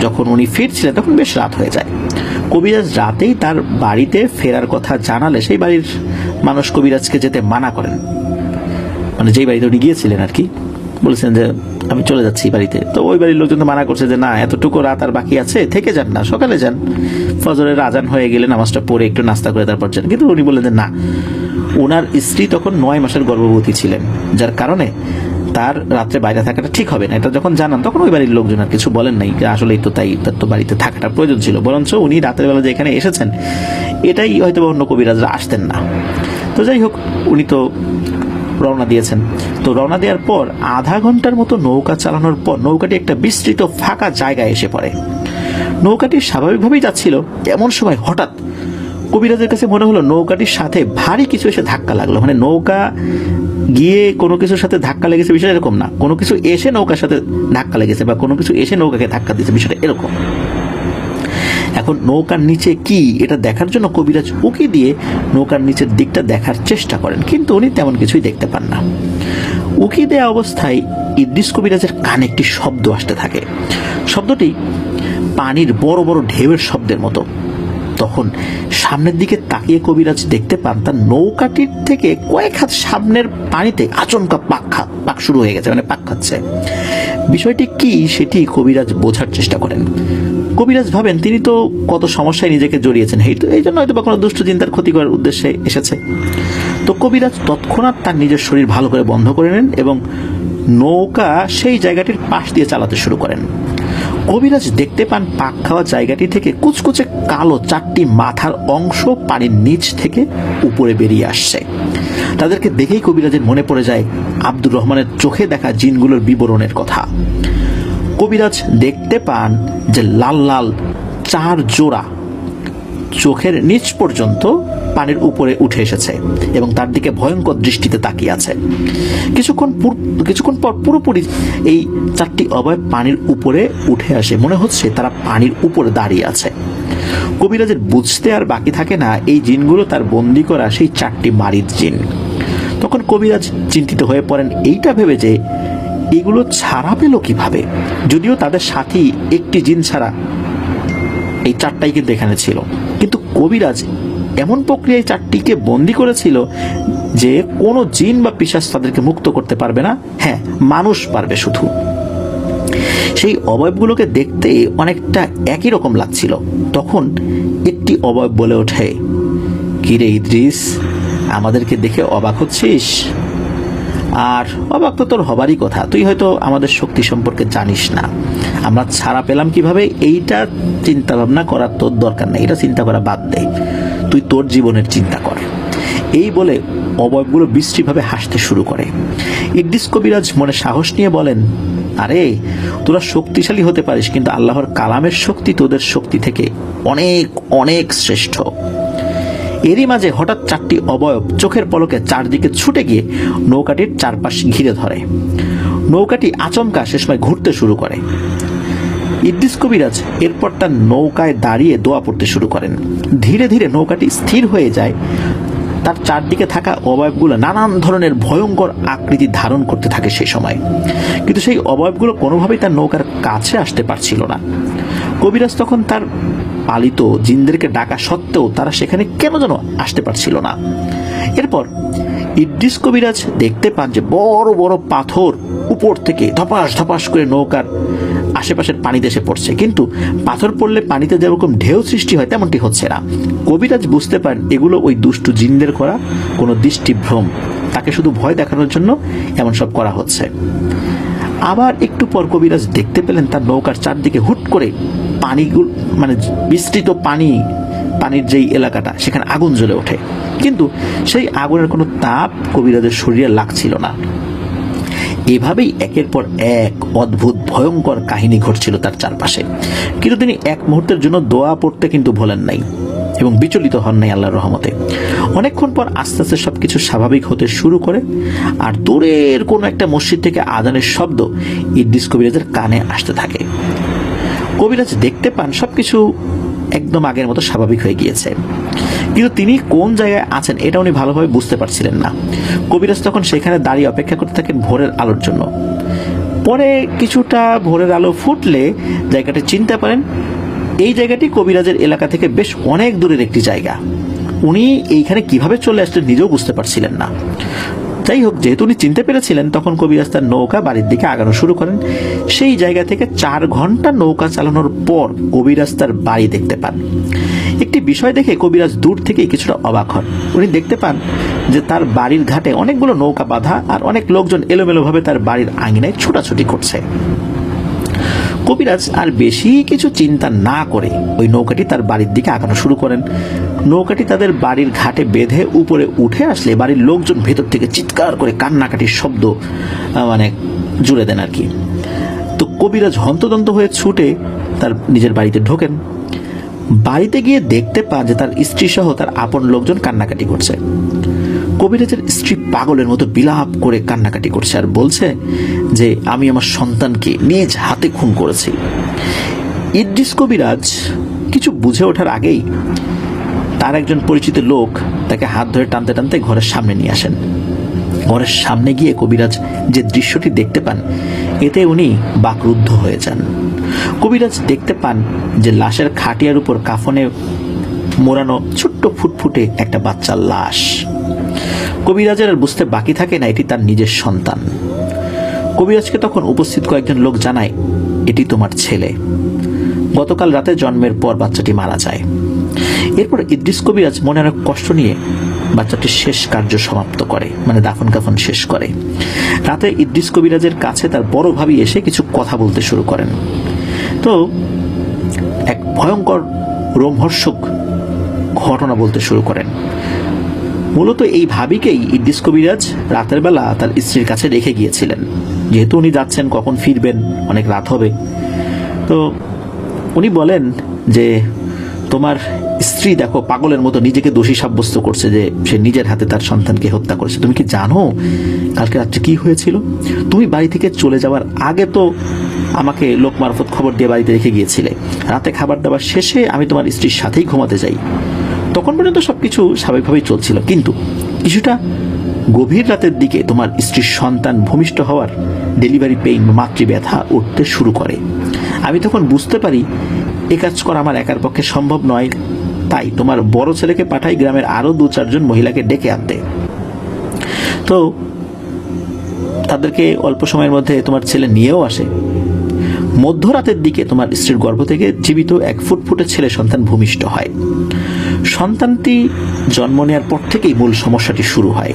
যখন উনি ফিরছিলেন তখন বেশ রাত হয়ে যায়। কবিরাজ রাতেই তার বাড়িতে ফেরার কথা জানালে সেই বাড়ির মানুষ কবিরাজকে যেতে মানা করেন, মানে যেই বাড়িতে উনি গিয়েছিলেন আর কি, বলেছেন যে আমি চলে যাচ্ছি বাড়িতে। তো ওই বাড়ির লোকজন তো মানা করছে যে না, এতটুকু রাত আর বাকি আছে, থেকে যান না, সকালে যান, ফজরের আজান হয়ে গেলে নামাজটা পড়ে একটু নাস্তা করে তারপর যান। কিন্তু উনি বললেন যে না, ওনার স্ত্রী তখন 9 মাসের গর্ভবতী ছিলেন, যার কারণে তার রাত্রে বাইরে থাকাটা ঠিক হবে না। এটা যখন জানান তখন ওই বাড়ির লোকজন আর কিছু বলেন নাই, যে আসলেই তো তাই, তার তো বাড়িতে থাকাটা প্রয়োজন ছিল, বরঞ্চ উনি রাতের বেলা যে এখানে এসেছেন এটাই হয়তো অন্য কবিরাজরা আসতেন না। তো যাই হোক, উনি তো রওনা দিয়েছেন। তো রওনা দেওয়ার পর আধা ঘন্টার মতো নৌকা চালানোর পর নৌকাটি একটা বিস্তৃত ফাঁকা জায়গায় এসে পড়ে। নৌকাটি স্বাভাবিকভাবেই যাচ্ছিল, এমন সময় হঠাৎ কবিরাজের কাছে মনে হলো নৌকাটির সাথে ভারী কিছু এসে ধাক্কা লাগলো। মানে নৌকা গিয়ে কোনো কিছুর সাথে ধাক্কা লেগেছে বিষয়টা এরকম না, কোনো কিছু এসে নৌকার সাথে ধাক্কা লেগেছে বা কোনো কিছু এসে নৌকাকে ধাক্কা দিয়েছে, বিষয়টা এরকম। এখন নৌকার নিচে কি এটা দেখার জন্য কবিরাজ উকি দিয়ে নৌকার নিচের দিকটা দেখার চেষ্টা করেন, কিন্তু উনি তেমন কিছুই দেখতে পান না। উকি দেওয়া অবস্থায় ইদ্রিস কবিরাজের কানে একটি শব্দ আসতে থাকে। শব্দটি পানির বড় বড় ঢেউয়ের শব্দের মতো। তখন সামনের দিকে তাকিয়ে কবিরাজ দেখতে পান তার নৌকাটির থেকে কয়েক হাত সামনের পানিতে আচমকা পাক শুরু হয়ে গেছে, মানে পাক খাচ্ছে। বিষয়টি কি সেটি কবিরাজ বোঝার চেষ্টা করেন। কবিরাজ ভাবেন তিনি তো কত সমস্যায় নিজেকে জড়িয়েছেন, এই জন্য হয়তো বা কোনো দুষ্ট চিন্তার ক্ষতি করার উদ্দেশ্যে এসেছে। তো কবিরাজ তৎক্ষণাৎ তার নিজের শরীর ভালো করে বন্ধ করে নেন এবং নৌকা সেই জায়গাটির পাশ দিয়ে চালাতে শুরু করেন। কবিরাজ দেখতে পান পাক খাওয়া জায়গাটি থেকে কুচকুচে কালো 4টি মাথার অংশ পানির নিচ থেকে উপরে বেরিয়ে আসছে। তাদেরকে দেখেই কবিরাজের মনে পড়ে যায় আব্দুর রহমানের চোখে দেখা জিনগুলোর বিবরণের কথা। কবিরাজ দেখতে পান যে লাল লাল 4 জোড়া চোখের নিচ পর্যন্ত পানির উপরে উঠে এসেছে এবং তার দিকে ভয়ঙ্কর দৃষ্টিতে তাকিয়ে আছে। কিছুক্ষণ পর পুরোপুরি এই 4টি অবয়ব পানির উপরে উঠে আসে, মনে হচ্ছে তারা পানির উপরে দাঁড়িয়ে আছে। কবিরাজের বুঝতে আর বাকি থাকে না এই জিনগুলো তার বন্দি করা সেই 4টি মারিদ জিন। তখন কবিরাজ চিন্তিত হয়ে পড়েন এইটা ভেবে যে এগুলো ছাড়া পেল কিভাবে, যদিও তাদের সাথী একটি জিন ছাড়া এই 4টাই কিন্তু এখানে ছিল। কিন্তু কবিরাজ এমন প্রক্রিয়ায় 4টিকে বন্দী করেছিল যে কোনো জিন বা পিশাচ তাদেরকে মুক্ত করতে পারবে না, হ্যাঁ মানুষ পারবে শুধু। সেই অবয়বগুলোকে দেখতে অনেকটা একই রকম লাগছিল। তখন একটি অবয়ব বলে ওঠে, কিরে ইদ্রিস, আমাদেরকে দেখে অবাক হচ্ছিস? আর অবাক তো তোর হবারই কথা, তুই হয়তো আমাদের শক্তি সম্পর্কে জানিস না। আমরা ছাড়া পেলাম কিভাবে এইটা চিন্তা ভাবনা করার তোর দরকার নেই, এটা চিন্তা করা বাদ দে, তুই তোর জীবনের চিন্তা কর। এই বলে অবয়বগুলো বিশ্রীভাবে হাসতে শুরু করে। ইদ্রিস কবিরাজ মনে সাহস নিয়ে বলেন, আরে তোরা শক্তিশালী হতে পারিস, কিন্তু আল্লাহর কালামের শক্তি তোদের শক্তি থেকে অনেক অনেক শ্রেষ্ঠ। এরই মাঝে হঠাৎ 4টি অবয়ব চোখের পলকে চারদিকে ছুটে গিয়ে নৌকাটির চারপাশ ঘিরে ধরে। নৌকাটি আচমকা সে সময় ঘুরতে শুরু করে। ইদ্রিস কবিরাজ এরপর তার নৌকায় দাঁড়িয়ে দোয়া পড়তে শুরু করেন। ধীরে ধীরে নৌকাটি স্থির হয়ে যায়। তার চারদিকে থাকা অবয়বগুলো নানান ধরনের ভয়ঙ্কর আকৃতি ধারণ করতে থাকে সেই সময়, কিন্তু সেই অবয়বগুলো কোনোভাবেই তার নৌকার কাছে আসতে পারছিল না। কবিরাজ তখন তার পালিত জিনদেরকে ডাকা সত্ত্বেও তারা সেখানে কেন যেন আসতে পারছিল না। এরপর ইদ্রিস কবিরাজ দেখতে পান যে বড় বড় পাথর উপর থেকে ধপাস ধপাস করে নৌকার আশেপাশের পানিতে এসে পড়ছে, কিন্তু পাথর পড়লে পানিতে যেরকম ঢেউ সৃষ্টি হয় তেমনটি হচ্ছে না। কবিরাজ বুঝতে পারেন এগুলো ওই দুষ্টু জিনদের করা কোনো দৃষ্টিভ্রম, তাকে শুধু ভয় দেখানোর জন্য এমন সব করা হচ্ছে। আবার একটু পর কবিরাজ দেখতে পেলেন তার নৌকার চারদিকে হুট করে পানিগুলো, মানে বিস্তৃত পানির যেই এলাকাটা সেখানে আগুন জ্বলে ওঠে, কিন্তু সেই আগুনের কোনো তাপ কবিরাজের শরীরে লাগছিল না। এভাবেই একের পর এক অদ্ভুত ভয়ঙ্কর কাহিনী ঘটছিল তার চারপাশে, কিন্তু তিনি এক মুহূর্তের জন্য দোয়া পড়তে কিন্তু ভোলেন নাই এবং বিচলিত হন নাই আল্লাহর রহমতে। অনেকক্ষণ পর আস্তে আস্তে সবকিছু স্বাভাবিক হতে শুরু করে, আর দূরের কোনো একটা মসজিদ থেকে আজানের শব্দ ইদ্রিস কবিরাজের কানে আসতে থাকে। কবিরাজ দেখতে পান সবকিছু একদম আগের মতো স্বাভাবিক হয়ে গিয়েছে, কিন্তু তিনি কোন জায়গায় আছেন এটা উনি ভালোভাবে বুঝতে পারছিলেন না। কবিরাজ তখন সেখানে দাঁড়িয়ে অপেক্ষা করতে থাকেন ভোরের আলোর জন্য। পরে কিছুটা ভোরের আলো ফুটলে জায়গাটি চিনতে পারেন এই জায়গাটি কবিরাজের এলাকা থেকে বেশ অনেক দূরের একটি জায়গা। উনি এইখানে কিভাবে চলে আসলেন নিজেও বুঝতে পারছিলেন না। যাই হোক, যেহেতু উনি চিনতে পেরেছিলেন, তখন কবিরাজ তার নৌকা বাড়ির দিকে আগানো শুরু করেন। সেই জায়গা থেকে 4 ঘন্টা নৌকা চালানোর পর কবিরাজ তার বাড়ি দেখতে পান। একটি বিষয় দেখে কবিরাজ দূর থেকেই কিছুটা অবাক হন। উনি দেখতে পান যে তার বাড়ির ঘাটে অনেকগুলো নৌকা বাঁধা আর অনেক লোকজন এলোমেলোভাবে তার বাড়ির আঙিনায় ছোটাছুটি করছে। কবিরাজ আর বেশি কিছু চিন্তা না করে ওই নৌকাটি তার বাড়ির দিকে আগানো শুরু করেন। নৌকাটি তাদের বাড়ির ঘাটে বেঁধে উপরে উঠে আসলে বাড়ির লোকজন ভেতর থেকে চিৎকার করে কান্নাকাটির শব্দ জুড়ে দেন আর কি। তো কবিরাজ হন্তদন্ত হয়ে ছুটে তার নিজের বাড়িতে ঢোকেন। বাড়িতে গিয়ে দেখতে পান যে তার স্ত্রী সহ তার আপন লোকজন কান্নাকাটি করছে। কবিরাজের স্ত্রী পাগলের মতো বিলাপ করে কান্নাকাটি করছে আর বলছে যে আমি আমার সন্তানকে নিজ হাতে খুন করেছি। ইদ্রিস কবিরাজ কিছু বুঝে ওঠার আগেই তার একজন পরিচিত লোক তাকে হাত ধরে টানতে টানতে ঘরের সামনে নিয়ে আসেন। ঘরের সামনে গিয়ে কবিরাজ যে দৃশ্যটি দেখতে পান, এতে উনি বাকরুদ্ধ হয়ে যান। কবিরাজ দেখতে পান যে লাশের খাটিয়ার উপর কাফনে মোড়ানো ছোট্ট ফুটফুটে একটা বাচ্চার লাশ। কবিরাজের আর বুঝতে বাকি থাকে না এটি তার নিজের সন্তান। কবিরাজকে তখন উপস্থিত কয়েকজন লোক জানায়, এটি তোমার ছেলে, গতকাল রাতে জন্মের পর বাচ্চাটি মারা যায়। এরপর ইদ্রিস কবিরাজ মনে অনেক কষ্ট নিয়ে বাচ্চাটির শেষ কার্য সমাপ্ত করে, মানে দাফন কাফন শেষ করে। রাতে ইদ্রিস কবিরাজের কাছে তার বড় ভাবি এসে কিছু কথা বলতে শুরু করেন। তো এক ভয়ঙ্কর রোমহর্ষক ঘটনা বলতে শুরু করেন। মূলত এই ভাবিকেই ইদ্রিস কবিরাজ রাতের বেলা তার স্ত্রীর কাছে রেখে গিয়েছিলেন, যেহেতু উনি যাচ্ছেন, কখন ফিরবেন, অনেক রাত হবে। তো উনি বলেন যে তোমার স্ত্রী দেখো পাগলের মতো নিজেকে দোষী সাব্যস্ত করছে যে সে নিজের হাতে তার সন্তানকে হত্যা করেছে। তুমি কি জানো কালকে রাত্রে কি হয়েছিল? তুমি বাড়ি থেকে চলে যাওয়ার আগে তো আমাকে লোক মারফত খবর দিয়ে বাড়িতে রেখে গিয়েছিলে। রাতে খাবার দাবার শেষে আমি তোমার স্ত্রীর সাথেই ঘুমাতে যাই। তখন পর্যন্ত সবকিছু স্বাভাবিকভাবেই চলছিল, কিন্তু কিছুটা গভীর রাতের দিকে তোমার স্ত্রীর সন্তান ভূমিষ্ঠ হওয়ার ডেলিভারি পেইন, মাতৃব্যথা উঠতে শুরু করে। আমি তখন বুঝতে পারি এ কাজ করা আমার একার পক্ষে সম্ভব নয়, তাই তোমার বড় ছেলেকে পাঠাই গ্রামের আরো 2-4 জন মহিলাকে ডেকে আনতে। তো তাদেরকে অল্প সময়ের মধ্যে তোমার ছেলে নিয়েও আসে। মধ্যরাতের দিকে তোমার স্ত্রীর গর্ভ থেকে জীবিত এক ফুটফুটে ছেলে সন্তান ভূমিষ্ঠ হয়। সন্তানটি জন্ম নেওয়ার পর থেকেই মূল সমস্যাটি শুরু হয়।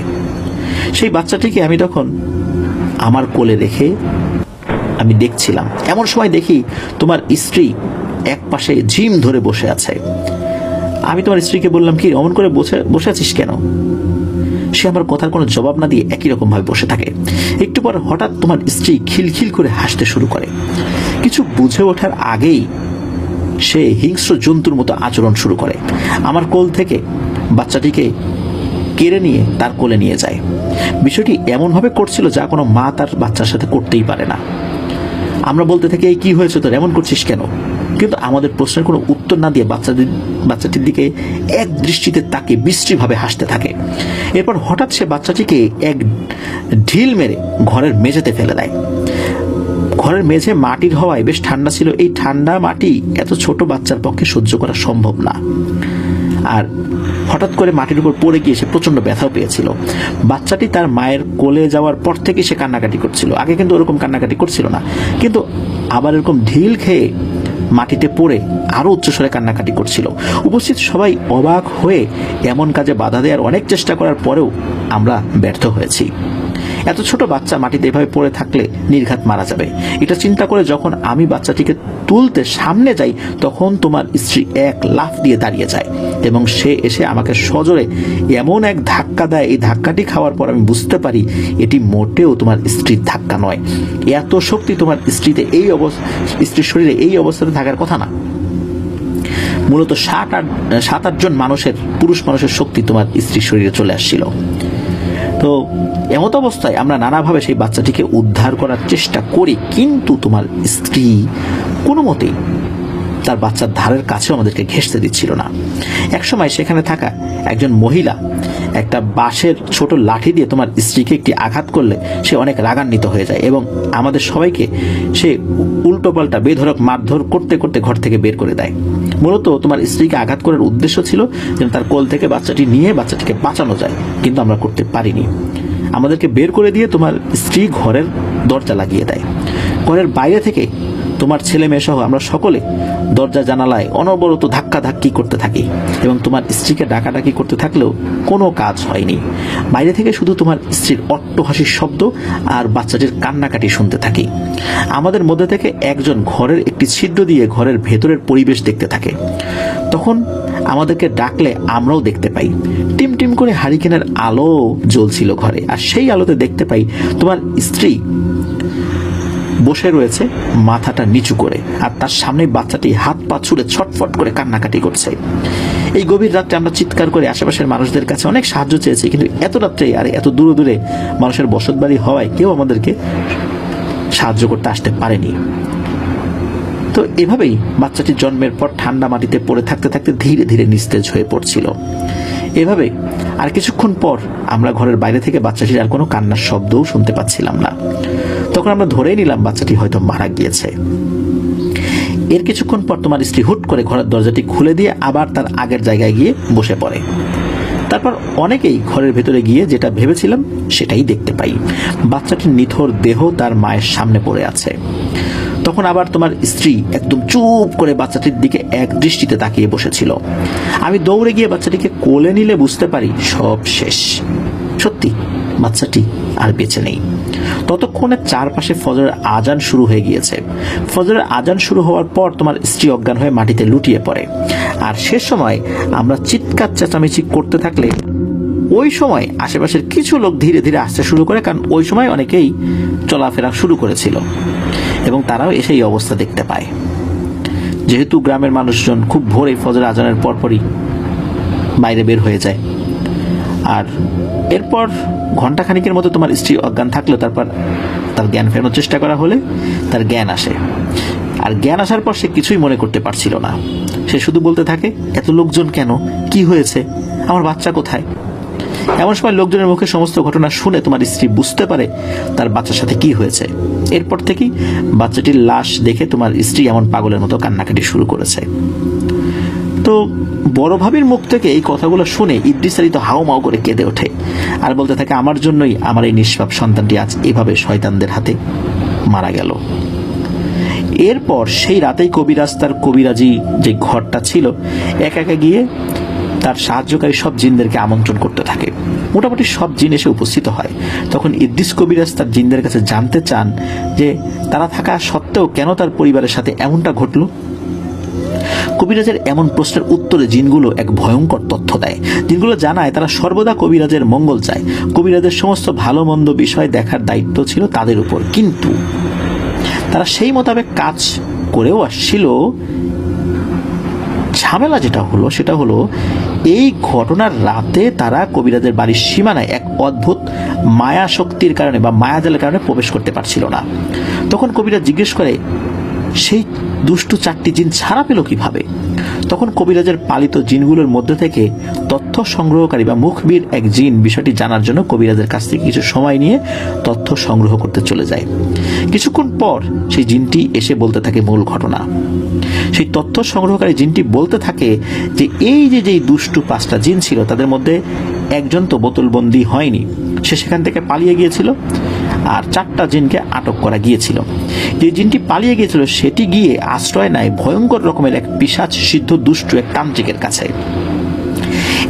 সেই বাচ্চাটিকে আমি তখন আমার কোলে রেখে আমি দেখছিলাম। এমন সময় দেখি তোমার স্ত্রী এক পাশে ঝিম ধরে বসে আছে। আমি তোমার স্ত্রীকে বললাম, কি অমন করে বসে আছিস কেন? সে আমার কথার কোনো জবাব না দিয়ে একই রকম ভাবে বসে থাকে। একটু পর হঠাৎ তোমার স্ত্রী খিলখিল করে হাসতে শুরু করে। কিছু বুঝে ওঠার আগেই সে হিংস্র জন্তুর মতো আচরণ শুরু করে। আমার কোল থেকে বাচ্চাটিকে কেড়ে নিয়ে তার কোলে নিয়ে যায়। বিষয়টি এমনভাবে করছিল যা কোনো মা তার বাচ্চার সাথে করতেই পারে না। আমরা বলতে থাকি, এই কি হয়েছে তোর, এমন করছিস কেন? কিন্তু আমাদের প্রশ্নের কোনো উত্তর না দিয়ে বাচ্চাটির দিকে এক দৃষ্টিতে তাকে বিশ্রীভাবে হাসতে থাকে। এরপর হঠাৎ সে বাচ্চাটিকে এক ঢিল মেরে ঘরের মেঝেতে ফেলে দেয়। ঘরের মেঝে মাটির হওয়ায় বেশ ঠান্ডা ছিল। এই ঠান্ডা মাটি এত ছোট বাচ্চার পক্ষে সহ্য করা সম্ভব না। আর হঠাৎ করে মাটির উপর পড়ে গিয়ে সে প্রচন্ড ব্যথাও পেয়েছিল। বাচ্চাটি তার মায়ের কোলে যাওয়ার পর থেকে সে কান্নাকাটি করছিল। আগে কিন্তু ওরকম কান্নাকাটি করছিল না, কিন্তু আবার এরকম ঢিল খেয়ে মাটিতে পড়ে আরো উচ্চস্বরে কান্নাকাটি করছিল। উপস্থিত সবাই অবাক হয়ে এমন কাজে বাধা দেওয়ার অনেক চেষ্টা করার পরেও আমরা ব্যর্থ হয়েছি। এত ছোট বাচ্চা মাটিতে এভাবে পড়ে থাকলে নির্ঘাত মারা যাবে। এটা চিন্তা করে যখন আমি বাচ্চাটিকে তুলতে সামনে যাই, তখন তোমার স্ত্রী এক লাফ দিয়ে দাঁড়িয়ে যায় এবং সে এসে আমাকে সজোরে এমন এক ধাক্কা দেয়। এই ধাক্কাটি খাওয়ার পর আমি বুঝতে পারি এটি মোটেও তোমার স্ত্রীর ধাক্কা নয়। এত শক্তি তোমার স্ত্রীর শরীরে এই অবস্থাতে থাকার কথা না। মূলত 7-8 জন পুরুষ মানুষের শক্তি তোমার স্ত্রীর শরীরে চলে আসছিল। তো এমত অবস্থায় আমরা নানাভাবে সেই বাচ্চাটিকে উদ্ধার করার চেষ্টা করি, কিন্তু তোমার স্ত্রী কোনো মতেই তার বাচ্চার ধারের কাছেও আমাদেরকে ঘেঁষতে দিচ্ছিল না। একসময় সেখানে থাকা একজন মহিলা একটা বাঁশের ছোট লাঠি দিয়ে তোমার স্ত্রীকে একটি আঘাত করলে সে অনেক রাগান্বিত হয়ে যায় এবং আমাদের সবাইকে সে উল্টোপাল্টা বেধড়ক মারধর করতে করতে ঘর থেকে বের করে দেয়। মূলত তোমার স্ত্রীকে আঘাত করার উদ্দেশ্য ছিল যেন তার কোল থেকে বাচ্চাটি নিয়ে বাচ্চাটিকে বাঁচানো যায়, কিন্তু আমরা করতে পারিনি। আমাদেরকে বের করে দিয়ে তোমার স্ত্রী ঘরের দরজা লাগিয়ে দেয়। ঘরের বাইরে থেকে তোমার ছেলে মেয়ে সহ আমরা সকলে দরজা জানালায় অনবরত ধাক্কাধাক্কি করতে থাকি এবং তোমার স্ত্রীকে ডাকাডাকি করতে থাকলেও কোনো কাজ হয়নি। বাইরে থেকে শুধু তোমার স্ত্রীর অট্টহাসির শব্দ আর বাচ্চাটির কান্নাকাটি শুনতে থাকি। আমাদের মধ্যে থেকে একজন ঘরের একটি ছিদ্র দিয়ে ঘরের ভেতরের পরিবেশ দেখতে থাকে। তখন আমাদেরকে ডাকলে আমরাও দেখতে পাই টিম টিম করে হারিকেনের আলো জ্বলছিল ঘরে, আর সেই আলোতে দেখতে পাই তোমার স্ত্রী বসে রয়েছে মাথাটা নিচু করে, আর তার সামনে বাচ্চাটি হাত পা ছুড়ে ছটফট করে কান্নাকাটি করছে। এই গভীর রাত্রে আমরা চিৎকার করে আশেপাশের মানুষদের কাছে অনেক সাহায্য চেয়েছি, কিন্তু এত রাত্রে আর এত দূরে দূরে মানুষের বসতবাড়ি হওয়ায় কেউ আমাদেরকে সাহায্য করতে আসতে পারেনি। তো এভাবেই বাচ্চাটি জন্মের পর ঠান্ডা মাটিতে পড়ে থাকতে থাকতে ধীরে ধীরে নিস্তেজ হয়ে পড়ছিল। এভাবে আর কিছুক্ষণ পর আমরা ঘরের বাইরে থেকে বাচ্চাটির আর কোনো কান্নার শব্দও শুনতে পাচ্ছিলাম না। তখন আমরা ধরেই নিলাম বাচ্চাটি হয়তো মারা গিয়েছে। এর কিছুক্ষণ পর তোমার স্ত্রী হুট করে ঘরের দরজাটি খুলে দিয়ে আবার তার আগের জায়গায় গিয়ে বসে পড়ে। তারপর অনেকেই ঘরের ভেতরে গিয়ে যেটা ভেবেছিলাম সেটাই দেখতে পাই, বাচ্চাটির নিথর দেহ তার মায়ের সামনে পড়ে আছে। তখন আবার তোমার স্ত্রী একদম চুপ করে বাচ্চাটির দিকে এক দৃষ্টিতে তাকিয়ে বসেছিল। আমি দৌড়ে গিয়ে বাচ্চাটিকে কোলে নিলে বুঝতে পারি সব শেষ। সত্যি বাচ্চাটি আর বেঁচে নেই। ততক্ষণে চারপাশে ফজরের আজান শুরু হয়ে গিয়েছে। ফজরের আজান শুরু হওয়ার পর তোমার স্ত্রী অজ্ঞান হয়ে মাটিতে লুটিয়ে পড়ে। আর সে সময় আমরা চিৎকার চেঁচামেচি করতে থাকলে ওই সময় আশেপাশের কিছু লোক ধীরে ধীরে আসতে শুরু করে, কারণ ওই সময় অনেকেই চলাফেরা শুরু করেছিল এবং তারাও এসে এই অবস্থা দেখতে পায়। যেহেতু গ্রামের মানুষজন খুব ভোরে ফজর আজানের পরপরই বাইরে বের হয়ে যায়, আর এরপর ঘণ্টাখানিকের মতো তোমার স্ত্রী অজ্ঞান থাকলেও তারপর তার জ্ঞান ফেরানোর চেষ্টা করা হলে তার জ্ঞান আসে। আর জ্ঞান আসার পর সে কিছুই মনে করতে পারছিল না। সে শুধু বলতে থাকে, এত লোকজন কেন, কি হয়েছে, আমার বাচ্চা কোথায়? এমন সময় লোকজনের মুখে সমস্ত ঘটনা শুনে তোমার স্ত্রী বুঝতে পারে তার বাচ্চার সাথে কি হয়েছে। এরপর থেকেই বাচ্চাটির লাশ দেখে তোমার স্ত্রী এমন পাগলের মতো কান্নাকাটি শুরু করেছে। তো বড় ভাবির মুখ থেকে এই কথাগুলো শুনে ইদ্রিস আলী তো হাউমাউ করে কেঁদে ওঠে আর বলতে থাকে, আমার জন্যই আমার এই নিষ্পাপ সন্তানটি আজ এভাবে শয়তানদের হাতে মারা গেল। এরপর সেই রাতেই কবিরাজ তার কবিরাজি যে ঘরটা ছিল একা একা গিয়ে তার সাহায্যকারী সব জিনদেরকে আমন্ত্রণ করতে থাকে। মোটামুটি সব জিন এসে উপস্থিত হয়। তখন ইদ্রিস কবিরাজ তার জিনদের কাছে জানতে চান যে তারা থাকা সত্ত্বেও কেন তার পরিবারের সাথে এমনটা ঘটল। কবিরাজের এমন প্রশ্নের উত্তরে জিনগুলো এক ভয়ঙ্কর তথ্য দেয়। জিনগুলো জানায় তারা সর্বদা কবিরাজের মঙ্গল চায়, কবিরাজের সমস্ত ভালো মন্দ বিষয় দেখার দায়িত্ব ছিল তাদের উপর, কিন্তু তারা সেই মোতাবেক কাজ করেও আসছিল। ঝামেলা যেটা হলো সেটা হলো এই ঘটনার রাতে তারা কবিরাজের বাড়ির সীমানায় এক অদ্ভুত মায়া শক্তির কারণে বা মায়াজালের কারণে প্রবেশ করতে পারছিল না। তখন কবিরাজ জিজ্ঞেস করে, সেই দুষ্টু চারটি জিন ছাড়া পেল কিভাবে? তখন কবিরাজের পালিত জিনগুলোর মধ্যে থেকে তথ্য সংগ্রহকারী বা মুখবির এক জিন বিষয়টি জানার জন্য কবিরাজের কাছ থেকে কিছু সময় নিয়ে তথ্য সংগ্রহ করতে চলে যায়। কিছুক্ষণ পর সেই জিনটি এসে বলতে থাকে মূল ঘটনা। সেই তথ্য সংগ্রহকারী জিনটি বলতে থাকে যে এই যেই দুষ্টু পাঁচটা জিন ছিল তাদের মধ্যে একজন তো বোতলবন্দি হয়নি, সে সেখান থেকে পালিয়ে গিয়েছিল, আর চারটা জিনকে আটক করা গিয়েছিল। যে জিনটি পালিয়ে গিয়েছিল সেটি গিয়ে আশ্রয় নেয় ভয়ঙ্কর রকমের এক পিশাচ সিদ্ধ দুষ্ট এক তান্ত্রিকের কাছে।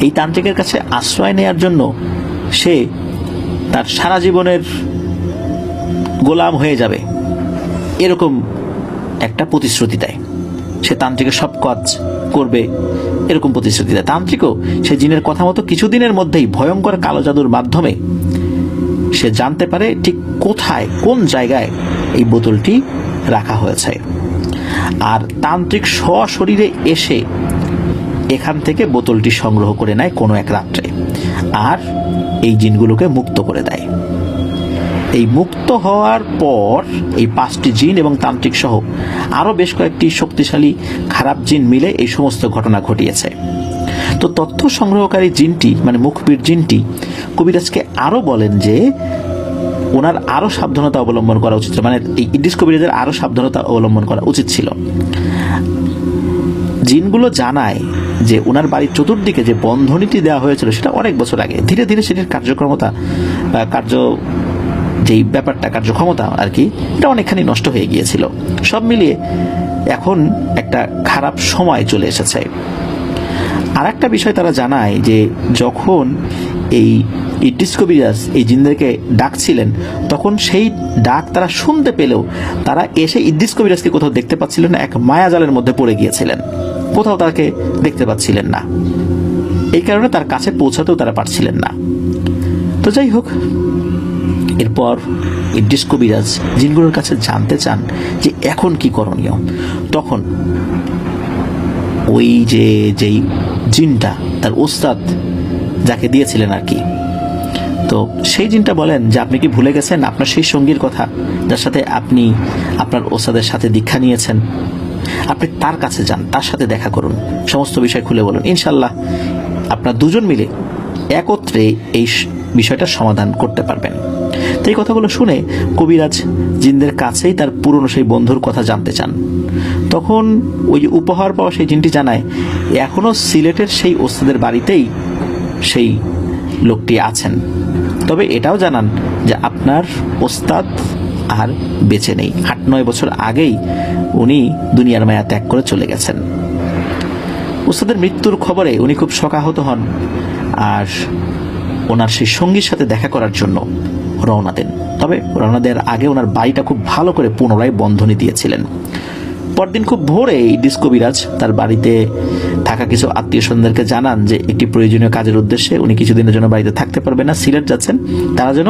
এই তান্ত্রিকের কাছে আশ্রয় নেয়ার জন্য সে তার সারা জীবনের গোলাম হয়ে যাবে এরকম একটা প্রতিশ্রুতি দেয়। সে তান্ত্রিকের সব কাজ করবে এরকম প্রতিশ্রুতি দেয়। তান্ত্রিকও সে জিনের কথা মতো কিছুদিনের মধ্যেই ভয়ঙ্কর কালো জাদুর মাধ্যমে সে জানতে পারে ঠিক কোথায় কোন জায়গায় এই বোতলটি রাখা হয়েছে, আর তান্ত্রিক সশরীরে এসে এখান থেকে বোতলটি সংগ্রহ করে নেয় কোনো এক রাত্রে, আর এই জিনগুলোকে মুক্ত করে দেয়। এই মুক্ত হওয়ার পর এই পাঁচটি জিন এবং তান্ত্রিক সহ আরো বেশ কয়েকটি শক্তিশালী খারাপ জিন মিলে এই সমস্ত ঘটনা ঘটিয়েছে। তো তথ্য সংগ্রহকারী জিনটি মানে মুখবির জিনটি কবিরাজকে আরো বলেন যে ওনার আরো সাবধানতা অবলম্বন করা উচিত, মানে এই ইদ্রিস কবিরাজের আরো সাবধানতা অবলম্বন করা উচিত ছিল। জিনগুলো জানায় যে ওনার বাড়ির চতুর্দিকে যে বন্ধনীটি দেওয়া হয়েছিল সেটা অনেক বছর আগে ধীরে ধীরে সেটির যেই ব্যাপারটা কার্যক্ষমতা আর কি এটা অনেকখানি নষ্ট হয়ে গিয়েছিল। সব মিলিয়ে এখন একটা খারাপ সময় চলে এসেছে। আর একটা বিষয় তারা জানায় যে যখন এই ইদ্রিস কবিরাজ এই জিনদেরকে ডাকছিলেন তখন সেই ডাক তারা শুনতে পেলেও তারা এসে ইদ্রিস কবিরাজকে কোথাও দেখতে পাচ্ছিলেন না, এক মায়াজালের মধ্যে পড়ে গিয়েছিলেন, কোথাও তাকে দেখতে পাচ্ছিলেন না। এই কারণে তার কাছে পৌঁছাতেও তারা পারছিলেন না। তো যাই হোক, এরপর ইদ্রিস কবিরাজ জিনগুলোর কাছে জানতে চান যে এখন কি করণীয়। তখন ওই যেই জিনটা তার ওস্তাদ যাকে দিয়েছিলেন আর কি, তো সেই জিনটা বলেন যে আপনি কি ভুলে গেছেন আপনার সেই সঙ্গীর কথা যার সাথে আপনি আপনার ওস্তাদের সাথে দীক্ষা নিয়েছেন? আপনি তার কাছে যান, তার সাথে দেখা করুন, সমস্ত বিষয় খুলে বলুন, ইনশাল্লাহ আপনার দুজন মিলে একত্রে এই বিষয়টার সমাধান করতে পারবেন। তো এই কথাগুলো শুনে কবিরাজ জিনদের কাছেই তার পুরনো সেই বন্ধুর কথা জানতে চান। তখন ওই যে উপহার পাওয়া সেই জিনটি জানায় এখনো সিলেটের সেই ওস্তাদের বাড়িতেই সেই লোকটি আছেন, তবে এটাও জানান যে আপনার ওস্তাদ আর বেঁচে নেই, 8-9 বছর আগেই উনি দুনিয়ার মায়া ত্যাগ করে চলে গেছেন। ওস্তাদের মৃত্যুর খবরে উনি খুব শোকাহত হন আর ওনার সেই সঙ্গীর সাথে দেখা করার জন্য রওনা দেন। তবে রওনা দেওয়ার আগে ওনার বাড়িটা খুব ভালো করে পুনরায় বন্ধনী দিয়েছিলেন। পরদিন খুব ভোরে ইদ্রিস কবিরাজ তার বাড়িতে থাকা কিছু আত্মীয় স্বজনদেরকে জানান যে একটি প্রয়োজনীয় কাজের উদ্দেশ্যে উনি কিছুদিনের জন্য বাড়িতে থাকতে পারবেন না, সিলেট যাচ্ছেন, তারা যেন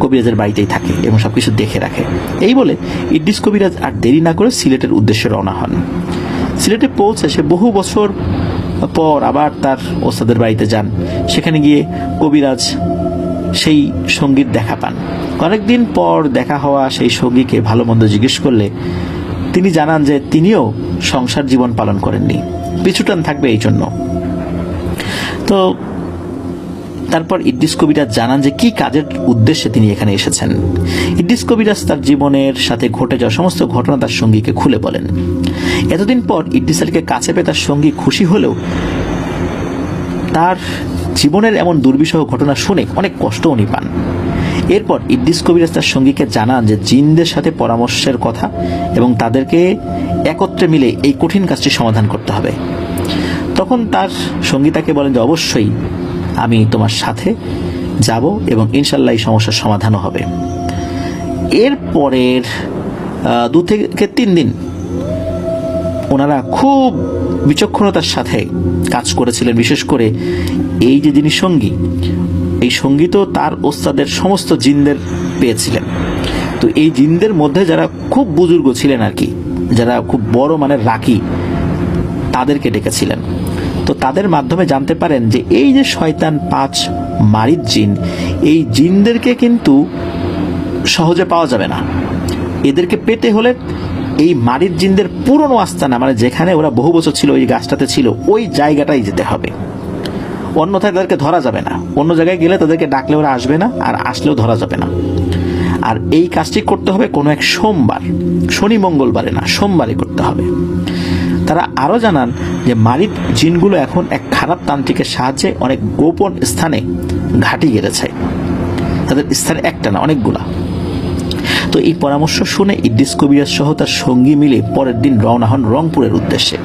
কবিরাজের বাড়িতেই থাকে এবং সবকিছু দেখে রাখে। এই বলে ইদ্রিস কবিরাজ আর দেরি না করে সিলেটের উদ্দেশ্যে রওনা হন। সিলেটে পৌঁছে সে বহু বছর পর আবার তার ওস্তাদের বাড়িতে যান। সেখানে গিয়ে কবিরাজ সেই সঙ্গীর দেখা পান। অনেকদিন পর দেখা হওয়া সেই সঙ্গীকে ভালো মন্দ জিজ্ঞেস করলে তিনি জানান যে তিনিও সংসার জীবন পালন করেননি, পিছুটান থাকবে এই জন্য। তো তারপর ইদ্রিস কবিরাজ জানান যে কি কাজের উদ্দেশ্যে তিনি এখানে এসেছেন। ইদ্রিস কবিরাজ তার জীবনের সাথে ঘটে যাওয়া সমস্ত ঘটনা তার সঙ্গীকে খুলে বলেন। এতদিন পর ইদ্রিস আলীকে কাছে পেয়ে তার সঙ্গী খুশি হলেও তার জীবনের এমন দুর্বিষহ ঘটনা শুনে অনেক কষ্ট উনি পান। এরপর ইদ্রিস কবিরাজ তার সঙ্গীকে জানান যে জিনদের সাথে পরামর্শের কথা এবং তাদেরকে একত্রে মিলে এই কঠিন কাজটি সমাধান করতে হবে। তখন তার সঙ্গী তাকে বলেন যে অবশ্যই আমি তোমার সাথে যাব এবং ইনশাল্লাহ এই সমস্যার সমাধানও হবে। এরপরের 2 থেকে 3 দিন ওনারা খুব বিচক্ষণতার সাথে কাজ করেছিলেন। বিশেষ করে এই যে যিনি সঙ্গী, এই সঙ্গী তো তার ওস্তাদের সমস্ত জিনদের পেয়েছিলেন। তো এই জিনদের মধ্যে যারা খুব বুজুর্গ ছিলেন আর কি, যারা খুব বড় মানের রাকি, তাদেরকে ডেকেছিলেন। তো তাদের মাধ্যমে জানতে পারেন যে এই যে শয়তান 5 মারিদ জিন, এই জিনদেরকে কিন্তু সহজে পাওয়া যাবে না। এদেরকে পেতে হলে এই মারিদ জিনদের পুরনো আস্তানা, মানে যেখানে ওরা বহু বছর ছিল, ওই গাছটাতে ছিল, ওই জায়গাটাই যেতে হবে, অন্যথায় তাদেরকে ধরা যাবে না। অন্য জায়গায় গেলে তাদেরকে ডাকলে ওরা আসবে না, আর আসলেও ধরা যাবে না। আর এই কাজটি করতে হবে কোনো এক সোমবার, শনি মঙ্গলবারে না, সোমবারে করতে হবে। তারা আরো জানান যে মারিদ জিনগুলো এখন এক খারাপ তান্ত্রিকের সাহায্যে অনেক গোপন স্থানে ঘাঁটি গেড়েছে, তাদের স্থানে একটা না অনেকগুলা। তো এই পরামর্শ শুনে ইদ্রিস কবিরাজ সহ তার সঙ্গী মিলে পরের দিন রওনা হন রংপুরের উদ্দেশ্যে।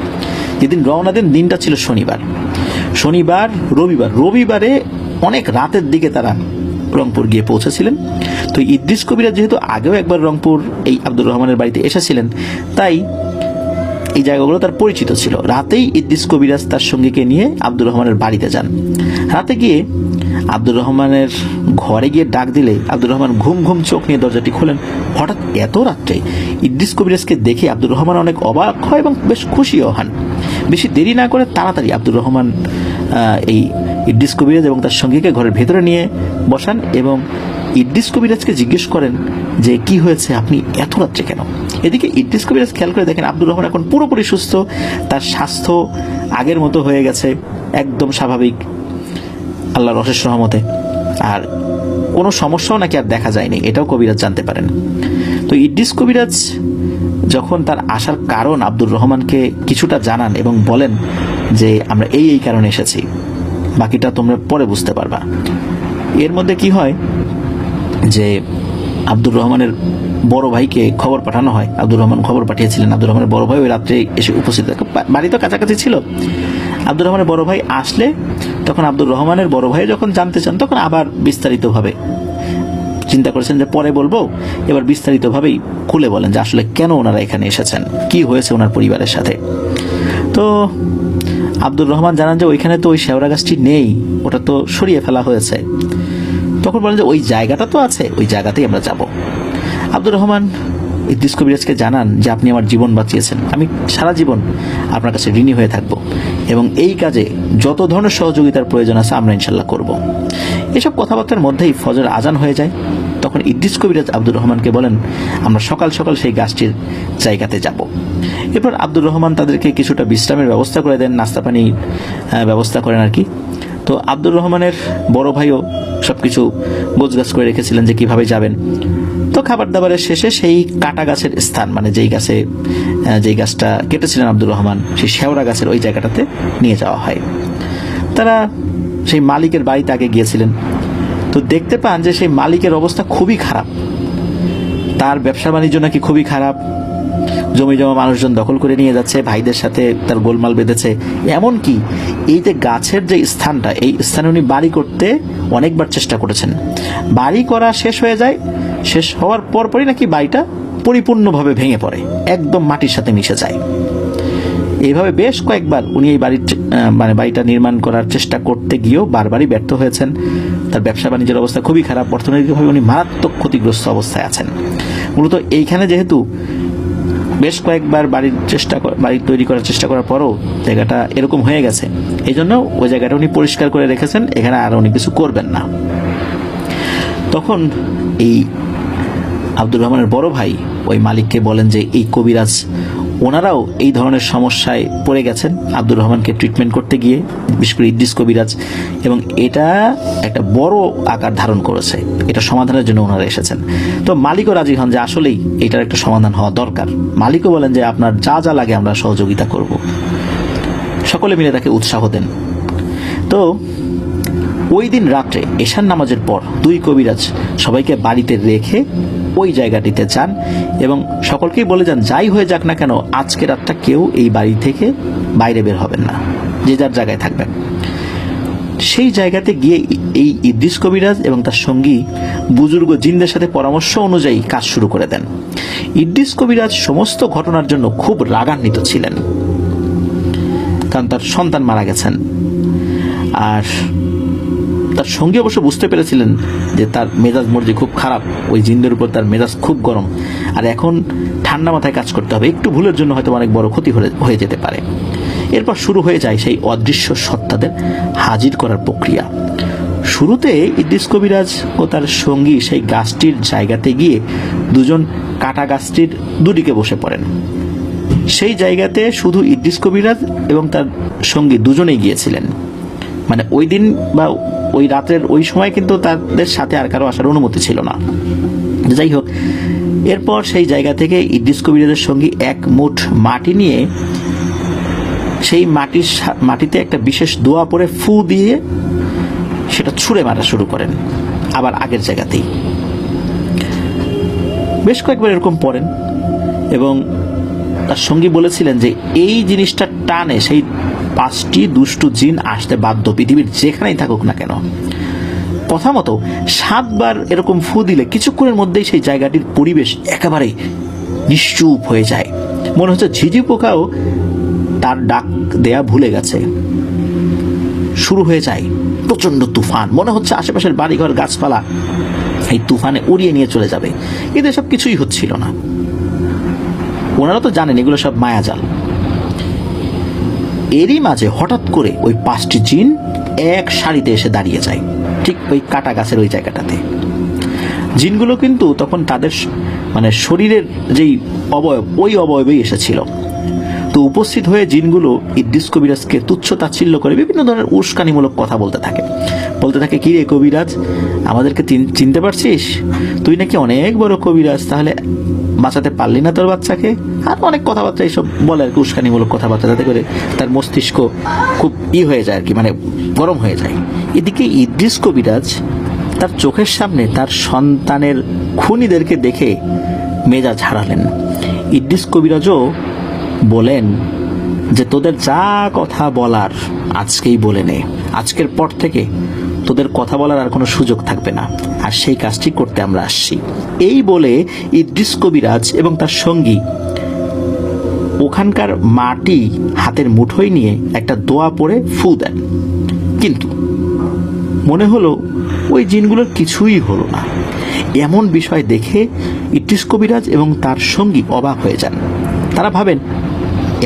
যেদিন রওনা দেন দিনটা ছিল শনিবার রবিবারে অনেক রাতের দিকে তারা রংপুর গিয়ে পৌঁছেছিলেন। তো ইদ্রিস কবিরাজ যেহেতু আগেও একবার রংপুর এই আব্দুর রহমানের বাড়িতে এসেছিলেন, তাই এই জায়গাগুলো তার পরিচিত ছিল। রাতেই ইদ্রিস কবিরাজ তার সঙ্গীকে নিয়ে আব্দুর রহমানের বাড়িতে যান। রাতে গিয়ে আব্দুর রহমানের ঘরে গিয়ে ডাক দিলে আব্দুর রহমান ঘুম ঘুম চোখ নিয়ে দরজাটি খোলেন। হঠাৎ এত রাত্রে ইদ্রিস কবিরাজকে দেখে আব্দুর রহমান অনেক অবাক হয় এবং বেশ খুশিও হন। বেশি দেরি না করে তাড়াতাড়ি আব্দুর রহমান এই ইদ্রিস কবিরাজ এবং তার সঙ্গীকে ঘরের ভেতরে নিয়ে বসান এবং ইদ্রিস কবিরাজকে জিজ্ঞেস করেন যে কি হয়েছে, আপনি এত রাত্রে কেন? এদিকে ইদ্রিস কবিরাজ খেয়াল করে দেখেন আব্দুর রহমান এখন পুরোপুরি সুস্থ, তার স্বাস্থ্য আগের মতো হয়ে গেছে, একদম স্বাভাবিক আল্লাহর অশেষ রহমতে, আর কোনো সমস্যাও নাকি আর দেখা যায়নি, এটাও কবিরাজ জানতে পারেন। তো ইদ্রিস কবিরাজ যখন তার আসার কারণ আব্দুর রহমানকে কিছুটা জানান এবং বলেন যে আমরা এই কারণে এসেছি, বাকিটা তোমরা পরে বুঝতে পারবা। এর মধ্যে কি হয় যে আব্দুর রহমানের বড় ভাইকে খবর পাঠানো হয়। আব্দুর রহমান খবর পাঠিয়েছিলেন, আব্দুর রহমানের বড় ভাই ওই রাত্রে এসে উপস্থিত, বাড়ি তো কাছাকাছি ছিল। আব্দুর রহমানের বড় ভাই আসলে তখন আব্দুর রহমানের বড় ভাই যখন জানতে চান তখন আবার বিস্তারিতভাবে চিন্তা করেছেন যে পরে বলবো, এবার বিস্তারিতভাবেই খুলে বলেন যে আসলে কেন ওনারা এখানে এসেছেন, কি হয়েছে ওনার পরিবারের সাথে। তো আব্দুর রহমান জানান যে ওইখানে তো ওই শেওড়া গাছটি নেই, ওটা তো সরিয়ে ফেলা হয়েছে। তো তখন বলেন যে ওই জায়গাটা তো আছে, ওই জায়গাতেই আমরা যাব। আব্দুর রহমান ইদ্রিস কবিরাজকে জানান যে আপনি আমার জীবন বাঁচিয়েছেন, আমি সারা জীবন আপনার কাছে ঋণী হয়ে থাকব এবং এই কাজে যত ধরনের সহযোগিতার প্রয়োজন আছে আমরা ইনশাল্লাহ করব। এসব কথাবার্তার মধ্যেই ফজর আজান হয়ে যায়। তখন ইদ্রিস কবিরাজ আব্দুর রহমানকে বলেন আমরা সকাল সকাল সেই গাছটির জায়গাতে যাব। এরপর আব্দুর রহমান তাদেরকে কিছুটা বিশ্রামের ব্যবস্থা করে দেন, নাস্তা পানি ব্যবস্থা করেন আর কি। তো আব্দুর রহমানের বড় ভাইও সবকিছু গোছগাছ করে রেখেছিলেন যে কিভাবে যাবেন। তো খাবার দাবারের শেষে সেই কাটা গাছের স্থান, মানে যেই গাছটা কেটেছিলেন আব্দুর রহমান, সেই শেওড়া গাছের ওই জায়গাটাতে নিয়ে যাওয়া হয়। তারা সেই মালিকের বাড়িতে আগে গিয়েছিলেন। তো দেখতে পান যে সেই মালিকের অবস্থা খুবই খারাপ, তার ব্যবসা বাণিজ্য নাকি খুবই খারাপ, জমি জমা মানুষজন দখল করে নিয়ে যাচ্ছে, ভাইদের সাথে তার গোলমাল বেঁধেছে। এমনকি এই যে গাছের যে স্থানটা, এই স্থানে উনি বাড়ি করতে অনেকবার চেষ্টা করেছেন। বাড়ি করা শেষ হয়ে যায়, শেষ হওয়ার পরপরই নাকি বাড়িটা পরিপূর্ণভাবে ভেঙে পড়ে, একদম মাটির সাথে মিশে যায়। এইভাবে বেশ কয়েকবার উনি এই বাড়িটা নির্মাণ করার চেষ্টা করতে গিয়েও বারবারই ব্যর্থ হয়েছেন। তার ব্যবসা বাণিজ্যের অবস্থা খুবই খারাপ, অর্থনৈতিকভাবে উনি মারাত্মক ক্ষতিগ্রস্ত অবস্থায় আছেন। মূলত এইখানে যেহেতু বেশ কয়েকবার বাড়ি তৈরি করার চেষ্টা করার পরও জায়গাটা এরকম হয়ে গেছে, এই জন্য ওই জায়গাটা উনি পরিষ্কার করে রেখেছেন, এখানে আর উনি কিছু করবেন না। তখন এই আব্দুর রহমানের বড় ভাই ওই মালিককে বলেন যে এই কবিরাজ ওনারাও এই ধরনের সমস্যায় পড়ে গেছেন আব্দুর রহমানকে ট্রিটমেন্ট করতে গিয়ে, বিশেষ করে ইদ্রিস কবিরাজ, এবং এটা একটা বড় আকার ধারণ করেছে, এটা সমাধানের জন্য ওনারা এসেছেন। তো মালিকও রাজি হন যে আসলেই এটার একটা সমাধান হওয়া দরকার। মালিকও বলেন যে আপনার যা যা লাগে আমরা সহযোগিতা করব। সকলে মিলে তাকে উৎসাহ দেন। তো ওই দিন রাত্রে এশার নামাজের পর দুই কবিরাজ সবাইকে বাড়িতে রেখে ওই জায়গাটিতে যান এবং সকলকেই বলে যান যাই হয়ে যাক না কেন আজকে রাতটা কেউ এই বাড়ি থেকে বাইরে বের হবেন না, যে যার জায়গায় থাকবেন। সেই জায়গাতে গিয়ে এই ইদ্রিস কবিরাজ এবং তার সঙ্গী বুজুর্গ জিনদের সাথে পরামর্শ অনুযায়ী কাজ শুরু করে দেন। ইদ্রিস কবিরাজ সমস্ত ঘটনার জন্য খুব রাগান্বিত ছিলেন, কারণ তার সন্তান মারা গেছেন। আর তার সঙ্গী অবশ্য বুঝতে পেরেছিলেন যে তার মেজাজ মর্জি খুব খারাপ, ওই জিনদের উপর তার মেজাজ খুব গরম, আর এখন ঠান্ডা মাথায় কাজ করতে হবে, একটু ভুলের জন্য হয়তো অনেক বড় ক্ষতি হয়ে যেতে পারে। এরপর শুরু হয়ে যায় সেই অদৃশ্য সত্তাদের হাজির করার প্রক্রিয়া। শুরুতে ইদ্রিস কবিরাজ ও তার সঙ্গী সেই গাছটির জায়গাতে গিয়ে দুজন কাটা গাছটির দুদিকে বসে পড়েন। সেই জায়গাতে শুধু ইদ্রিস কবিরাজ এবং তার সঙ্গী দুজনেই গিয়েছিলেন, মানে ওই দিন বা ওই রাতের ওই সময় কিন্তু তাদের সাথে আর কারো আসার অনুমতি ছিল না। যাই হোক, এরপর সেই জায়গা থেকে ইদ্রিস কবিরাজের সঙ্গী এক মুঠ মাটি নিয়ে সেই মাটিতে একটা বিশেষ দোয়া পরে ফু দিয়ে সেটা ছুঁড়ে মারা শুরু করেন, আবার আগের জায়গাতেই। বেশ কয়েকবার এরকম পড়েন এবং তার সঙ্গী বলেছিলেন যে এই জিনিসটা টানে সেই 5টি দুষ্টু জিন আসতে বাধ্য, পৃথিবীর যেখানেই থাকুক না কেন। কথা মতো 7 বার এরকম ফু দিলে কিছুক্ষণের মধ্যেই সেই জায়গাটির পরিবেশ একেবারে নিশ্চুপ হয়ে যায়, মনে হচ্ছে ঝিঝি পোকাও তার ডাক দেয়া ভুলে গেছে। শুরু হয়ে যায় প্রচন্ড তুফান, মনে হচ্ছে আশেপাশের বাড়িঘর গাছপালা এই তুফানে উড়িয়ে নিয়ে চলে যাবে, কিন্তু এসব কিছুই হচ্ছিল না। ওনারা তো জানেন এগুলো সব মায়াজাল। এরই মাঝে হঠাৎ করে ওই 5টি জিন এক সারিতে এসে দাঁড়িয়ে যায় ঠিক ওই কাটা গাছের ওই জায়গাটাতে। জিনগুলো কিন্তু তখন তাদের মানে শরীরের যেই অবয়ব ওই অবয়বেই এসেছিল। তো উপস্থিত হয়ে জিনগুলো ইদ্রিস কবিরাজকে তুচ্ছ তাচ্ছিল্য করে বিভিন্ন ধরনের উস্কানিমূলক কথা বলতে থাকে কি রে কবিরাজ, আমাদেরকে চিনতে পারছিস? তুই নাকি অনেক বড় কবিরাজ, তাহলে বাঁচাতে পারলি না তোর বাচ্চাকে? আর অনেক কথাবার্তা এইসব বলে আর কি, উস্কানিমূলক কথাবার্তা, যাতে করে তার মস্তিষ্ক খুব হয়ে যায় আর কি, মানে গরম হয়ে যায়। এদিকে ইদ্রিস কবিরাজ তার চোখের সামনে তার সন্তানের খুনিদেরকে দেখে মেজাজ হারালেন। ইদ্রিস কবিরাজও বলেন যে তোদের যা কথা বলার আজকেই বলে নে, আজকের পর থেকে তোদের কথা বলার আর কোনো সুযোগ থাকবে না, আর সেই কাজটি করতে আমরা আসছি। এই বলে ইদ্রিস কবিরাজ এবং তার সঙ্গী ওখানকার মাটি হাতের মুঠোয় নিয়ে একটা দোয়া পড়ে ফু দেন, কিন্তু মনে হলো ওই জিনগুলোর কিছুই হলো না। এমন বিষয় দেখে ইদ্রিস কবিরাজ এবং তার সঙ্গী অবাক হয়ে যান। তারা ভাবেন,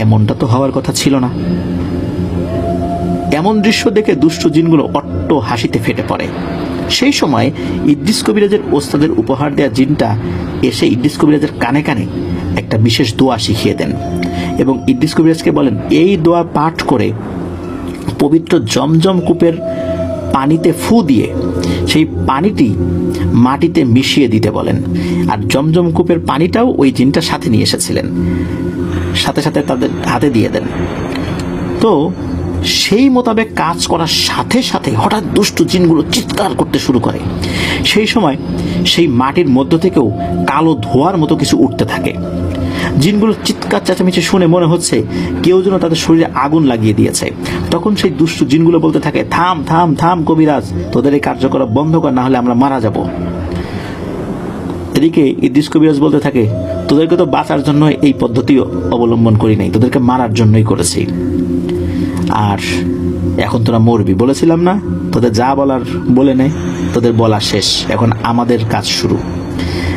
এমনটা তো হওয়ার কথা ছিল না। এমন দৃশ্য দেখে দুষ্ট জিনগুলো অট্ট হাসিতে ফেটে পড়ে। সেই সময় ইদ্রিস কবিরাজের ওস্তাদের উপহার দেওয়া জিনটা এসে ইদ্রিস কবিরাজের কানে কানে একটা বিশেষ দোয়া শিখিয়ে দেন এবং ইদ্রিস কবিরাজকে বলেন, এই দোয়া পাঠ করে পবিত্র জমজম কূপের পানিতে ফু দিয়ে সেই পানিটি মাটিতে মিশিয়ে দিতে বলেন। আর জমজম কূপের পানিটাও ওই জিনটা সাথে নিয়ে এসেছিলেন, সাথে সাথে তাদের হাতে দিয়ে দেন। তো সেই মোতাবেক কাজ করার সাথে সাথে হঠাৎ দুষ্ট জিনগুলো চিৎকার করতে শুরু করে। সেই সময় সেই মাটির মধ্য থেকেও কালো ধোঁয়ার মতো কিছু উঠতে থাকে। জিনগুলো চিৎকার চেঁচামেচি শুনে মনে হচ্ছে কেউ যেন তাদের শরীরে আগুন লাগিয়ে দিয়েছে। তখন সেই দুষ্ট জিনগুলো বলতে থাকে, থাম থাম থাম কবিরাজ, তোদের এই কার্যকলাপ বন্ধ কর, না হলে আমরা মারা যাব। এদিকে ইদ্রিস কবিরাজ বলতে থাকে, তোদেরকে তো বাঁচার জন্য এই পদ্ধতি অবলম্বন করি নাই, তোদেরকে মারার জন্যই করেছি। আর এখন তোরা মরবি, বলেছিলাম না? তোদের যা বলার বলে নে, তোদের বলা শেষ, এখন আমাদের কাজ শুরু।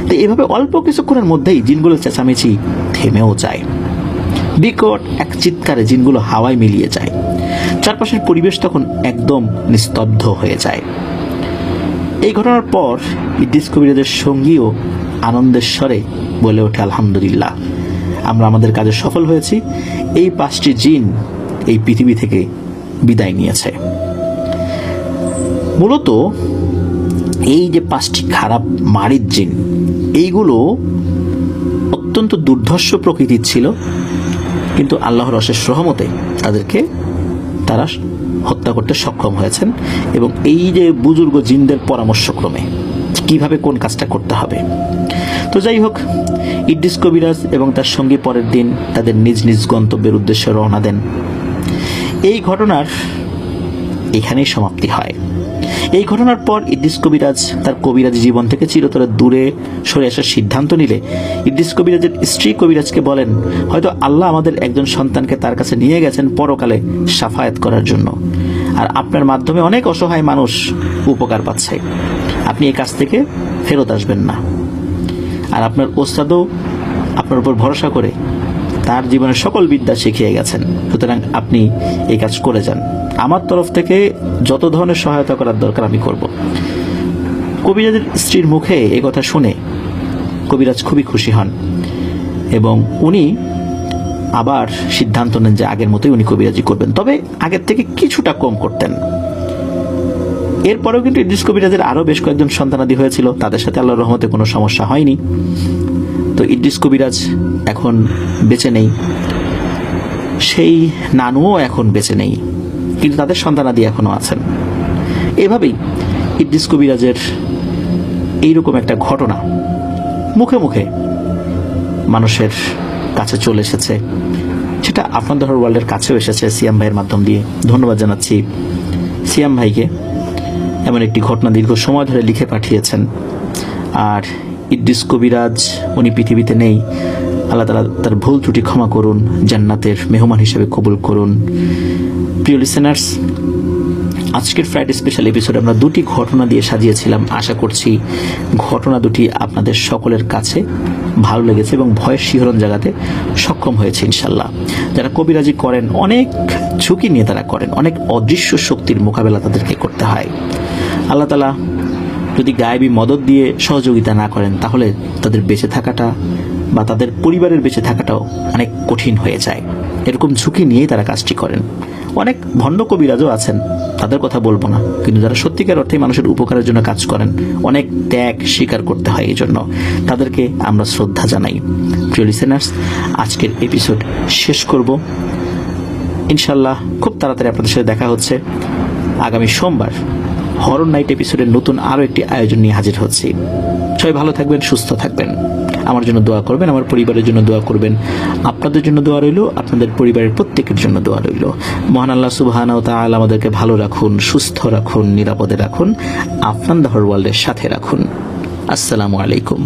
তো এভাবে অল্প কিছুক্ষণের মধ্যেই জিনগুলো চেঁচামেচি থেমেও যায়। বিকট এক চিৎকারে জিনগুলো হাওয়ায় মিলিয়ে যায়। চারপাশের পরিবেশ তখন একদম নিস্তব্ধ হয়ে যায়। এই ঘটনার পর ইদ্রিস কবিরাজের সঙ্গীও আনন্দের স্বরে বলে ওঠে, আলহামদুলিল্লাহ, আমরা আমাদের কাজে সফল হয়েছি। এই 5টি জিন এই পৃথিবী থেকে বিদায় নিয়েছে। মূলত এই যে 5টি খারাপ মারিদ জিন, এইগুলো অত্যন্ত দুর্ধর্ষ প্রকৃতির ছিল, কিন্তু আল্লাহর অশেষ রহমতে তাদেরকে তারা হত্যা করতে সক্ষম হয়েছেন। এবং এই যে বুজুর্গ জিনদের পরামর্শক্রমে কিভাবে কোন কাজটা করতে হবে। তো যাই হোক, ইদ্রিস কবিরাজ এবং তার সঙ্গী পরের দিন তাদের নিজ নিজ গন্তব্যের উদ্দেশ্যে রওনা দেন। এই ঘটনার এখানেই সমাপ্তি হয়। এই ঘটনার পর ইদ্রিস কবিরাজ তার কবিরাজি জীবন থেকে চিরতরে দূরে সরে আসার সিদ্ধান্ত নিলে ইদ্রিস কবিরাজের স্ত্রী কবিরাজকে বলেন, হয়তো আল্লাহ আমাদের একজন সন্তানকে তার কাছে নিয়ে গেছেন পরকালে শাফায়াত করার জন্য, আর আপনার মাধ্যমে অনেক অসহায় মানুষ উপকার পাচ্ছে। আপনি এই কাজ থেকে ফেরত আসবেন না। আর আপনার ওস্তাদও আপনার উপর ভরসা করে তার জীবনের সকল বিদ্যা শিখিয়ে গেছেন, সুতরাং আপনি এই কাজ করে যান। আমার তরফ থেকে যত ধরনের সহায়তা করার দরকার আমি করব। কবিরাজের স্ত্রীর মুখে এই কথা শুনে কবিরাজ খুবই খুশি হন এবং উনি আবার সিদ্ধান্ত নেন যে আগের মতোই উনি কবিরাজি করবেন, তবে আগের থেকে কিছুটা কম করতেন। এরপরেও কিন্তু ইদ্রিস কবিরাজের আরো বেশ কয়েকজন সন্তানাদি হয়েছিল, তাদের সাথে আল্লাহর রহমতে কোনো সমস্যা হয়নি। তো ইদ্রিস কবিরাজ এখন বেঁচে নেই, সেই নানুও এখন বেঁচে নেই, কিন্তু তাদের সন্তানাদি এখনো আছেন। এভাবেই ইদ্রিস কবিরাজের এইরকম একটা ঘটনা মুখে মুখে মানুষের কাছে চলে এসেছে, সেটা আপনাদের ওয়ার্ল্ডের কাছেও এসেছে সিয়াম ভাইয়ের মাধ্যম দিয়ে। ধন্যবাদ জানাচ্ছি সিয়াম ভাইকে, এমন একটি ঘটনা দীর্ঘ সময় ধরে লিখে পাঠিয়েছেন। আর ইদ্রিস কবিরাজ উনি পৃথিবীতে নেই, আল্লাহ তাআলা তার ভুল ত্রুটি ক্ষমা করুন, জান্নাতের মেহমান হিসেবে কবুল করুন। প্রিয় লিসেনার্স, আজকের ফ্রাইডে স্পেশাল এপিসোডে আমরা 2টি ঘটনা দিয়ে সাজিয়েছিলাম। আশা করছি ঘটনা দুটি আপনাদের সকলের কাছে ভালো লেগেছে এবং ভয়ের শিহরণ জাগাতে সক্ষম হয়েছে ইনশাল্লাহ। যারা কবিরাজি করেন অনেক ঝুঁকি নিয়ে তারা করেন, অনেক অদৃশ্য শক্তির মোকাবেলা তাদেরকে করতে হয়। আল্লাহ তাআলা যদি গায়েবী মদত দিয়ে সহযোগিতা না করেন তাহলে তাদের বেঁচে থাকাটা বা তাদের পরিবারের বেঁচে থাকাটাও অনেক কঠিন হয়ে যায়। এরকম ঝুঁকি নিয়েই তারা কাজটি করেন। অনেক ভণ্ড কবিরাজও আছেন, তাদের কথা বলবো না, কিন্তু যারা সত্যিকার অর্থে মানুষের উপকারের জন্য কাজ করেন অনেক ত্যাগ স্বীকার করতে হয়, এই জন্য তাদেরকে আমরা শ্রদ্ধা জানাই। প্রিয় লিসেনার্স, আজকের এপিসোড শেষ করব ইনশাল্লাহ। খুব তাড়াতাড়ি আপনাদের সাথে দেখা হচ্ছে। আগামী সোমবার হরর নাইট এপিসোডের নতুন আরও একটি আয়োজন নিয়ে হাজির হচ্ছি। সবাই ভালো থাকবেন, সুস্থ থাকবেন, আমার জন্য দোয়া করবেন, আমার পরিবারের জন্য দোয়া করবেন। আপনাদের জন্য দোয়া রইল, আপনাদের পরিবারের প্রত্যেকের জন্য দোয়া রইল। মহান আল্লাহ সুবহানাহু ওয়া তাআলা আমাদেরকে ভালো রাখুন, সুস্থ রাখুন, নিরাপদে রাখুন, আপনার ওয়ার্ল্ডের সাথে রাখুন। আসসালামু আলাইকুম।